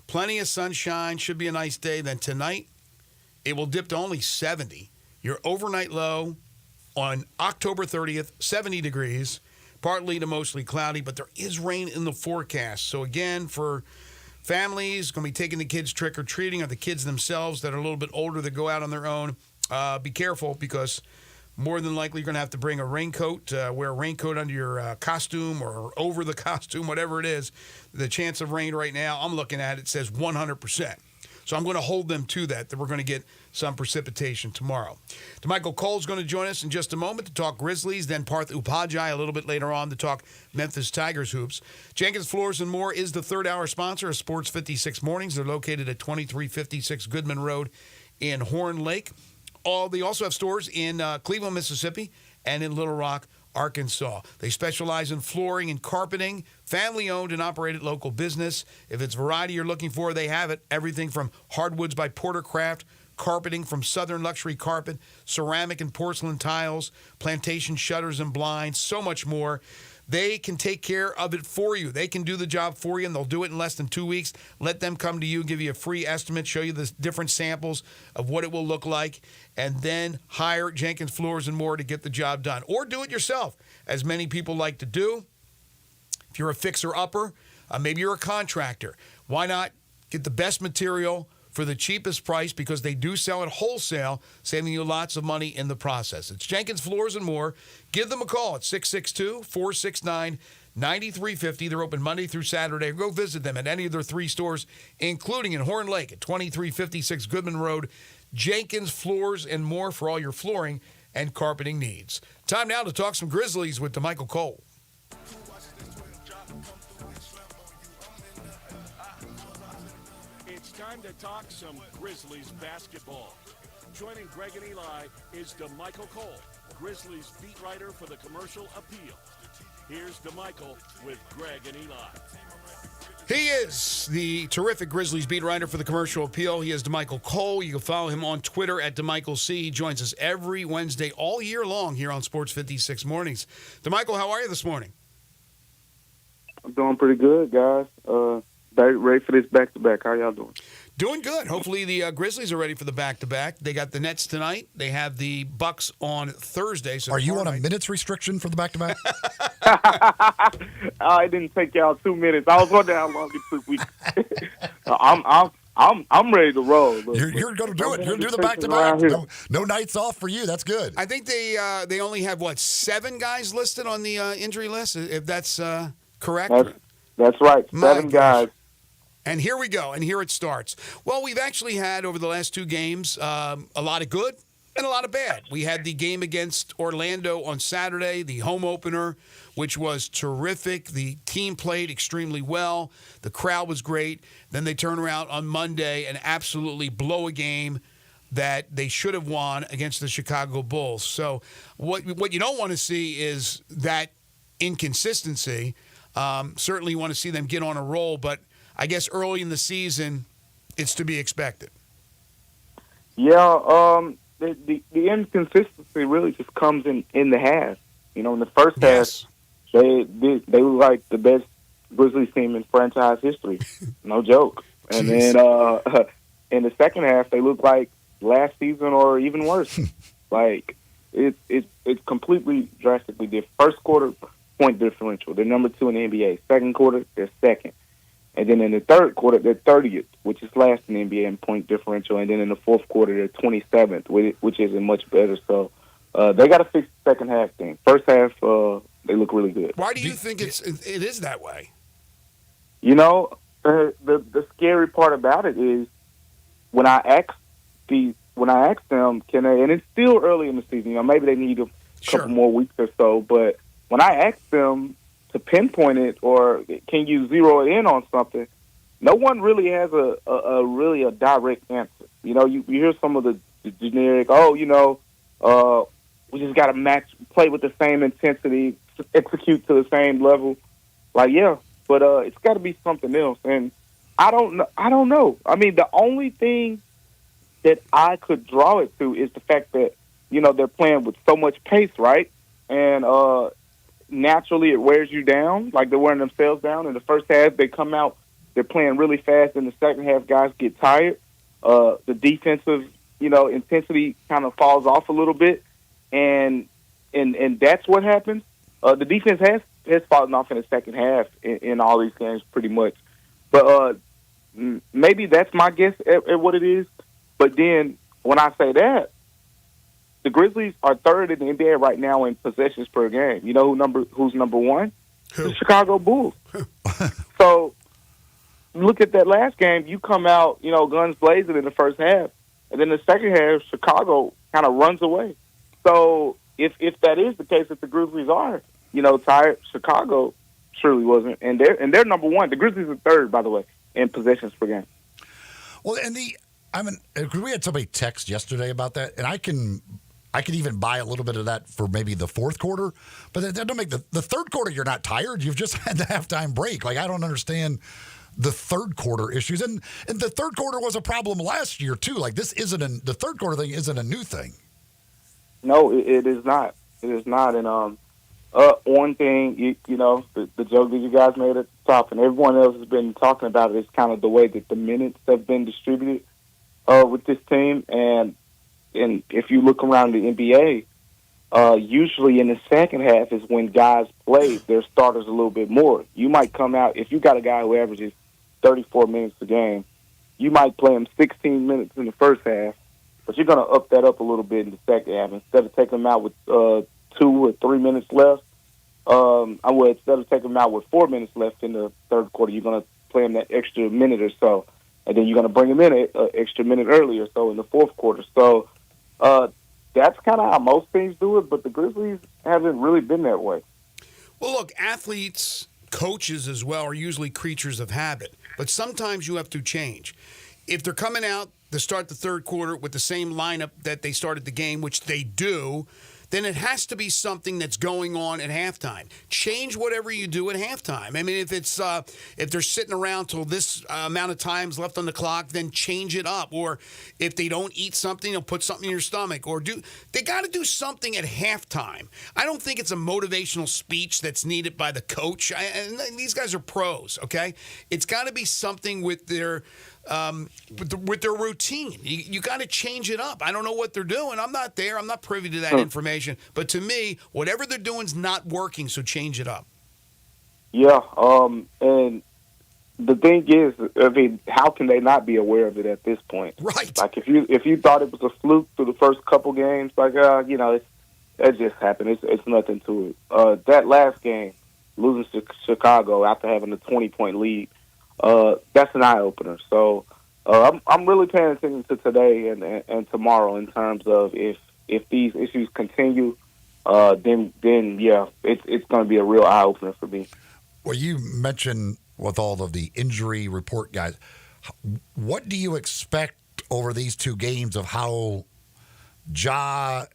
[SPEAKER 2] Plenty of sunshine. Should be a nice day. Then tonight, it will dip to only 70. Your overnight low on October 30th, 70 degrees. Partly to mostly cloudy, but there is rain in the forecast. So again, for families, going to be taking the kids trick-or-treating, or the kids themselves that are a little bit older that go out on their own, be careful, because more than likely you're going to have to bring a raincoat, wear a raincoat under your costume or over the costume, whatever it is. The chance of rain right now, I'm looking at it, says 100%. So I'm going to hold them to that we're going to get some precipitation tomorrow. DeMichael Cole's going to join us in just a moment to talk Grizzlies, then Parth Upadhyay a little bit later on to talk Memphis Tigers hoops. Jenkins Floors and More is the third-hour sponsor of Sports 56 Mornings. They're located at 2356 Goodman Road in Horn Lake. They also have stores in Cleveland, Mississippi, and in Little Rock, Arkansas. They specialize in flooring and carpeting, family-owned and operated local business. If it's variety you're looking for, they have it. Everything from hardwoods by Portercraft, carpeting from Southern Luxury Carpet, ceramic and porcelain tiles, plantation shutters and blinds, so much more. They can take care of it for you. They can do the job for you, and they'll do it in less than 2 weeks. Let them come to you, give you a free estimate, show you the different samples of what it will look like, and then hire Jenkins Floors and More to get the job done. Or do it yourself, as many people like to do. If you're a fixer-upper, maybe you're a contractor, why not get the best material for the cheapest price, because they do sell at wholesale, saving you lots of money in the process. It's Jenkins Floors and More. Give them a call at 662-469-9350. They're open Monday through Saturday. Go visit them at any of their 3 stores, including in Horn Lake at 2356 Goodman Road. Jenkins Floors and More for all your flooring and carpeting needs. Time now to talk some Grizzlies with DeMichael Cole.
[SPEAKER 12] It's time to talk some Grizzlies basketball. Joining Greg and Eli is DeMichael Cole, Grizzlies beat writer for the Commercial Appeal. Here's DeMichael with Greg and Eli.
[SPEAKER 2] He is the terrific Grizzlies beat writer for the Commercial Appeal. He is DeMichael Cole. You can follow him on Twitter at DeMichaelC. He joins us every Wednesday all year long here on Sports 56 Mornings. DeMichael, how are you this morning?
[SPEAKER 17] I'm doing pretty good, guys. Ready for this back-to-back. How y'all doing?
[SPEAKER 2] Doing good. Hopefully the Grizzlies are ready for the back-to-back. They got the Nets tonight. They have the Bucks on Thursday. So
[SPEAKER 3] are you on a minutes restriction for the back-to-back?
[SPEAKER 17] It didn't take y'all 2 minutes. I was wondering how long it took me. I'm ready to roll. Look,
[SPEAKER 3] you're going to do it. You're going to do the back-to-back. No nights off for you. That's good.
[SPEAKER 2] I think they only have, 7 guys listed on the injury list, if that's correct?
[SPEAKER 17] That's right. 7 guys.
[SPEAKER 2] And here we go, and here it starts. Well, we've actually had, over the last 2 games, a lot of good and a lot of bad. We had the game against Orlando on Saturday, the home opener, which was terrific. The team played extremely well. The crowd was great. Then they turn around on Monday and absolutely blow a game that they should have won against the Chicago Bulls. So what you don't want to see is that inconsistency. Certainly you want to see them get on a roll, but I guess early in the season, it's to be expected.
[SPEAKER 17] Yeah, the inconsistency really just comes in the half. You know, in the first half, they were like the best Grizzlies team in franchise history. No joke. And then in the second half, they looked like last season or even worse. It's completely drastically different. First quarter, point differential. They're number 2 in the NBA. Second quarter, they're second. And then in the third quarter, they're 30th, which is last in the NBA in point differential. And then in the fourth quarter, they're 27th, which isn't much better. So they got to fix the second half thing. First half, they look really good.
[SPEAKER 2] Why do you think it is that way?
[SPEAKER 17] You know, the scary part about it is when I ask them, can they? And it's still early in the season. You know, maybe they need a couple more weeks or so. But when I ask them to pinpoint it, or can you zero it in on something, no one really has a really direct answer. You know, you hear some of the generic, we just got to play with the same intensity, execute to the same level. Like, yeah, but it's got to be something else. And I don't know. I mean, the only thing that I could draw it to is the fact that, you know, they're playing with so much pace, right? And naturally it wears you down, like they're wearing themselves down. In the first half, they come out, they're playing really fast. In the second half, guys get tired. The defensive, intensity kind of falls off a little bit, and that's what happens. The defense has fallen off in the second half in all these games pretty much. But maybe that's my guess at what it is. But then when I say that, the Grizzlies are third in the NBA right now in possessions per game. You know who's number one? The Chicago Bulls. So look at that last game. You come out, guns blazing in the first half, and then the second half, Chicago kind of runs away. So if that is the case, if the Grizzlies are, tired, Chicago surely wasn't, and they're number one. The Grizzlies are third, by the way, in possessions per game.
[SPEAKER 3] Well, and we had somebody text yesterday about that, and I can even buy a little bit of that for maybe the fourth quarter, but that don't make the third quarter. You're not tired. You've just had the halftime break. Like, I don't understand the third quarter issues, and the third quarter was a problem last year too. Like, this isn't the third quarter thing isn't a new thing.
[SPEAKER 17] No, it is not. It is not. And one thing, the joke that you guys made at the top, and everyone else has been talking about it, is kind of the way that the minutes have been distributed with this team. And if you look around the NBA, usually in the second half is when guys play their starters a little bit more. You might come out, if you got a guy who averages 34 minutes a game, you might play him 16 minutes in the first half, but you're going to up that up a little bit in the second half. Instead of taking him out with 2 or 3 minutes left, instead of taking him out with 4 minutes left in the third quarter, you're going to play him that extra minute or so, and then you're going to bring him in an extra minute earlier, so in the fourth quarter. So that's kind of how most teams do it, but the Grizzlies haven't really been that way.
[SPEAKER 2] Well, look, athletes, coaches as well, are usually creatures of habit, but sometimes you have to change. If they're coming out to start the third quarter with the same lineup that they started the game, which they do, then it has to be something that's going on at halftime. Change whatever you do at halftime. I mean, if they're sitting around till this amount of time's left on the clock, then change it up. Or if they don't eat something, they'll put something in your stomach. They got to do something at halftime. I don't think it's a motivational speech that's needed by the coach. And these guys are pros, okay? It's got to be something with their routine. You got to change it up. I don't know what they're doing. I'm not there. I'm not privy to that information. But to me, whatever they're doing is not working, so change it up.
[SPEAKER 17] Yeah, and the thing is, I mean, how can they not be aware of it at this point?
[SPEAKER 2] Right.
[SPEAKER 17] Like, if you thought it was a fluke through the first couple games, like, it just happened. It's nothing to it. That last game, losing to Chicago after having a 20-point lead, that's an eye-opener. So I'm really paying attention to today and tomorrow in terms of if these issues continue, then yeah, it's going to be a real eye-opener for me.
[SPEAKER 3] Well, you mentioned with all of the injury report guys, what do you expect over these two games of how Jaren,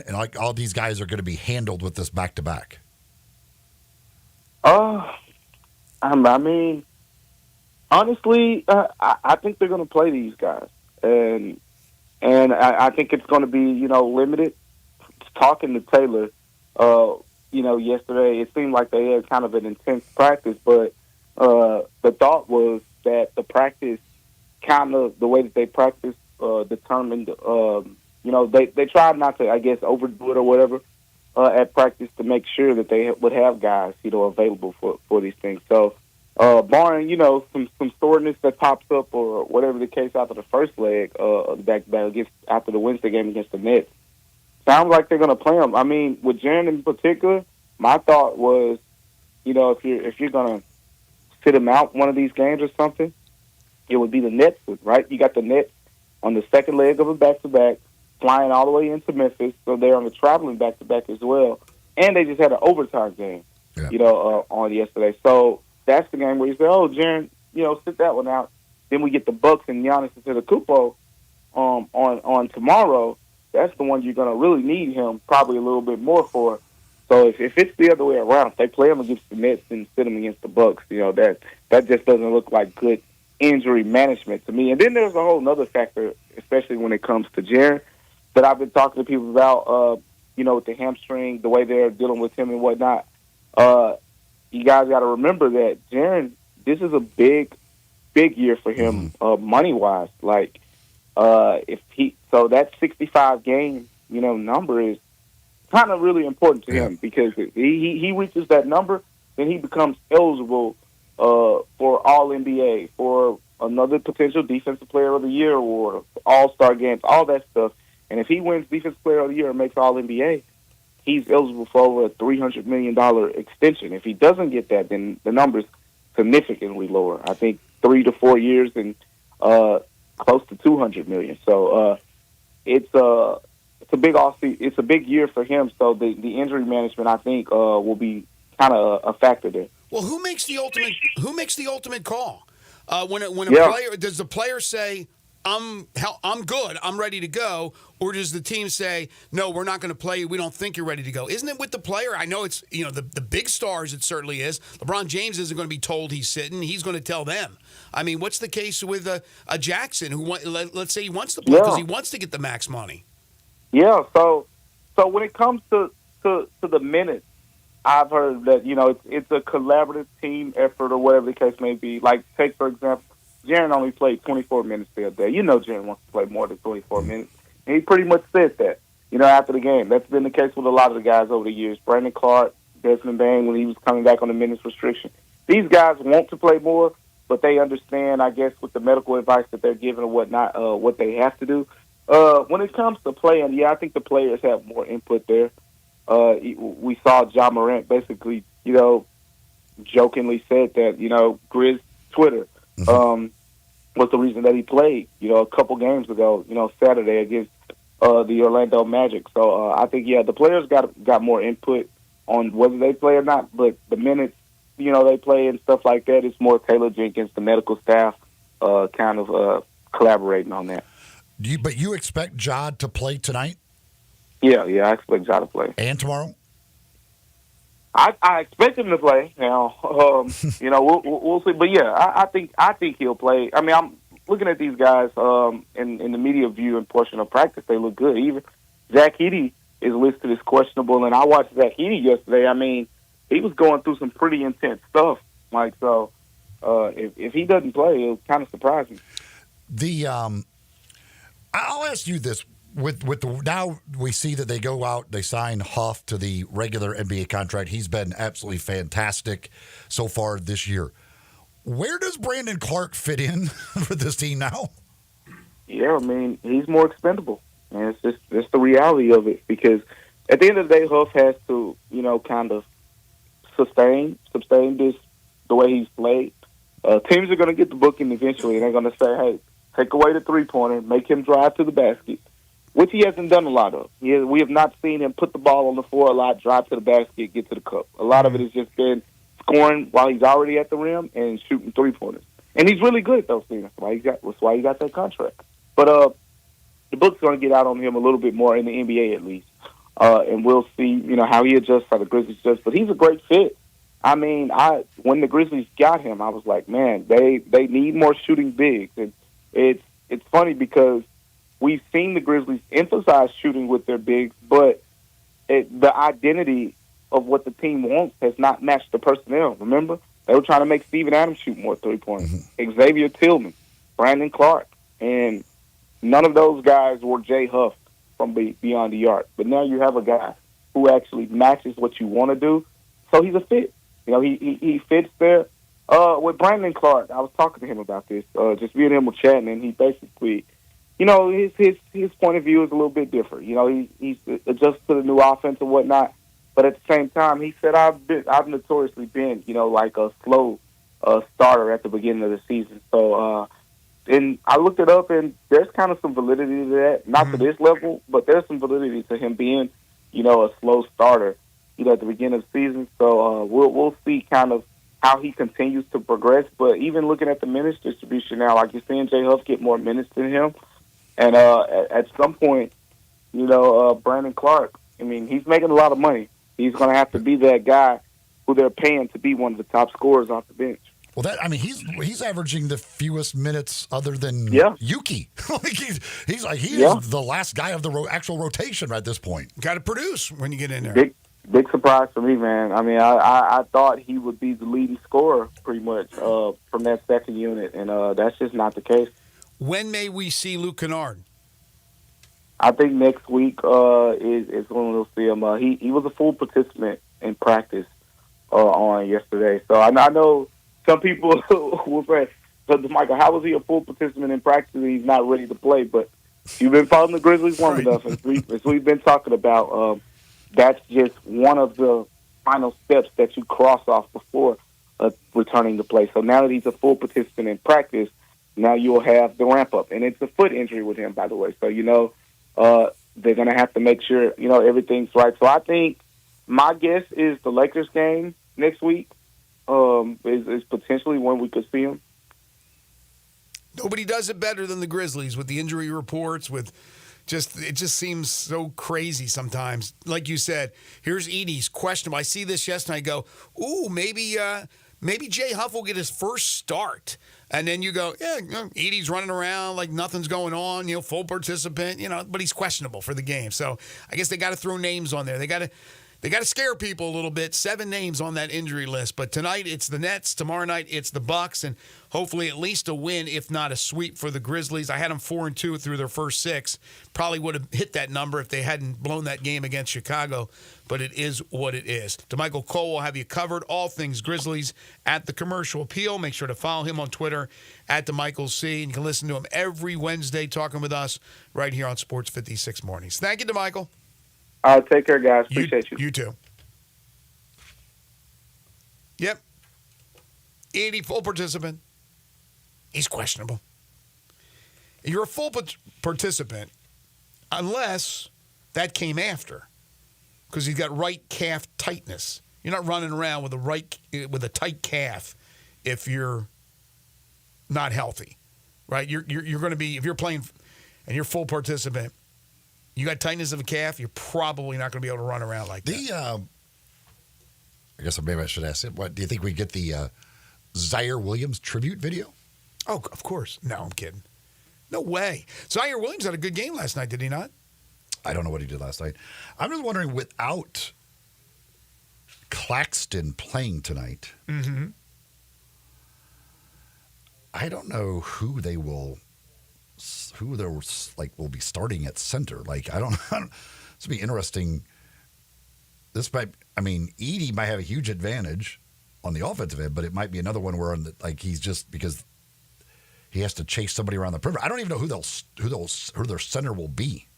[SPEAKER 3] and like all these guys are going to be handled with this back-to-back?
[SPEAKER 17] I mean, honestly, I think they're going to play these guys, and I think it's going to be limited. Talking to Taylor, yesterday, it seemed like they had kind of an intense practice, but the thought was that the practice, kind of the way that they practice, determined. They tried not to, I guess, overdo it or whatever at practice to make sure that they would have guys, available for these things. So barring, some soreness that pops up or whatever the case after the first leg of the back-to-back against after the Wednesday game against the Nets. Sounds like they're going to play him. I mean, with Jaren in particular, my thought was, if you're going to sit him out one of these games or something, it would be the Nets, right? You got the Nets on the second leg of a back-to-back, flying all the way into Memphis, so they're on the traveling back-to-back as well. And they just had an overtime game, on yesterday. So that's the game where you say, oh, Jaren, sit that one out. Then we get the Bucks and Giannis Antetokounmpo on tomorrow. That's the one you're going to really need him probably a little bit more for. So if it's the other way around, if they play him against the Nets and sit him against the Bucks, that just doesn't look like good injury management to me. And then there's a whole other factor, especially when it comes to Jaren, that I've been talking to people about, with the hamstring, the way they're dealing with him and whatnot. You guys got to remember that Jaren, this is a big year for him, money-wise. Like, so that 65 game, number is kind of really important to him, because if he reaches that number, then he becomes eligible for All NBA, for another potential Defensive Player of the Year award, All-Star games, all that stuff. And if he wins Defensive Player of the Year and makes All NBA, he's eligible for over a $300 million extension. If he doesn't get that, then the number's significantly lower. I think 3 to 4 years and close to $200 million. So it's a big year for him. So the injury management, I think, will be kind of a factor there.
[SPEAKER 2] Well, who makes the ultimate call? When a player, does the player say, I'm good, I'm ready to go, or does the team say, no, we're not going to play you, we don't think you're ready to go? Isn't it with the player? I know it's, the big stars, it certainly is. LeBron James isn't going to be told he's sitting, he's going to tell them. I mean, what's the case with a Jackson who, let's say he wants to play because he wants to get the max money?
[SPEAKER 17] Yeah, so when it comes to the minutes, I've heard that, it's a collaborative team effort or whatever the case may be. Like, take, for example, Jaren only played 24 minutes the other day. Jaren wants to play more than 24 minutes. And he pretty much said that, after the game. That's been the case with a lot of the guys over the years. Brandon Clark, Desmond Bain, when he was coming back on the minutes restriction. These guys want to play more, but they understand, I guess, with the medical advice that they're given or whatnot, what they have to do. When it comes to playing, I think the players have more input there. We saw Ja Morant basically, jokingly said that, Grizz Twitter was the reason that he played, a couple games ago, Saturday against the Orlando Magic. So I think, the players got more input on whether they play or not, but the minutes, they play and stuff like that, it's more Taylor Jenkins, the medical staff, kind of collaborating on that.
[SPEAKER 3] But you expect Ja to play tonight?
[SPEAKER 17] Yeah, I expect Ja to play.
[SPEAKER 3] And tomorrow?
[SPEAKER 17] I expect him to play. Now, we'll see. But I think he'll play. I mean, I'm looking at these guys in the media view and portion of practice. They look good. Even Zach Edey is listed as questionable, and I watched Zach Edey yesterday. I mean, he was going through some pretty intense stuff. Like, so if he doesn't play, it'll kind of surprise me.
[SPEAKER 3] I'll ask you this. With the, now we see that they go out, they sign Huff to the regular NBA contract. He's been absolutely fantastic so far this year. Where does Brandon Clark fit in for this team now?
[SPEAKER 17] Yeah, I mean, he's more expendable. And it's the reality of it, because at the end of the day, Huff has to, kind of sustain this the way he's played. Teams are going to get the booking eventually, and they're going to say, hey, take away the three-pointer, make him drive to the basket, which he hasn't done a lot of. We have not seen him put the ball on the floor a lot, drive to the basket, get to the cup. A lot of it has just been scoring while he's already at the rim and shooting three-pointers. And he's really good at those things. That's why he got that contract. But the book's going to get out on him a little bit more in the NBA at least. And we'll see, how he adjusts, how the Grizzlies adjust. But he's a great fit. I mean, when the Grizzlies got him, I was like, man, they need more shooting bigs. And it's funny because we've seen the Grizzlies emphasize shooting with their bigs, but the identity of what the team wants has not matched the personnel. Remember? They were trying to make Steven Adams shoot more three-pointers. Xavier Tillman, Brandon Clark, and none of those guys were Jay Huff from Beyond the Arc. But now you have a guy who actually matches what you want to do, so he's a fit. He fits there. With Brandon Clark, I was talking to him about this. Just me and him were chatting, and he basically, his point of view is a little bit different. He's adjusted to the new offense and whatnot. But at the same time, he said I've notoriously been, like a slow starter at the beginning of the season. So, and I looked it up, and there's kind of some validity to that. Not to this level, but there's some validity to him being, a slow starter, at the beginning of the season. So we'll see kind of how he continues to progress. But even looking at the minutes distribution now, like you're seeing Jay Huff get more minutes than him. And at some point, Brandon Clark, he's making a lot of money. He's going to have to be that guy who they're paying to be one of the top scorers off the bench.
[SPEAKER 3] Well, he's averaging the fewest minutes other than Yuki. He's the last guy of the actual rotation at this point.
[SPEAKER 2] Got to produce when you get in there.
[SPEAKER 17] Big surprise for me, man. I thought he would be the leading scorer pretty much from that second unit, and that's just not the case.
[SPEAKER 2] When may we see Luke Kennard?
[SPEAKER 17] I think next week is when we'll see him. He was a full participant in practice on yesterday. So I know some people will say, Michael, how was he a full participant in practice and he's not ready to play? But you've been following the Grizzlies long enough, as we've been talking about, that's just one of the final steps that you cross off before returning to play. So now that he's a full participant in practice, now you'll have the ramp-up. And it's a foot injury with him, by the way. So, they're going to have to make sure, everything's right. So I think my guess is the Lakers game next week is potentially when we could see him.
[SPEAKER 2] Nobody does it better than the Grizzlies with the injury reports, it just seems so crazy sometimes. Like you said, here's Edey's questionable. I see this yesterday. I go, ooh, maybe Jay Huff will get his first start. And then you go, Edey's running around like nothing's going on, full participant, but he's questionable for the game. So I guess they got to throw names on there. They got to scare people a little bit. 7 names on that injury list. But tonight it's the Nets. Tomorrow night it's the Bucks, and hopefully at least a win, if not a sweep for the Grizzlies. I had them 4-2 through their first 6. Probably would have hit that number if they hadn't blown that game against Chicago. But it is what it is. DeMichael Cole will have you covered. All things Grizzlies at the Commercial Appeal. Make sure to follow him on Twitter at DeMichaelC. And you can listen to him every Wednesday talking with us right here on Sports 56 Mornings. Thank you, DeMichael.
[SPEAKER 17] Take care, guys. Appreciate you.
[SPEAKER 2] You too. Yep. Edey, full participant. He's questionable. You're a full participant unless that came after, because he's got right calf tightness. You're not running around with a tight calf if you're not healthy, right? You're going to be, if you're playing and you're full participant, you got tightness of a calf, you're probably not going to be able to run around like that.
[SPEAKER 3] I guess maybe I should ask it. What do you think we get the Zaire Williams tribute video?
[SPEAKER 2] Oh, of course. No, I'm kidding. No way. Zaire Williams had a good game last night, did he not?
[SPEAKER 3] I don't know what he did last night. I'm just wondering, without Claxton playing tonight, I don't know who will be starting at center. Like, I don't this would be interesting. Edey might have a huge advantage on the offensive end, but it might be another one where he's just, because he has to chase somebody around the perimeter. I don't even know who their center will be.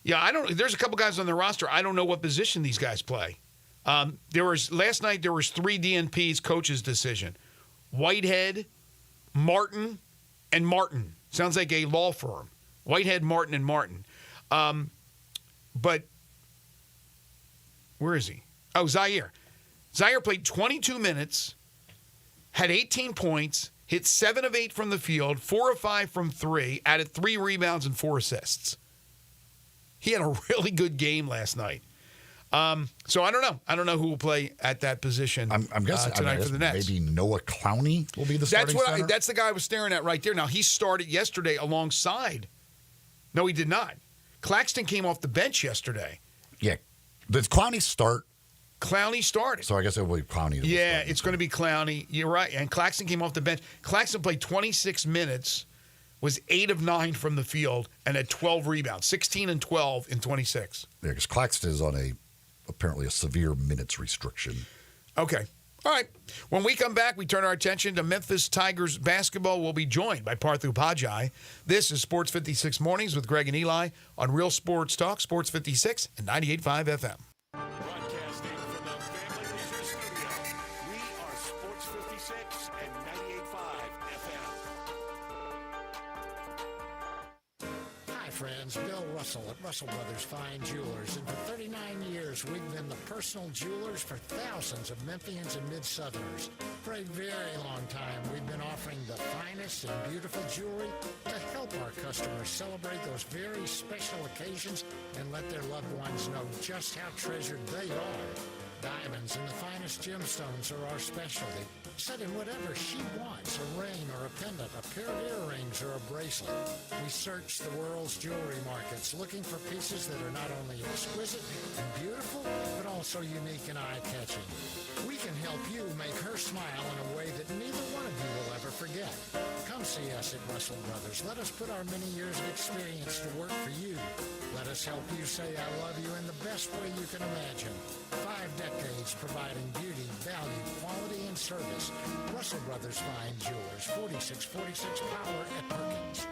[SPEAKER 2] Yeah, I don't. There's a couple guys on the roster. I don't know what position these guys play. Last night there was 3 DNPs, coach's decision: Whitehead, Martin, and Martin. Sounds like a law firm. Whitehead, Martin, and Martin. But where is he? Oh, Zaire. Zaire played 22 minutes, had 18 points, hit 7 of 8 from the field, 4 of 5 from 3, added 3 rebounds and 4 assists. He had a really good game last night. So I don't know. I don't know who will play at that position.
[SPEAKER 3] I'm guessing
[SPEAKER 2] tonight for the Nets.
[SPEAKER 3] Maybe Noah Clowney will be the starting center.
[SPEAKER 2] That's the guy I was staring at right there. Now, he started yesterday alongside. No, he did not. Claxton came off the bench yesterday.
[SPEAKER 3] Yeah. Did Clowney start?
[SPEAKER 2] Clowney started.
[SPEAKER 3] So I guess it will be Clowney.
[SPEAKER 2] Yeah, it's going to be Clowney. You're right. And Claxton came off the bench. Claxton played 26 minutes, was 8 of 9 from the field, and had 12 rebounds, 16 and 12 in 26.
[SPEAKER 3] Yeah, because Claxton is on apparently a severe minutes restriction.
[SPEAKER 2] Okay. All right. When we come back, we turn our attention to Memphis Tigers basketball. We'll be joined by Parthu Pajai. This is Sports 56 Mornings with Greg and Eli on Real Sports Talk, Sports 56 and 98.5 FM.
[SPEAKER 12] Broadcasting from the Family Leisure Studio, we are Sports 56 and 98.5 FM.
[SPEAKER 19] Hi, friends. Bill Russell at Russell Brothers Fine Jewelers. And for 39 years, we've been the personal jewelers for thousands of Memphians and Mid-Southerners. For a very long time, we've been offering the finest and beautiful jewelry to help our customers celebrate those very special occasions and let their loved ones know just how treasured they are. Diamonds and the finest gemstones are our specialty. Set in whatever she wants, a ring or a pendant, a pair of earrings or a bracelet. We search the world's jewelry markets looking for pieces that are not only exquisite and beautiful, but also unique and eye-catching. We can help you make her smile in a way that neither one of you will ever forget. Come see us at Russell Brothers. Let us put our many years of experience to work for you. Let us help you say I love you in the best way you can imagine. 5 decades providing beauty, value, quality, and service. Russell Brothers Fine Jewelers, 4646 Power at Perkins.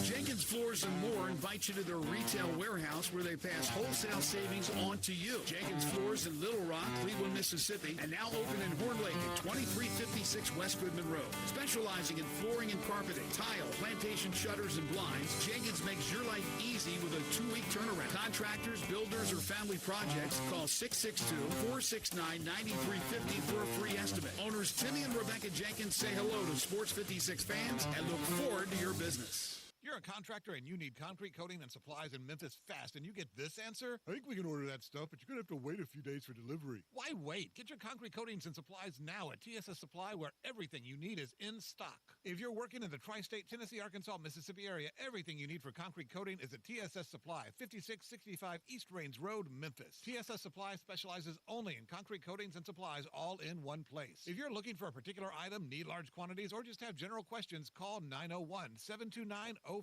[SPEAKER 20] Jenkins Floors and More invite you to their retail warehouse where they pass wholesale savings on to you. Jenkins Floors in Little Rock, Cleveland, Mississippi, and now open in Horn Lake at 2356 West Goodman Road. Specializing in flooring and carpeting, tile, plantation shutters, and blinds, Jenkins makes your life easy with a 2-week turnaround. Contractors, builders, or family projects, call 662-469-9350 for a free estimate. Owners Timmy and Rebecca Jenkins say hello to Sports 56 fans and look forward to your business.
[SPEAKER 5] You're a contractor and you need concrete coating and supplies in Memphis fast, and you get this answer? I think we can order that stuff, but you're going to have to wait a few days for delivery. Why wait? Get your concrete coatings and supplies now at TSS Supply, where everything you need is in stock. If you're working in the tri-state Tennessee, Arkansas, Mississippi area, everything you need for concrete coating is at TSS Supply, 5665 East Rains Road, Memphis. TSS Supply specializes only in concrete coatings and supplies all in one place. If you're looking for a particular item, need large quantities, or just have general questions, call 901-729-0565,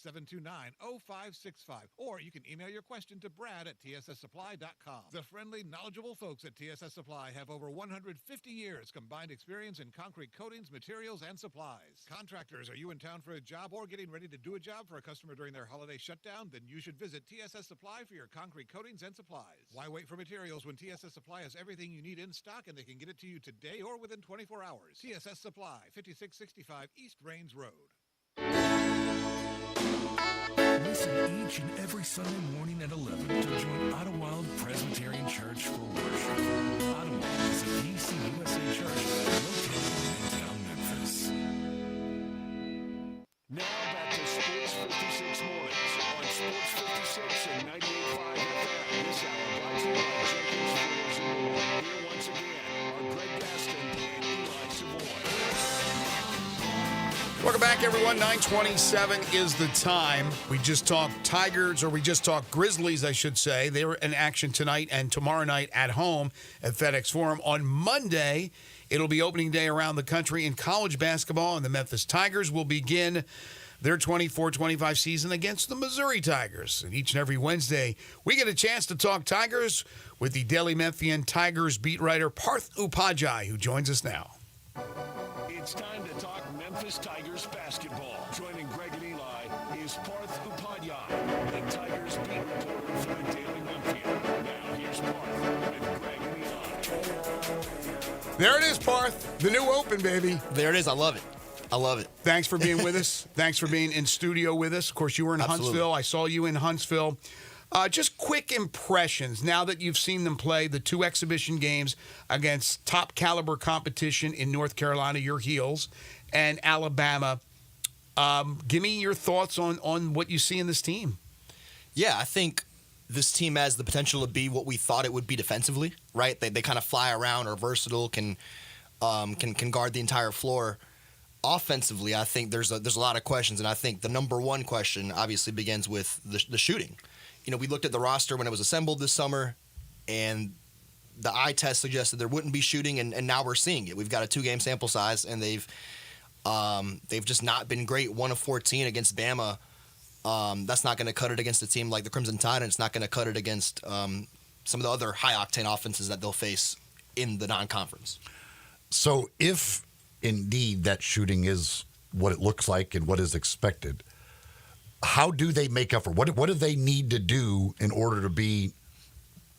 [SPEAKER 5] 729-0565, or you can email your question to Brad at tsssupply.com. The friendly, knowledgeable folks at TSS Supply have over 150 years combined experience in concrete coatings, materials, and supplies. Contractors, are you in town for a job or getting ready to do a job for a customer during their holiday shutdown? Then you should visit TSS Supply for your concrete coatings and supplies. Why wait for materials when TSS Supply has everything you need in stock and they can get it to you today or within 24 hours? TSS Supply, 5665 East Rains Road.
[SPEAKER 1] Listen each and every Sunday morning at 11 to join Idlewild Presbyterian Church for worship. Idlewild is a PCUSA church located in Midtown Memphis.
[SPEAKER 12] Now back to Sports 56 Mornings on Sports 56 and 98.5 FM. This hour brought to you by Jenkins Floors and More. Here once again are Greg Gaston and Eli Savoy.
[SPEAKER 2] Welcome back, everyone. 9:27 is the time. We just talked Tigers, or we just talked Grizzlies, I should say. They were in action tonight and tomorrow night at home at FedEx Forum. On Monday, it'll be opening day around the country in college basketball, and the Memphis Tigers will begin their 24-25 season against the Missouri Tigers. And each and every Wednesday, we get a chance to talk Tigers with the Daily Memphian Tigers beat writer Parthu Pajai, who joins us now.
[SPEAKER 12] It's time to talk Memphis Tigers basketball. Joining Greg and Eli is Parth Upadhyay, the Tigers beat reporter for the Daily Memphian. Now here's Parth with Greg and Eli.
[SPEAKER 2] There it is, Parth. The new open, baby.
[SPEAKER 21] There it is. I love it. I love it.
[SPEAKER 2] Thanks for being with us. Thanks for being in studio with us. Of course, you were in Huntsville. I saw you in Huntsville. Just quick impressions now that you've seen them play the 2 exhibition games against top caliber competition in North Carolina, your Heels, and Alabama. Give me your thoughts on what you see in this team.
[SPEAKER 21] Yeah, I think this team has the potential to be what we thought it would be defensively, right? They kind of fly around, are versatile, can guard the entire floor. Offensively, I think there's a lot of questions, and I think the number one question obviously begins with the shooting. You know, we looked at the roster when it was assembled this summer, and the eye test suggested there wouldn't be shooting, and now we're seeing it. We've got a 2-game sample size, and they've just not been great. 1 of 14 against Bama. That's not going to cut it against a team like the Crimson Tide, and it's not going to cut it against some of the other high-octane offenses that they'll face in the non-conference.
[SPEAKER 3] So if indeed that shooting is what it looks like and what is expected, how do they make up for what do they need to do in order to be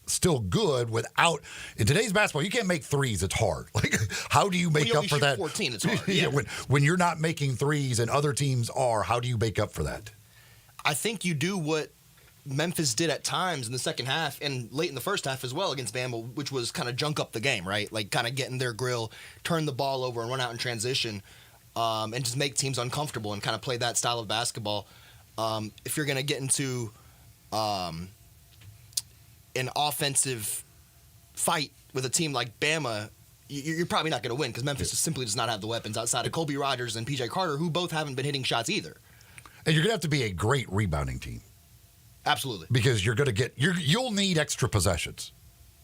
[SPEAKER 3] still good without in today's basketball? You can't make threes. It's hard. Like, how do you make up for that?
[SPEAKER 21] 14, it's hard. Yeah.
[SPEAKER 3] When you're not making threes and other teams are, how do you make up for that?
[SPEAKER 21] I think you do what Memphis did at times in the second half and late in the first half as well against Bama, which was kind of junk up the game, right? Like kind of get in their grill, turn the ball over and run out in transition, and just make teams uncomfortable and kind of play that style of basketball. If you're going to get into an offensive fight with a team like Bama, you're probably not going to win because Memphis simply does not have the weapons outside of Kobe Rogers and PJ Carter, who both haven't been hitting shots either.
[SPEAKER 3] And you're going to have to be a great rebounding team.
[SPEAKER 21] Absolutely.
[SPEAKER 3] Because you're going to you'll need extra possessions.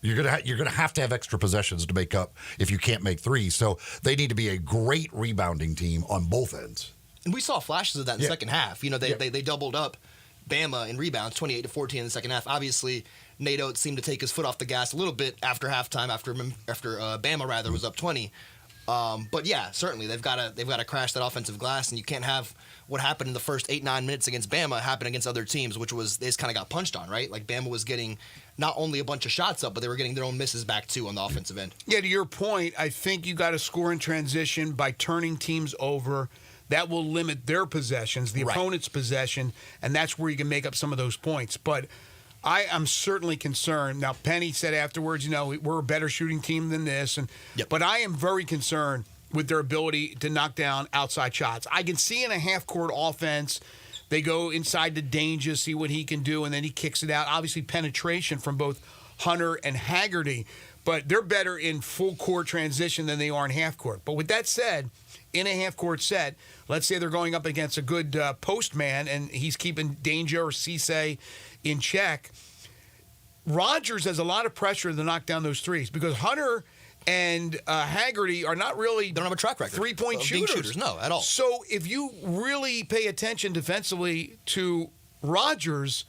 [SPEAKER 3] You're going to have to have extra possessions to make up if you can't make threes. So they need to be a great rebounding team on both ends.
[SPEAKER 21] And we saw flashes of that in the second half. You know, they doubled up Bama in rebounds, 28-14 in the second half. Obviously, Nate Oates seemed to take his foot off the gas a little bit after halftime, after Bama was up 20. But yeah, certainly they've got to crash that offensive glass, and you can't have what happened in the first 8-9 minutes against Bama happen against other teams, which was they just kind of got punched on, right? Like Bama was getting not only a bunch of shots up, but they were getting their own misses back too on the offensive end.
[SPEAKER 2] Yeah, to your point, I think you got to score in transition by turning teams over. That will limit their possessions, the opponent's possession, and that's where you can make up some of those points. But I am certainly concerned. Now, Penny said afterwards, we're a better shooting team than this. But I am very concerned with their ability to knock down outside shots. I can see in a half-court offense, they go inside to Danger, see what he can do, and then he kicks it out. Obviously, penetration from both Hunter and Haggerty. But they're better in full-court transition than they are in half-court. But with that said, in a half-court set, let's say they're going up against a good postman and he's keeping Danger or Cisse in check. Rogers has a lot of pressure to knock down those threes because Hunter and Haggerty are not really...
[SPEAKER 21] They don't have a track record.
[SPEAKER 2] Three-point shooters.
[SPEAKER 21] No, at all.
[SPEAKER 2] So if you really pay attention defensively to Rogers...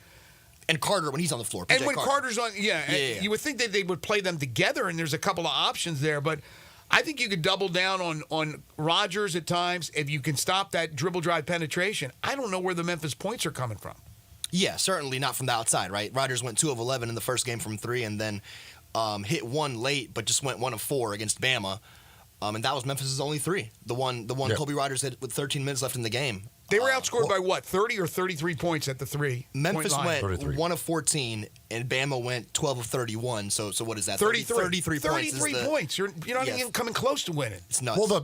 [SPEAKER 21] And Carter when he's on the floor.
[SPEAKER 2] And when Carter's on... Yeah. You would think that they would play them together, and there's a couple of options there, but... I think you could double down on Rogers at times if you can stop that dribble drive penetration. I don't know where the Memphis points are coming from.
[SPEAKER 21] Yeah, certainly not from the outside, right? Rogers went 2 of 11 in the first game from 3 and then hit one late but just went 1 of 4 against Bama. And that was Memphis' only 3. The one Kobe Rogers hit with 13 minutes left in the game.
[SPEAKER 2] They were outscored by what, 30 or 33 points at the 3?
[SPEAKER 21] Memphis went 1 of 14, and Bama went 12 of 31. So what is that?
[SPEAKER 2] 33
[SPEAKER 21] points.
[SPEAKER 2] 33 points. You're not even coming close to winning.
[SPEAKER 21] It's nuts.
[SPEAKER 3] Well,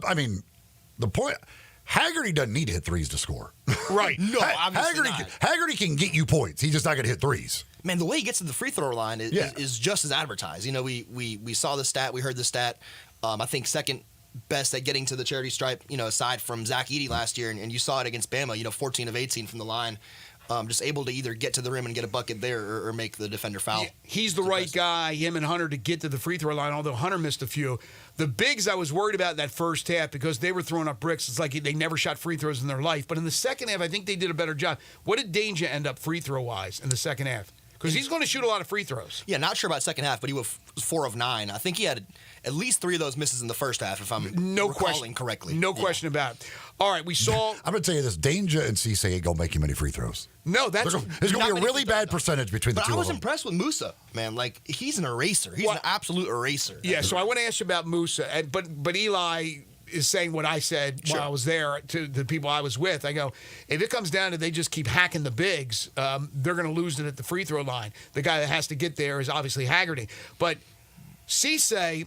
[SPEAKER 3] the point, Haggerty doesn't need to hit threes to score.
[SPEAKER 2] Right.
[SPEAKER 21] No, obviously not.
[SPEAKER 3] Haggerty can get you points. He's just not going to hit threes.
[SPEAKER 21] Man, the way he gets to the free throw line is just as advertised. We saw the stat. We heard the stat. I think second best at getting to the charity stripe, aside from Zach Edey last year, and you saw it against Bama, 14 of 18 from the line. Just able to either get to the rim and get a bucket there or make the defender foul.
[SPEAKER 2] He's the right guy, him and Hunter, to get to the free throw line, although Hunter missed a few. The bigs I was worried about in that first half because they were throwing up bricks. It's like they never shot free throws in their life. But in the second half, I think they did a better job. What did Danger end up free throw-wise in the second half? Because he's going to shoot a lot of free throws.
[SPEAKER 21] Yeah, not sure about second half, but he was 4 of 9. I think he had at least 3 of those misses in the first half, if I'm recalling correctly.
[SPEAKER 2] No question about it. All right, we saw...
[SPEAKER 3] I'm going to tell you this. Danger and Cisse ain't going to make you many free throws.
[SPEAKER 2] No, that's...
[SPEAKER 3] There's going to be a really bad percentage between the two of them.
[SPEAKER 21] But I was impressed with Musa, man. Like, he's an eraser. He's an absolute eraser.
[SPEAKER 2] Yeah, so I want to ask you about Musa. But Eli is saying what I said while I was there to the people I was with. I go, if it comes down to they just keep hacking the bigs, they're going to lose it at the free throw line. The guy that has to get there is obviously Haggerty. But Cisse,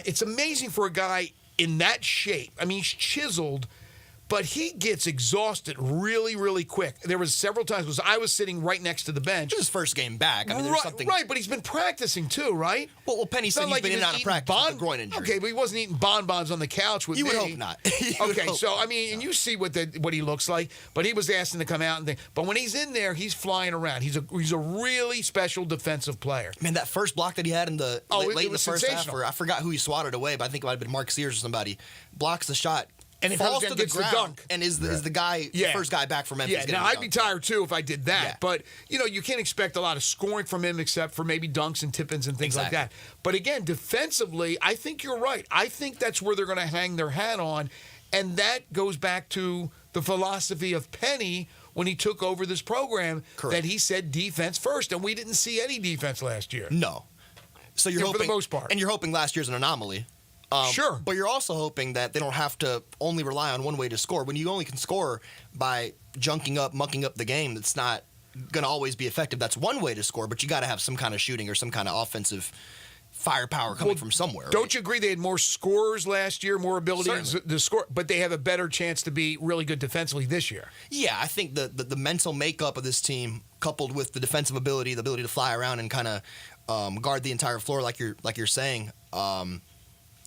[SPEAKER 2] it's amazing for a guy in that shape. I mean, he's chiseled, but he gets exhausted really, really quick. There was several times because I was sitting right next to the bench.
[SPEAKER 21] It was his first game back. I mean, there's something...
[SPEAKER 2] Right, but he's been practicing too, right?
[SPEAKER 21] Well, Penny said he's been in and out of practice with a groin injury.
[SPEAKER 2] Okay, but he wasn't eating bonbons on the couch with me.
[SPEAKER 21] You would hope not.
[SPEAKER 2] Okay, so, I mean, and you see what he looks like, but he was asking to come out and but when he's in there, he's flying around. He's a really special defensive player.
[SPEAKER 21] Man, that first block that he had in the late in the first half,
[SPEAKER 2] sensational.
[SPEAKER 21] I forgot who he swatted away, but I think it might have been Mark Sears or somebody, blocks the shot,
[SPEAKER 2] and if
[SPEAKER 21] falls
[SPEAKER 2] Hurst
[SPEAKER 21] to the
[SPEAKER 2] gets
[SPEAKER 21] ground
[SPEAKER 2] the dunk,
[SPEAKER 21] and is the guy the first guy back for Memphis.
[SPEAKER 2] Yeah,
[SPEAKER 21] getting
[SPEAKER 2] now
[SPEAKER 21] the
[SPEAKER 2] I'd be
[SPEAKER 21] dunk.
[SPEAKER 2] tired too if I did that.
[SPEAKER 21] Yeah.
[SPEAKER 2] But you can't expect a lot of scoring from him except for maybe dunks and tip-ins and things like that. But again, defensively, I think you're right. I think that's where they're going to hang their hat on, and that goes back to the philosophy of Penny when he took over this program.
[SPEAKER 21] Correct.
[SPEAKER 2] That he said defense first, and we didn't see any defense last year.
[SPEAKER 21] No. So you're hoping
[SPEAKER 2] for the most part,
[SPEAKER 21] and you're hoping last year's an anomaly.
[SPEAKER 2] Sure.
[SPEAKER 21] But you're also hoping that they don't have to only rely on one way to score. When you only can score by mucking up the game, it's not going to always be effective. That's one way to score, but you got to have some kind of shooting or some kind of offensive firepower coming from somewhere.
[SPEAKER 2] Don't you agree they had more scorers last year, more ability to score, but they have a better chance to be really good defensively this year?
[SPEAKER 21] Yeah, I think the mental makeup of this team, coupled with the defensive ability, the ability to fly around and kind of guard the entire floor, like you're saying,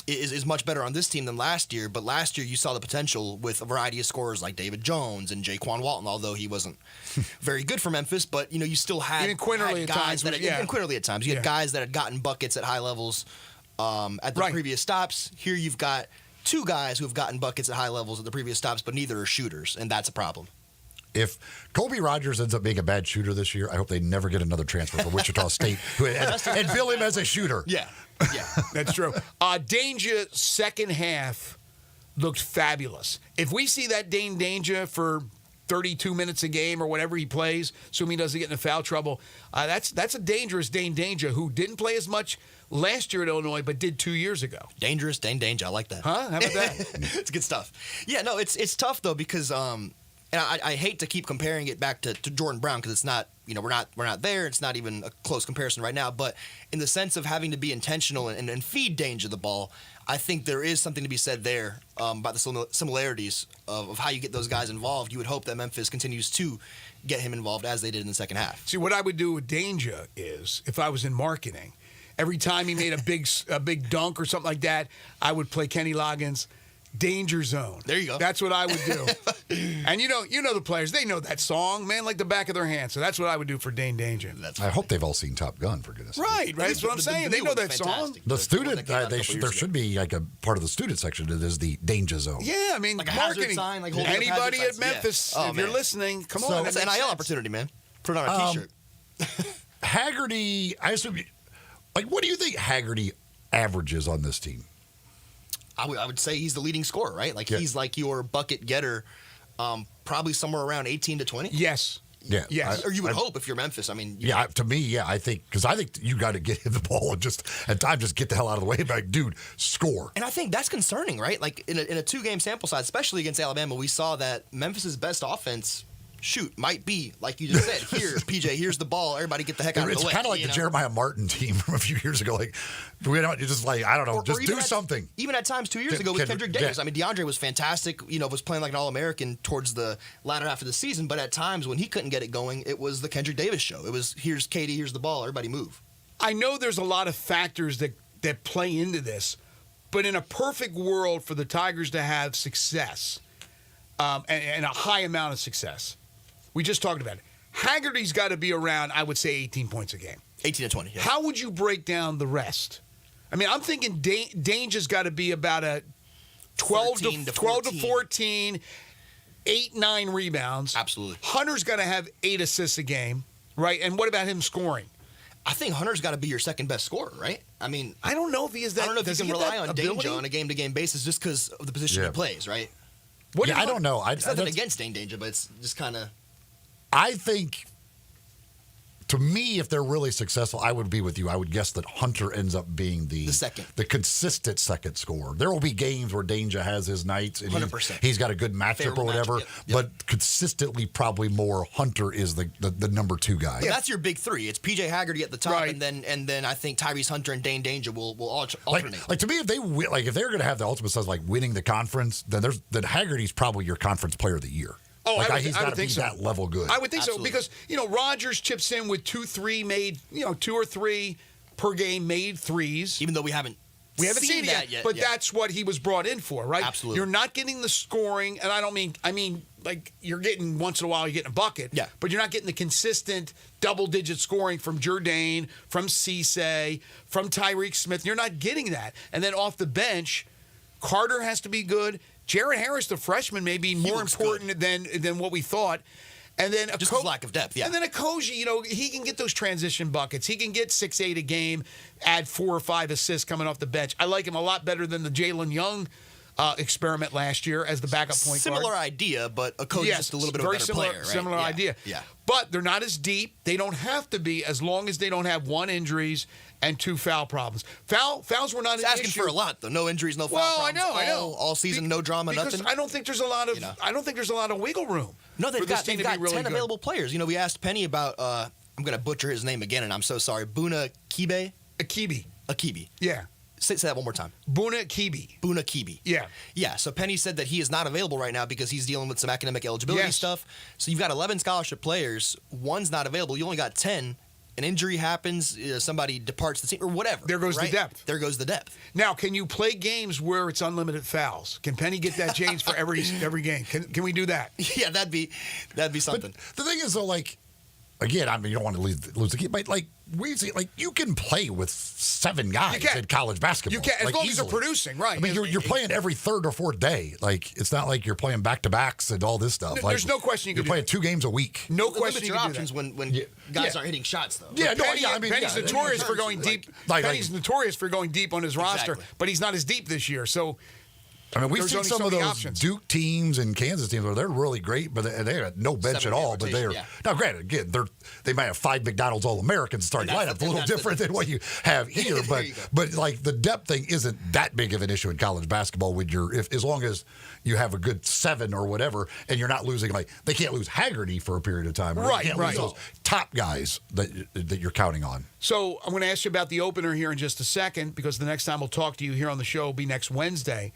[SPEAKER 21] is much better on this team than last year. But last year you saw the potential with a variety of scorers like David Jones and Jaquan Walton, although he wasn't very good for Memphis. But you still had
[SPEAKER 2] even Quinterly
[SPEAKER 21] had
[SPEAKER 2] at
[SPEAKER 21] guys
[SPEAKER 2] times.
[SPEAKER 21] and Quinterly at times. You had guys that had gotten buckets at high levels at the previous stops. Here you've got two guys who have gotten buckets at high levels at the previous stops, but neither are shooters, and that's a problem.
[SPEAKER 3] If Colby Rogers ends up being a bad shooter this year, I hope they never get another transfer from Wichita State and bill him as a shooter.
[SPEAKER 21] Yeah,
[SPEAKER 2] that's true. Danger second half looked fabulous. If we see that Dane Danger for 32 minutes a game or whatever he plays, assuming he doesn't get into foul trouble, that's a dangerous Dane Danger who didn't play as much last year at Illinois, but did 2 years ago.
[SPEAKER 21] Dangerous Dane Danger, I like that.
[SPEAKER 2] Huh? How about that?
[SPEAKER 21] It's good stuff. Yeah, no, it's tough though because and I hate to keep comparing it back to Jordan Brown because it's not, we're not there. It's not even a close comparison right now. But in the sense of having to be intentional and feed Danger the ball, I think there is something to be said there about the similarities of how you get those guys involved. You would hope that Memphis continues to get him involved as they did in the second half.
[SPEAKER 2] See, what I would do with Danger is, if I was in marketing, every time he made a big dunk or something like that, I would play Kenny Loggins' Danger Zone.
[SPEAKER 21] There you go.
[SPEAKER 2] That's what I would do. And you know the players, they know that song, man, like the back of their hand. So that's what I would do for Dane Danger.
[SPEAKER 3] I hope they've all seen Top Gun, for goodness sake.
[SPEAKER 2] Right. That's what I'm saying. They know that song.
[SPEAKER 3] The student, there should be like a part of the student section that is the Danger Zone.
[SPEAKER 2] Yeah, I mean,
[SPEAKER 21] like a hazard
[SPEAKER 2] marketing.
[SPEAKER 21] sign, like holding up
[SPEAKER 2] Anybody
[SPEAKER 21] hazard
[SPEAKER 2] at
[SPEAKER 21] signs.
[SPEAKER 2] Memphis,
[SPEAKER 21] Yeah.
[SPEAKER 2] if you're listening, come on.
[SPEAKER 21] That's an NIL opportunity, man. Put it on a T-shirt.
[SPEAKER 3] Haggerty, I assume, what do you think Haggerty averages on this team?
[SPEAKER 21] I would say he's the leading scorer, right? He's like your bucket getter, probably somewhere around 18 to 20.
[SPEAKER 2] Yes.
[SPEAKER 3] Yeah.
[SPEAKER 21] Yes. Or you would hope if you're Memphis. I mean.
[SPEAKER 3] To me, I think you got to get him the ball and just at times just get the hell out of the way. Like, dude, score.
[SPEAKER 21] And I think that's concerning, right? Like in a 2-game sample size, especially against Alabama, we saw that Memphis's best offense. Might be, like you just said, here, PJ, here's the ball. Everybody get the heck out of the way.
[SPEAKER 3] It's kind of like the Jeremiah Martin team from a few years ago. Like, we don't, just like, I don't know, just do something.
[SPEAKER 21] Even at times 2 years ago with Kendrick Davis. I mean, DeAndre was fantastic, was playing like an All-American towards the latter half of the season, but at times when he couldn't get it going, it was the Kendrick Davis show. It was, here's Katie, here's the ball, everybody move.
[SPEAKER 2] I know there's a lot of factors that play into this, but in a perfect world for the Tigers to have success, and a high amount of success, we just talked about it. Haggerty's got to be around, I would say, 18 points a game.
[SPEAKER 21] 18 to 20, yeah.
[SPEAKER 2] How would you break down the rest? I mean, I'm thinking Danger's got to be about a 12 to 14, 8-9 rebounds.
[SPEAKER 21] Absolutely.
[SPEAKER 2] Hunter's got to have 8 assists a game, right? And what about him scoring?
[SPEAKER 21] I think Hunter's got to be your second best scorer, right? I mean,
[SPEAKER 2] I don't know if he is that.
[SPEAKER 21] I don't know if you can rely on
[SPEAKER 2] ability?
[SPEAKER 21] Danger on a game-to-game basis just because of the position he plays, right?
[SPEAKER 3] I don't know.
[SPEAKER 21] It's nothing against Dane Danger, but it's just kind of.
[SPEAKER 3] I think, to me, if they're really successful, I would be with you. I would guess that Hunter ends up being the consistent second scorer. There will be games where Danger has his nights and
[SPEAKER 21] 100%.
[SPEAKER 3] he's got a good matchup or whatever, but consistently probably more Hunter is the number 2 guy.
[SPEAKER 21] Yeah, that's your big 3. It's PJ Haggerty at the top, and then I think Tyrese Hunter and Dane Danger will alternate.
[SPEAKER 3] Like to me, if they're going to have the ultimate size like winning the conference, then Haggerty's probably your conference player of the year.
[SPEAKER 2] Oh,
[SPEAKER 3] he's got to be that level good.
[SPEAKER 2] I would think so because Rogers chips in with 2-3 made 2 or 3 per game made threes.
[SPEAKER 21] Even though we haven't
[SPEAKER 2] seen it yet, but that's what he was brought in for, right?
[SPEAKER 21] Absolutely.
[SPEAKER 2] You're not getting the scoring, and I mean like you're getting once in a while you're getting a bucket, but you're not getting the consistent double-digit scoring from Jourdain, from Cisse, from Tyreek Smith. You're not getting that, and then off the bench, Carter has to be good. Jared Harris, the freshman, may be more important than what we thought. And then
[SPEAKER 21] just his lack of depth, yeah.
[SPEAKER 2] And then Okogie, he can get those transition buckets. He can get 6-8 a game, add 4 or 5 assists coming off the bench. I like him a lot better than the Jalen Young experiment last year as the backup point guard.
[SPEAKER 21] Similar idea, but Okogie's just a little bit of a better player, right?
[SPEAKER 2] Similar idea.
[SPEAKER 21] Yeah.
[SPEAKER 2] But they're not as deep. They don't have to be as long as they don't have 1 injuries and 2 foul problems. Fouls were not an issue.
[SPEAKER 21] Asking for a lot, though. No injuries, no foul problems.
[SPEAKER 2] I know.
[SPEAKER 21] All season, no drama,
[SPEAKER 2] because
[SPEAKER 21] nothing.
[SPEAKER 2] I don't think there's a lot of. I don't think there's a lot of wiggle room.
[SPEAKER 21] No, they've got
[SPEAKER 2] really
[SPEAKER 21] 10
[SPEAKER 2] good.
[SPEAKER 21] available players. We asked Penny about. I'm going to butcher his name again, and I'm so sorry. Buna Kibe. Akibi.
[SPEAKER 2] Yeah.
[SPEAKER 21] Say that one more time.
[SPEAKER 2] Buna Kibe. Yeah.
[SPEAKER 21] Yeah, so Penny said that he is not available right now because he's dealing with some academic eligibility stuff. So you've got 11 scholarship players. 1's not available. You only got 10. An injury happens, somebody departs the team, or whatever.
[SPEAKER 2] There goes the depth.
[SPEAKER 21] There goes the depth.
[SPEAKER 2] Now, can you play games where it's unlimited fouls? Can Penny get that changed for every game? Can we do that?
[SPEAKER 21] Yeah, that'd be something.
[SPEAKER 3] But the thing is, though, again, you don't want to lose the game, but you can play with 7 guys in college basketball.
[SPEAKER 2] You can, as long as
[SPEAKER 3] easily.
[SPEAKER 2] they're producing, right?
[SPEAKER 3] You're playing every 3rd or 4th day. It's not like you're playing back-to-backs and all this stuff.
[SPEAKER 2] There's no question
[SPEAKER 3] you're playing 2 games a week.
[SPEAKER 2] No question
[SPEAKER 21] you can do that. when guys aren't hitting shots, though.
[SPEAKER 3] Yeah,
[SPEAKER 2] Penny's notorious for going deep. Penny's notorious for going deep on his roster, but he's not as deep this year. So.
[SPEAKER 3] We've seen some of those Duke teams and Kansas teams where they're really great, but they had no bench at all. But they're now, granted, again, they might have 5 McDonald's All-Americans starting lineup, a little different than what you have here. But the depth thing isn't that big of an issue in college basketball when as long as you have a good 7 or whatever, and you're not losing they can't lose Haggerty for a period of time,
[SPEAKER 2] right?
[SPEAKER 3] They can't lose those top guys that you're counting on.
[SPEAKER 2] So I'm going to ask you about the opener here in just a second, because the next time we'll talk to you here on the show will be next Wednesday.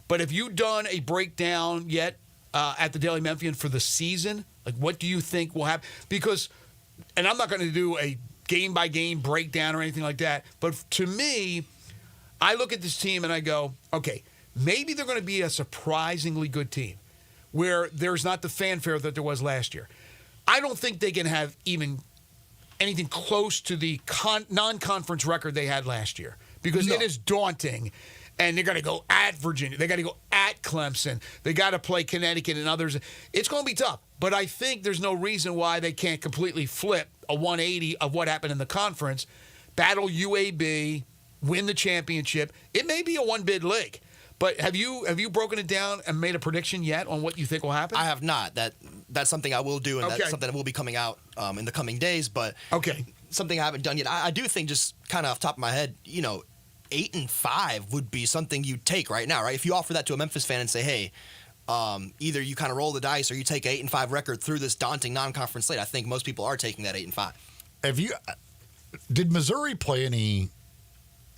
[SPEAKER 2] But have you done a breakdown yet at the Daily Memphian for the season? What do you think will happen? Because, and I'm not going to do a game-by-game breakdown or anything like that, but to me, I look at this team and I go, okay, maybe they're going to be a surprisingly good team where there's not the fanfare that there was last year. I don't think they can have even anything close to the non-conference record they had last year, because it is daunting. And they're going to go at Virginia. They got to go at Clemson. They got to play Connecticut and others. It's going to be tough. But I think there's no reason why they can't completely flip a 180 of what happened in the conference, battle UAB, win the championship. It may be a one-bid league. But have you broken it down and made a prediction yet on what you think will happen?
[SPEAKER 21] I have not. That's something I will do, and that's something that will be coming out in the coming days. But something I haven't done yet. I do think, just kind of off the top of my head, 8-5 would be something you take right now, right? If you offer that to a Memphis fan and say, hey, either you kind of roll the dice or you take an 8-5 record through this daunting non-conference slate, I think most people are taking that 8-5.
[SPEAKER 3] Did Missouri play any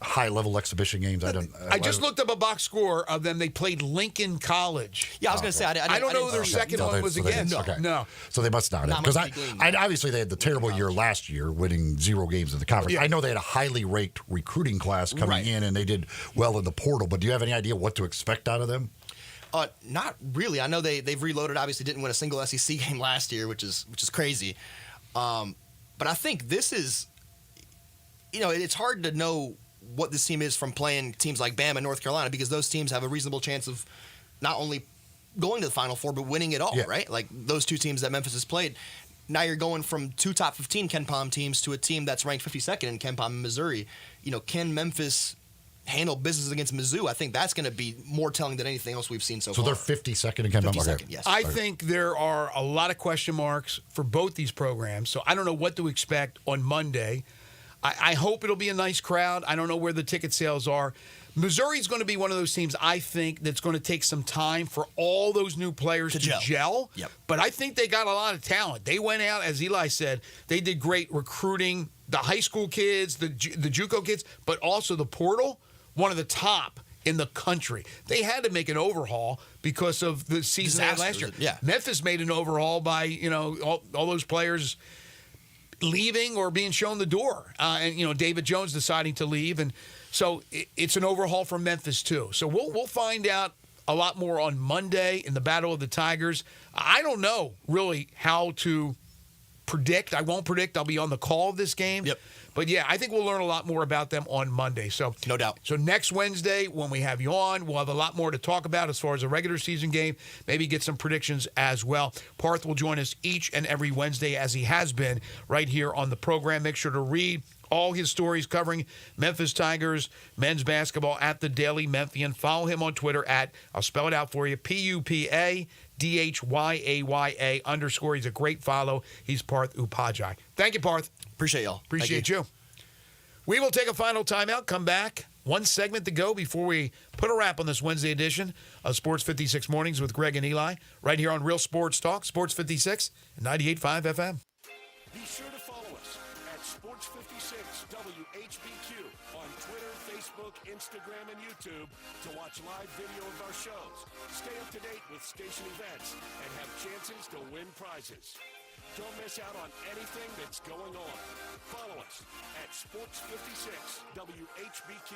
[SPEAKER 3] high-level exhibition games?
[SPEAKER 2] I just looked up a box score of them. They played Lincoln College.
[SPEAKER 21] Yeah, I was going to say,
[SPEAKER 2] I don't know who their second one was against.
[SPEAKER 3] No. So they must not have. Because obviously they had the terrible year last year, winning 0 games in the conference. Yeah. I know they had a highly ranked recruiting class coming in, and they did well in the portal. But do you have any idea what to expect out of them?
[SPEAKER 21] Not really. I know they've reloaded. Obviously, didn't win a single SEC game last year, which is crazy. But I think this is, it's hard to know what this team is from playing teams like Bama and North Carolina, because those teams have a reasonable chance of not only going to the Final Four, but winning it all, right? Like those 2 teams that Memphis has played. Now you're going from 2 top 15 KenPom teams to a team that's ranked 52nd in KenPom in Missouri. Can Memphis handle business against Mizzou? I think that's going to be more telling than anything else we've seen so far.
[SPEAKER 3] So they're 52nd in KenPom?
[SPEAKER 21] 52nd, yes.
[SPEAKER 2] I think there are a lot of question marks for both these programs, so I don't know what to expect on Monday. I hope it'll be a nice crowd. I don't know where the ticket sales are. Missouri's going to be one of those teams, I think, that's going to take some time for all those new players to gel.
[SPEAKER 21] Yep.
[SPEAKER 2] But I think they got a lot of talent. They went out, as Eli said, they did great recruiting the high school kids, the JUCO kids, but also the portal, one of the top in the country. They had to make an overhaul because of the season they had last year.
[SPEAKER 21] Yeah.
[SPEAKER 2] Memphis made an overhaul by, all those players leaving or being shown the door. And David Jones deciding to leave. And so it's an overhaul for Memphis, too. So we'll find out a lot more on Monday in the Battle of the Tigers. I don't know, really, how to predict. I won't predict. I'll be on the call of this game.
[SPEAKER 21] Yep.
[SPEAKER 2] But yeah, I think we'll learn a lot more about them on Monday. So
[SPEAKER 21] no doubt.
[SPEAKER 2] So next Wednesday, when we have you on, we'll have a lot more to talk about as far as a regular season game. Maybe get some predictions as well. Parth will join us each and every Wednesday, as he has been right here on the program. Make sure to read all his stories covering Memphis Tigers men's basketball at the Daily Memphian. Follow him on Twitter at, I'll spell it out for you, PUPADHYAYA _ He's a great follow. He's Parth Upadhyay. Thank you, Parth.
[SPEAKER 21] Appreciate y'all.
[SPEAKER 2] Appreciate you. We will take a final timeout, come back. One segment to go before we put a wrap on this Wednesday edition of Sports 56 Mornings with Greg and Eli, right here on Real Sports Talk, Sports 56 and 98.5 FM.
[SPEAKER 12] Be sure to follow us at Sports 56 WHBQ on Twitter, Facebook, Instagram, and YouTube to watch live video of our shows. Stay up to date with station events and have chances to win prizes. Don't miss out on anything that's going on. Follow us at Sports 56 WHBQ.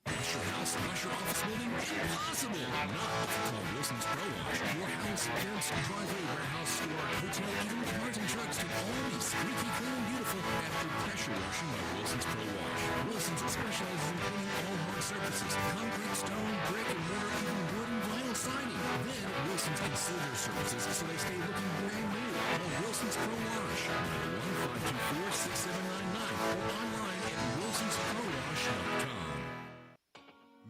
[SPEAKER 1] Wash your house, wash your office building? Impossible! Not if you call Wilson's Pro Wash. Your house, fence, driveway, warehouse, store, hotel, even cars and trucks can all be squeaky clean and beautiful after pressure washing by Wilson's Pro Wash. Wilson's specializes in cleaning all hard surfaces: concrete, stone, brick, and mortar, even wood and vinyl siding. Then Wilson's can seal their surfaces so they stay looking brand new. Call Wilson's Pro Wash, 901-524-6799, or online at wilsonsprowash.com.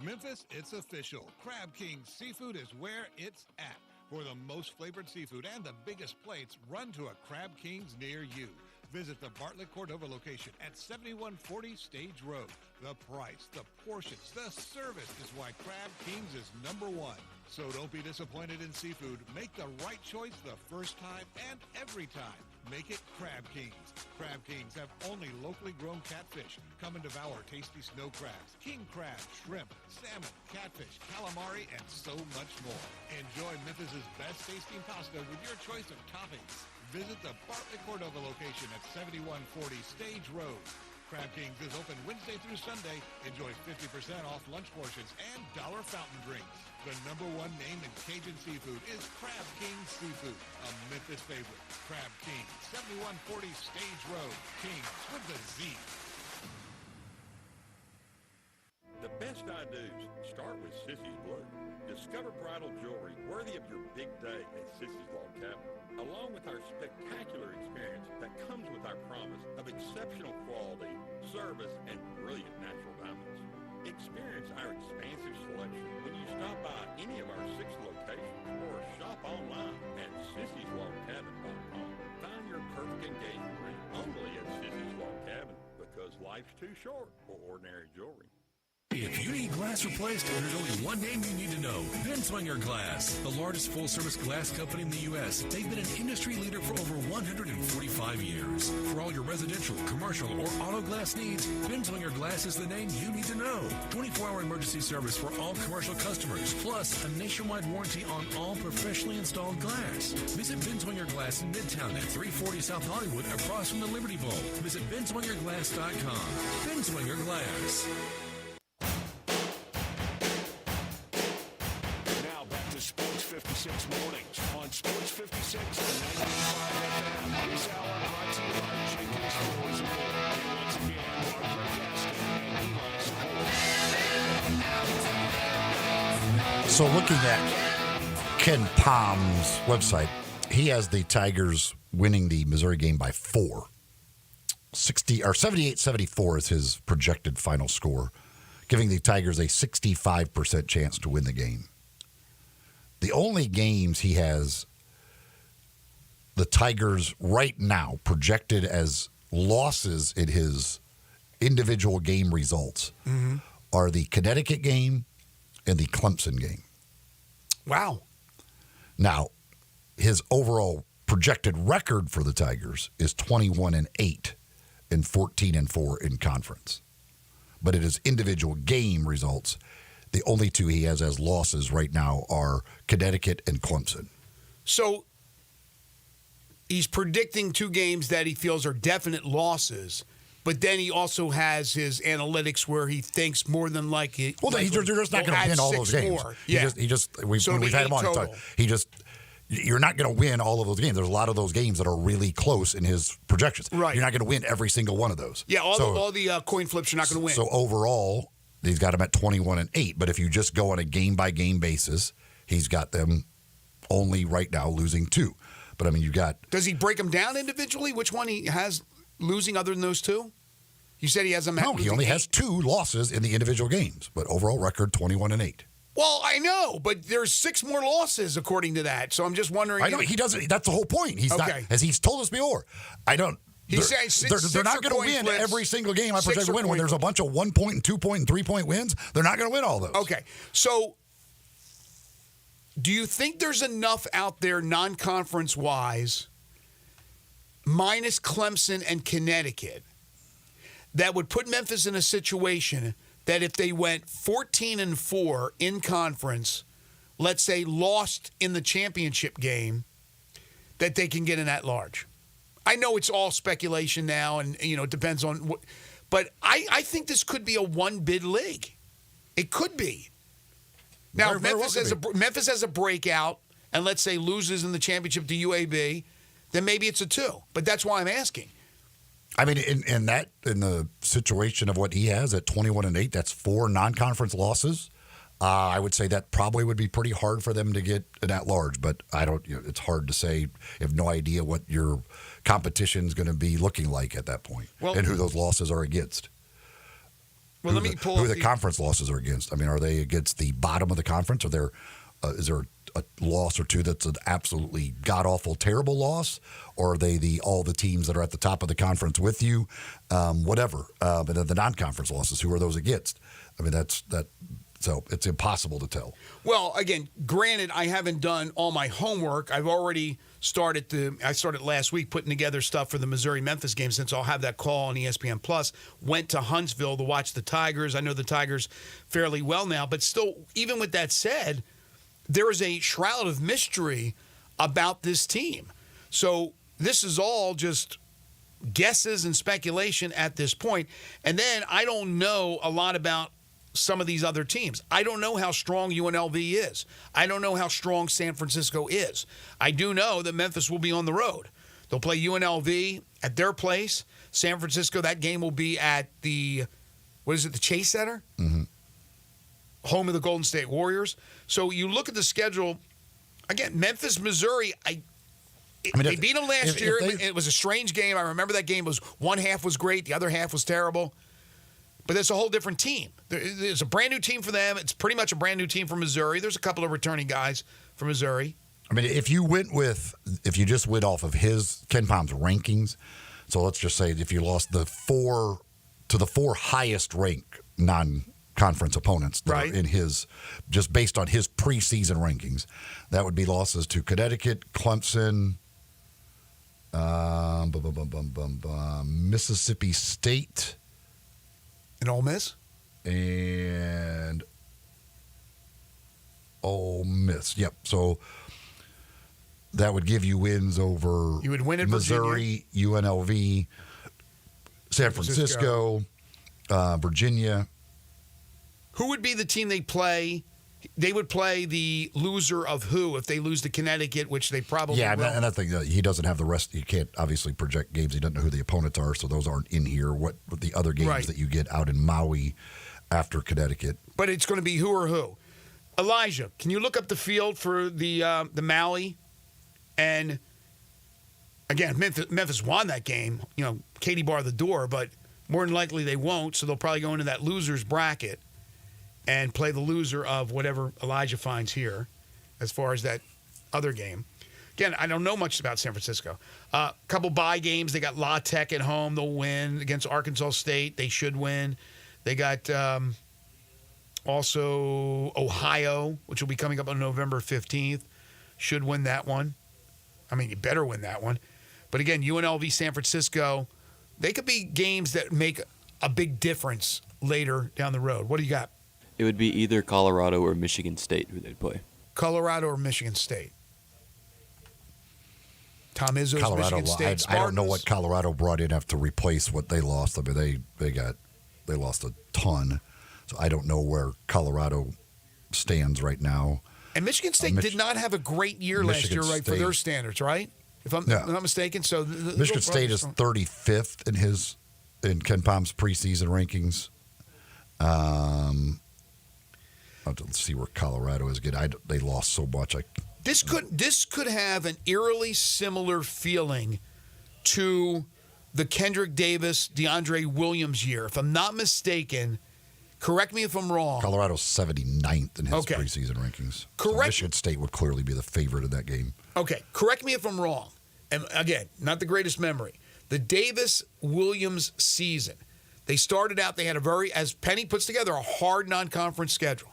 [SPEAKER 5] Memphis, it's official. Crab King Seafood is where it's at. For the most flavored seafood and the biggest plates, run to a Crab King's near you. Visit the Bartlett Cordova location at 7140 Stage Road. The price, the portions, the service is why Crab King's is number one. So don't be disappointed in seafood. Make the right choice the first time and every time. Make it Crab Kings. Crab Kings have only locally grown catfish. Come and devour tasty snow crabs, king crab, shrimp, salmon, catfish, calamari, and so much more. Enjoy Memphis's best tasting pasta with your choice of toppings. Visit the Bartlett Cordova location at 7140 Stage Road. Crab Kings is open Wednesday through Sunday. Enjoy 50% off lunch portions and dollar fountain drinks. The number one name in Cajun seafood is Crab Kings Seafood, a Memphis favorite. Crab King, 7140 Stage Road. Kings with the Z.
[SPEAKER 4] The best I do's start with Sissy's Blue. Discover bridal jewelry worthy of your big day at Sissy's Log Cabin, along with our spectacular experience that comes with our promise of exceptional quality, service, and brilliant natural diamonds. Experience our expansive selection when you stop by any of our 6 locations or shop online at sissyslogcabin.com. Find your perfect engagement ring only at Sissy's Log Cabin, because life's too short for ordinary jewelry.
[SPEAKER 1] If you need glass replaced, there's only one name you need to know: Binswanger Glass, the largest full-service glass company in the U.S. They've been an industry leader for over 145 years. For all your residential, commercial, or auto glass needs, Binswanger Glass is the name you need to know. 24-hour emergency service for all commercial customers, plus a nationwide warranty on all professionally installed glass. Visit Binswanger Glass in Midtown at 340 South Hollywood, across from the Liberty Bowl. Visit binswangerglass.com. Binswanger Glass.
[SPEAKER 12] Sports 56 mornings on Sports 56 and 95 FM. This hour brought to you by Jenkins Floors and More. And once again, our Greg Gaston and Eli Support.
[SPEAKER 3] So looking at Ken Palm's website, he has the Tigers winning the Missouri game by 4. 78-74 is his projected final score, giving the Tigers a 65% chance to win the game. The only games he has the Tigers right now projected as losses in his individual game results are the Connecticut game and the Clemson game.
[SPEAKER 2] Wow.
[SPEAKER 3] Now, his overall projected record for the Tigers is 21-8 and 14-4 in conference. But in his individual game results, the only 2 he has as losses right now are Connecticut and Clemson.
[SPEAKER 2] So he's predicting 2 games that he feels are definite losses, but then he also has his analytics where he thinks more than likely.
[SPEAKER 3] Well, they're just not going to win all those games.
[SPEAKER 2] More. Yeah.
[SPEAKER 3] We've had him on.
[SPEAKER 2] total.
[SPEAKER 3] you're not going to win all of those games. There's a lot of those games that are really close in his projections.
[SPEAKER 2] Right.
[SPEAKER 3] You're not going to win every single one of those.
[SPEAKER 2] Yeah, all the coin flips you're not going to win.
[SPEAKER 3] So overall, he's got them at 21-8. But if you just go on a game-by-game basis, he's got them only right now losing 2. But, I mean, you got...
[SPEAKER 2] Does he break them down individually? Which one he has losing other than those 2? You said he has them.
[SPEAKER 3] No, he only has 2 losses in the individual games, but overall record 21-8.
[SPEAKER 2] Well, I know, but there's 6 more losses according to that. So I'm just wondering.
[SPEAKER 3] I know he doesn't. That's the whole point. He's not, as he's told us before. I don't.
[SPEAKER 2] He's saying
[SPEAKER 3] they're not going to win every single game. I project to win when there's a bunch of 1 point and 2 point and 3 point wins. They're not going to win all those.
[SPEAKER 2] Okay, so do you think there's enough out there non-conference wise, minus Clemson and Connecticut, that would put Memphis in a situation that if they went 14-4 in conference, let's say lost in the championship game, that they can get in at large? I know it's all speculation now, and it depends on what, but I think this could be a one-bid league. It could be. Now, if Memphis has a breakout, and let's say loses in the championship to UAB, then maybe it's a 2. But that's why I'm asking.
[SPEAKER 3] I mean, in the situation of what he has at 21-8, that's 4 non-conference losses. I would say that probably would be pretty hard for them to get an at-large, but I don't. It's hard to say. You have no idea what your competition is going to be looking like at that point, and who those losses are against.
[SPEAKER 2] Well, let me pull
[SPEAKER 3] who the conference losses are against. I mean, are they against the bottom of the conference? Is there a loss or 2 that's an absolutely god-awful, terrible loss? Or are they all the teams that are at the top of the conference with you? Whatever. And then the non-conference losses, who are those against? I mean, so it's impossible to tell.
[SPEAKER 2] Well, again, granted, I haven't done all my homework. I've already I started last week putting together stuff for the Missouri-Memphis game, since I'll have that call on ESPN+. Went to Huntsville to watch the Tigers. I know the Tigers fairly well now, but still, even with that said, there is a shroud of mystery about this team. So this is all just guesses and speculation at this point. And then I don't know a lot about some of these other teams. I don't know how strong UNLV is. I don't know how strong San Francisco is. I do know that Memphis will be on the road. They'll play UNLV at their place. San Francisco, that game will be at the Chase Center?
[SPEAKER 3] Mm-hmm.
[SPEAKER 2] Home of the Golden State Warriors. So you look at the schedule, again, Memphis, Missouri, they beat them last year. It was a strange game. I remember that game was one half was great, the other half was terrible. But it's a whole different team. There's a brand new team for them. It's pretty much a brand new team for Missouri. There's a couple of returning guys from Missouri.
[SPEAKER 3] I mean, if you just went off of Ken Palm's rankings, so let's just say if you lost the 4 highest ranked non-conference opponents that are in his, just based on his preseason rankings, that would be losses to Connecticut, Clemson, Mississippi State,
[SPEAKER 2] and Ole Miss?
[SPEAKER 3] And Ole Miss, yep. So that would give you wins over
[SPEAKER 2] you would win at
[SPEAKER 3] Missouri,
[SPEAKER 2] Virginia.
[SPEAKER 3] UNLV, San Francisco, Virginia.
[SPEAKER 2] Who would be the team they play? They would play the loser of who if they lose to Connecticut, which they probably will.
[SPEAKER 3] And I think he doesn't have the rest. You can't obviously project games. He doesn't know who the opponents are, so those aren't in here. What the other games that you get out in Maui after Connecticut?
[SPEAKER 2] But it's going to be who or who. Elijah, can you look up the field for the Maui? And again, Memphis won that game. Katie barred the door, but more than likely they won't. So they'll probably go into that losers bracket and play the loser of whatever Elijah finds here as far as that other game. Again, I don't know much about San Francisco. Couple bye games. They got La Tech at home. They'll win. Against Arkansas State, they should win. They got also Ohio, which will be coming up on November 15th. Should win that one. I mean, you better win that one. But again, UNLV, San Francisco, they could be games that make a big difference later down the road. What do you got?
[SPEAKER 14] It would be either Colorado or Michigan State who they'd play.
[SPEAKER 2] Colorado or Michigan State? Tom Izzo's
[SPEAKER 3] Colorado,
[SPEAKER 2] Michigan State Spartans.
[SPEAKER 3] I don't know what Colorado brought in to replace what they lost. I mean, they lost a ton. So I don't know where Colorado stands right now.
[SPEAKER 2] And Michigan State did not have a great year last year, right, for their standards, right? If I'm not mistaken. So
[SPEAKER 3] Michigan State is 35th in Ken Palm's preseason rankings. Let's see where Colorado is. They lost so much.
[SPEAKER 2] This could have an eerily similar feeling to the Kendrick Davis, DeAndre Williams year. If I'm not mistaken, correct me if I'm wrong.
[SPEAKER 3] Colorado's 79th in his preseason rankings. So Michigan State would clearly be the favorite in that game.
[SPEAKER 2] Okay, correct me if I'm wrong. And again, not the greatest memory. The Davis-Williams season, they started out, they had as Penny puts together, a hard non-conference schedule.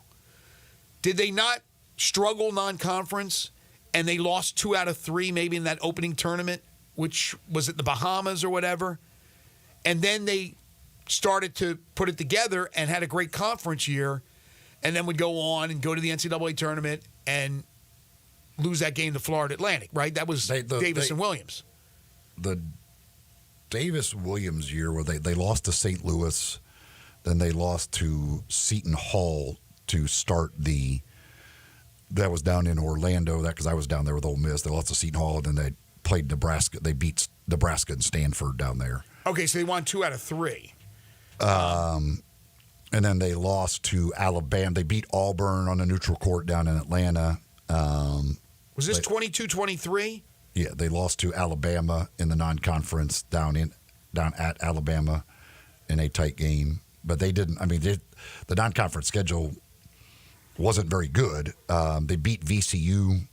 [SPEAKER 2] Did they not struggle non-conference and they lost 2 out of 3 maybe in that opening tournament, which was at the Bahamas or whatever? And then they started to put it together and had a great conference year, and then would go on and go to the NCAA tournament and lose that game to Florida Atlantic, right? That was Davis and Williams.
[SPEAKER 3] The Davis-Williams year where they lost to St. Louis, then they lost to Seton Hall to start that was down in Orlando, because I was down there with Ole Miss. They lost to Seton Hall, and then they played Nebraska. They beat Nebraska and Stanford down there.
[SPEAKER 2] Okay, so they won 2 out of 3.
[SPEAKER 3] And then they lost to Alabama. They beat Auburn on a neutral court down in Atlanta.
[SPEAKER 2] Was this 22-23?
[SPEAKER 3] Yeah, they lost to Alabama in the non-conference down at Alabama in a tight game. But they didn't. I mean, the non-conference schedule wasn't very good. They beat VCU,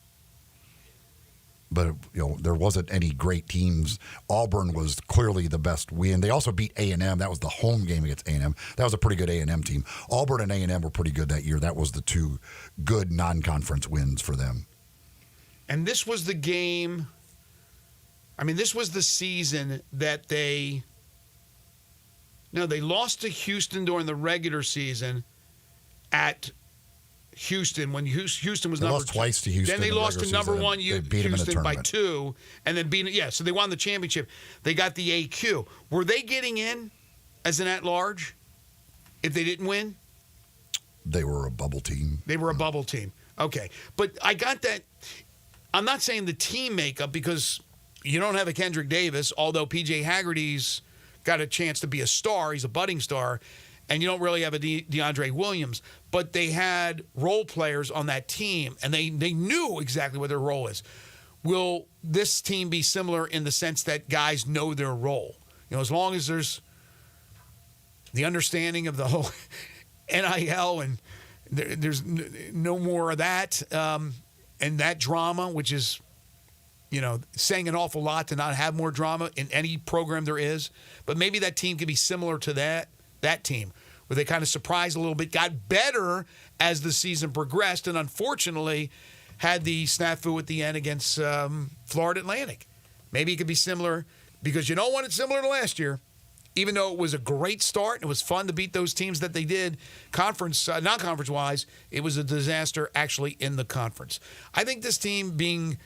[SPEAKER 3] but there wasn't any great teams. Auburn was clearly the best win. They also beat A&M. That was the home game against A&M. That was a pretty good A&M team. Auburn and A&M were pretty good that year. That was the 2 good non-conference wins for them.
[SPEAKER 2] And this was the game. I mean, this was the season that they lost to Houston during the regular season at Houston when Houston was
[SPEAKER 3] they
[SPEAKER 2] number
[SPEAKER 3] lost twice to Houston.
[SPEAKER 2] Then they lost to number 1 Houston by
[SPEAKER 3] 2,
[SPEAKER 2] and then so they won the championship. They got the AQ. Were they getting in as an at-large if they didn't win?
[SPEAKER 3] They were a bubble team.
[SPEAKER 2] They were a bubble team. Okay, but I got that. I'm not saying the team makeup, because you don't have a Kendrick Davis, although P.J. Haggerty's got a chance to be a star. He's a budding star. And you don't really have a DeAndre Williams. But they had role players on that team, and they knew exactly what their role is. Will this team be similar in the sense that guys know their role? As long as there's the understanding of the whole NIL and there's no more of that and that drama, which is, saying an awful lot to not have more drama in any program there is. But maybe that team could be similar to that team, where they kind of surprised a little bit, got better as the season progressed, and unfortunately had the snafu at the end against Florida Atlantic. Maybe it could be similar, because you don't want it similar to last year. Even though it was a great start and it was fun to beat those teams that they did, non-conference-wise, it was a disaster actually in the conference. I think this team being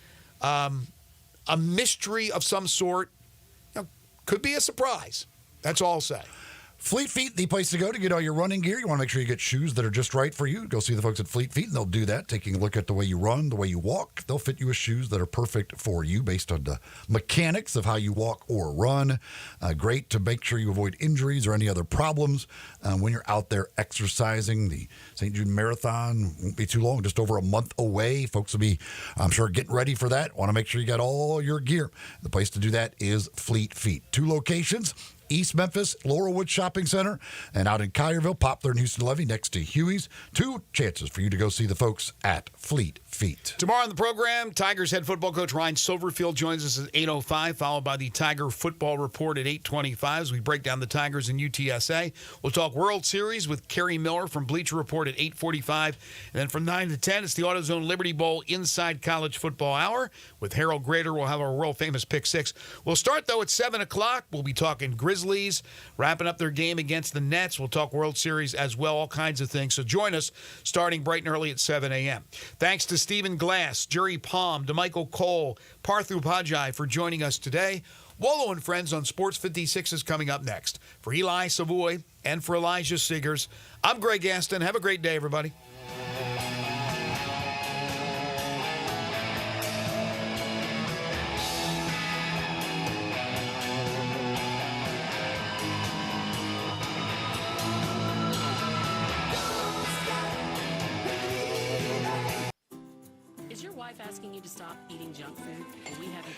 [SPEAKER 2] a mystery of some sort could be a surprise. That's all I'll say.
[SPEAKER 3] Fleet Feet, the place to go to get all your running gear. You want to make sure you get shoes that are just right for you. Go see the folks at Fleet Feet, and they'll do that, taking a look at the way you run, the way you walk. They'll fit you with shoes that are perfect for you based on the mechanics of how you walk or run. Great to make sure you avoid injuries or any other problems when you're out there exercising. The St. Jude Marathon won't be too long, just over a month away. Folks will be, I'm sure, getting ready for that. Want to make sure you got all your gear. The place to do that is Fleet Feet. 2 locations. East Memphis, Laurelwood Shopping Center, and out in Collierville, Poplar and Houston Levy next to Huey's. 2 chances for you to go see the folks at Fleet Feet.
[SPEAKER 2] Tomorrow on the program, Tigers head football coach Ryan Silverfield joins us at 8:05, followed by the Tiger Football Report at 8:25 as we break down the Tigers and UTSA. We'll talk World Series with Kerry Miller from Bleacher Report at 8:45. And then from 9 to 10, it's the AutoZone Liberty Bowl Inside College Football Hour. With Harold Grader, we'll have our world-famous Pick 6. We'll start, though, at 7 o'clock. We'll be talking Grizzlies wrapping up their game against the Nets. We'll talk World Series as well, all kinds of things. So join us starting bright and early at 7 a.m. Thanks to Stephen Glass, Jerry Palm, DeMichael Cole, Parthu Pajai for joining us today. Wolo and Friends on Sports 56 is coming up next. For Eli Savoy and for Elijah Siggers, I'm Greg Gaston. Have a great day, everybody.
[SPEAKER 7] wife asking you to stop eating junk food? Well, we have you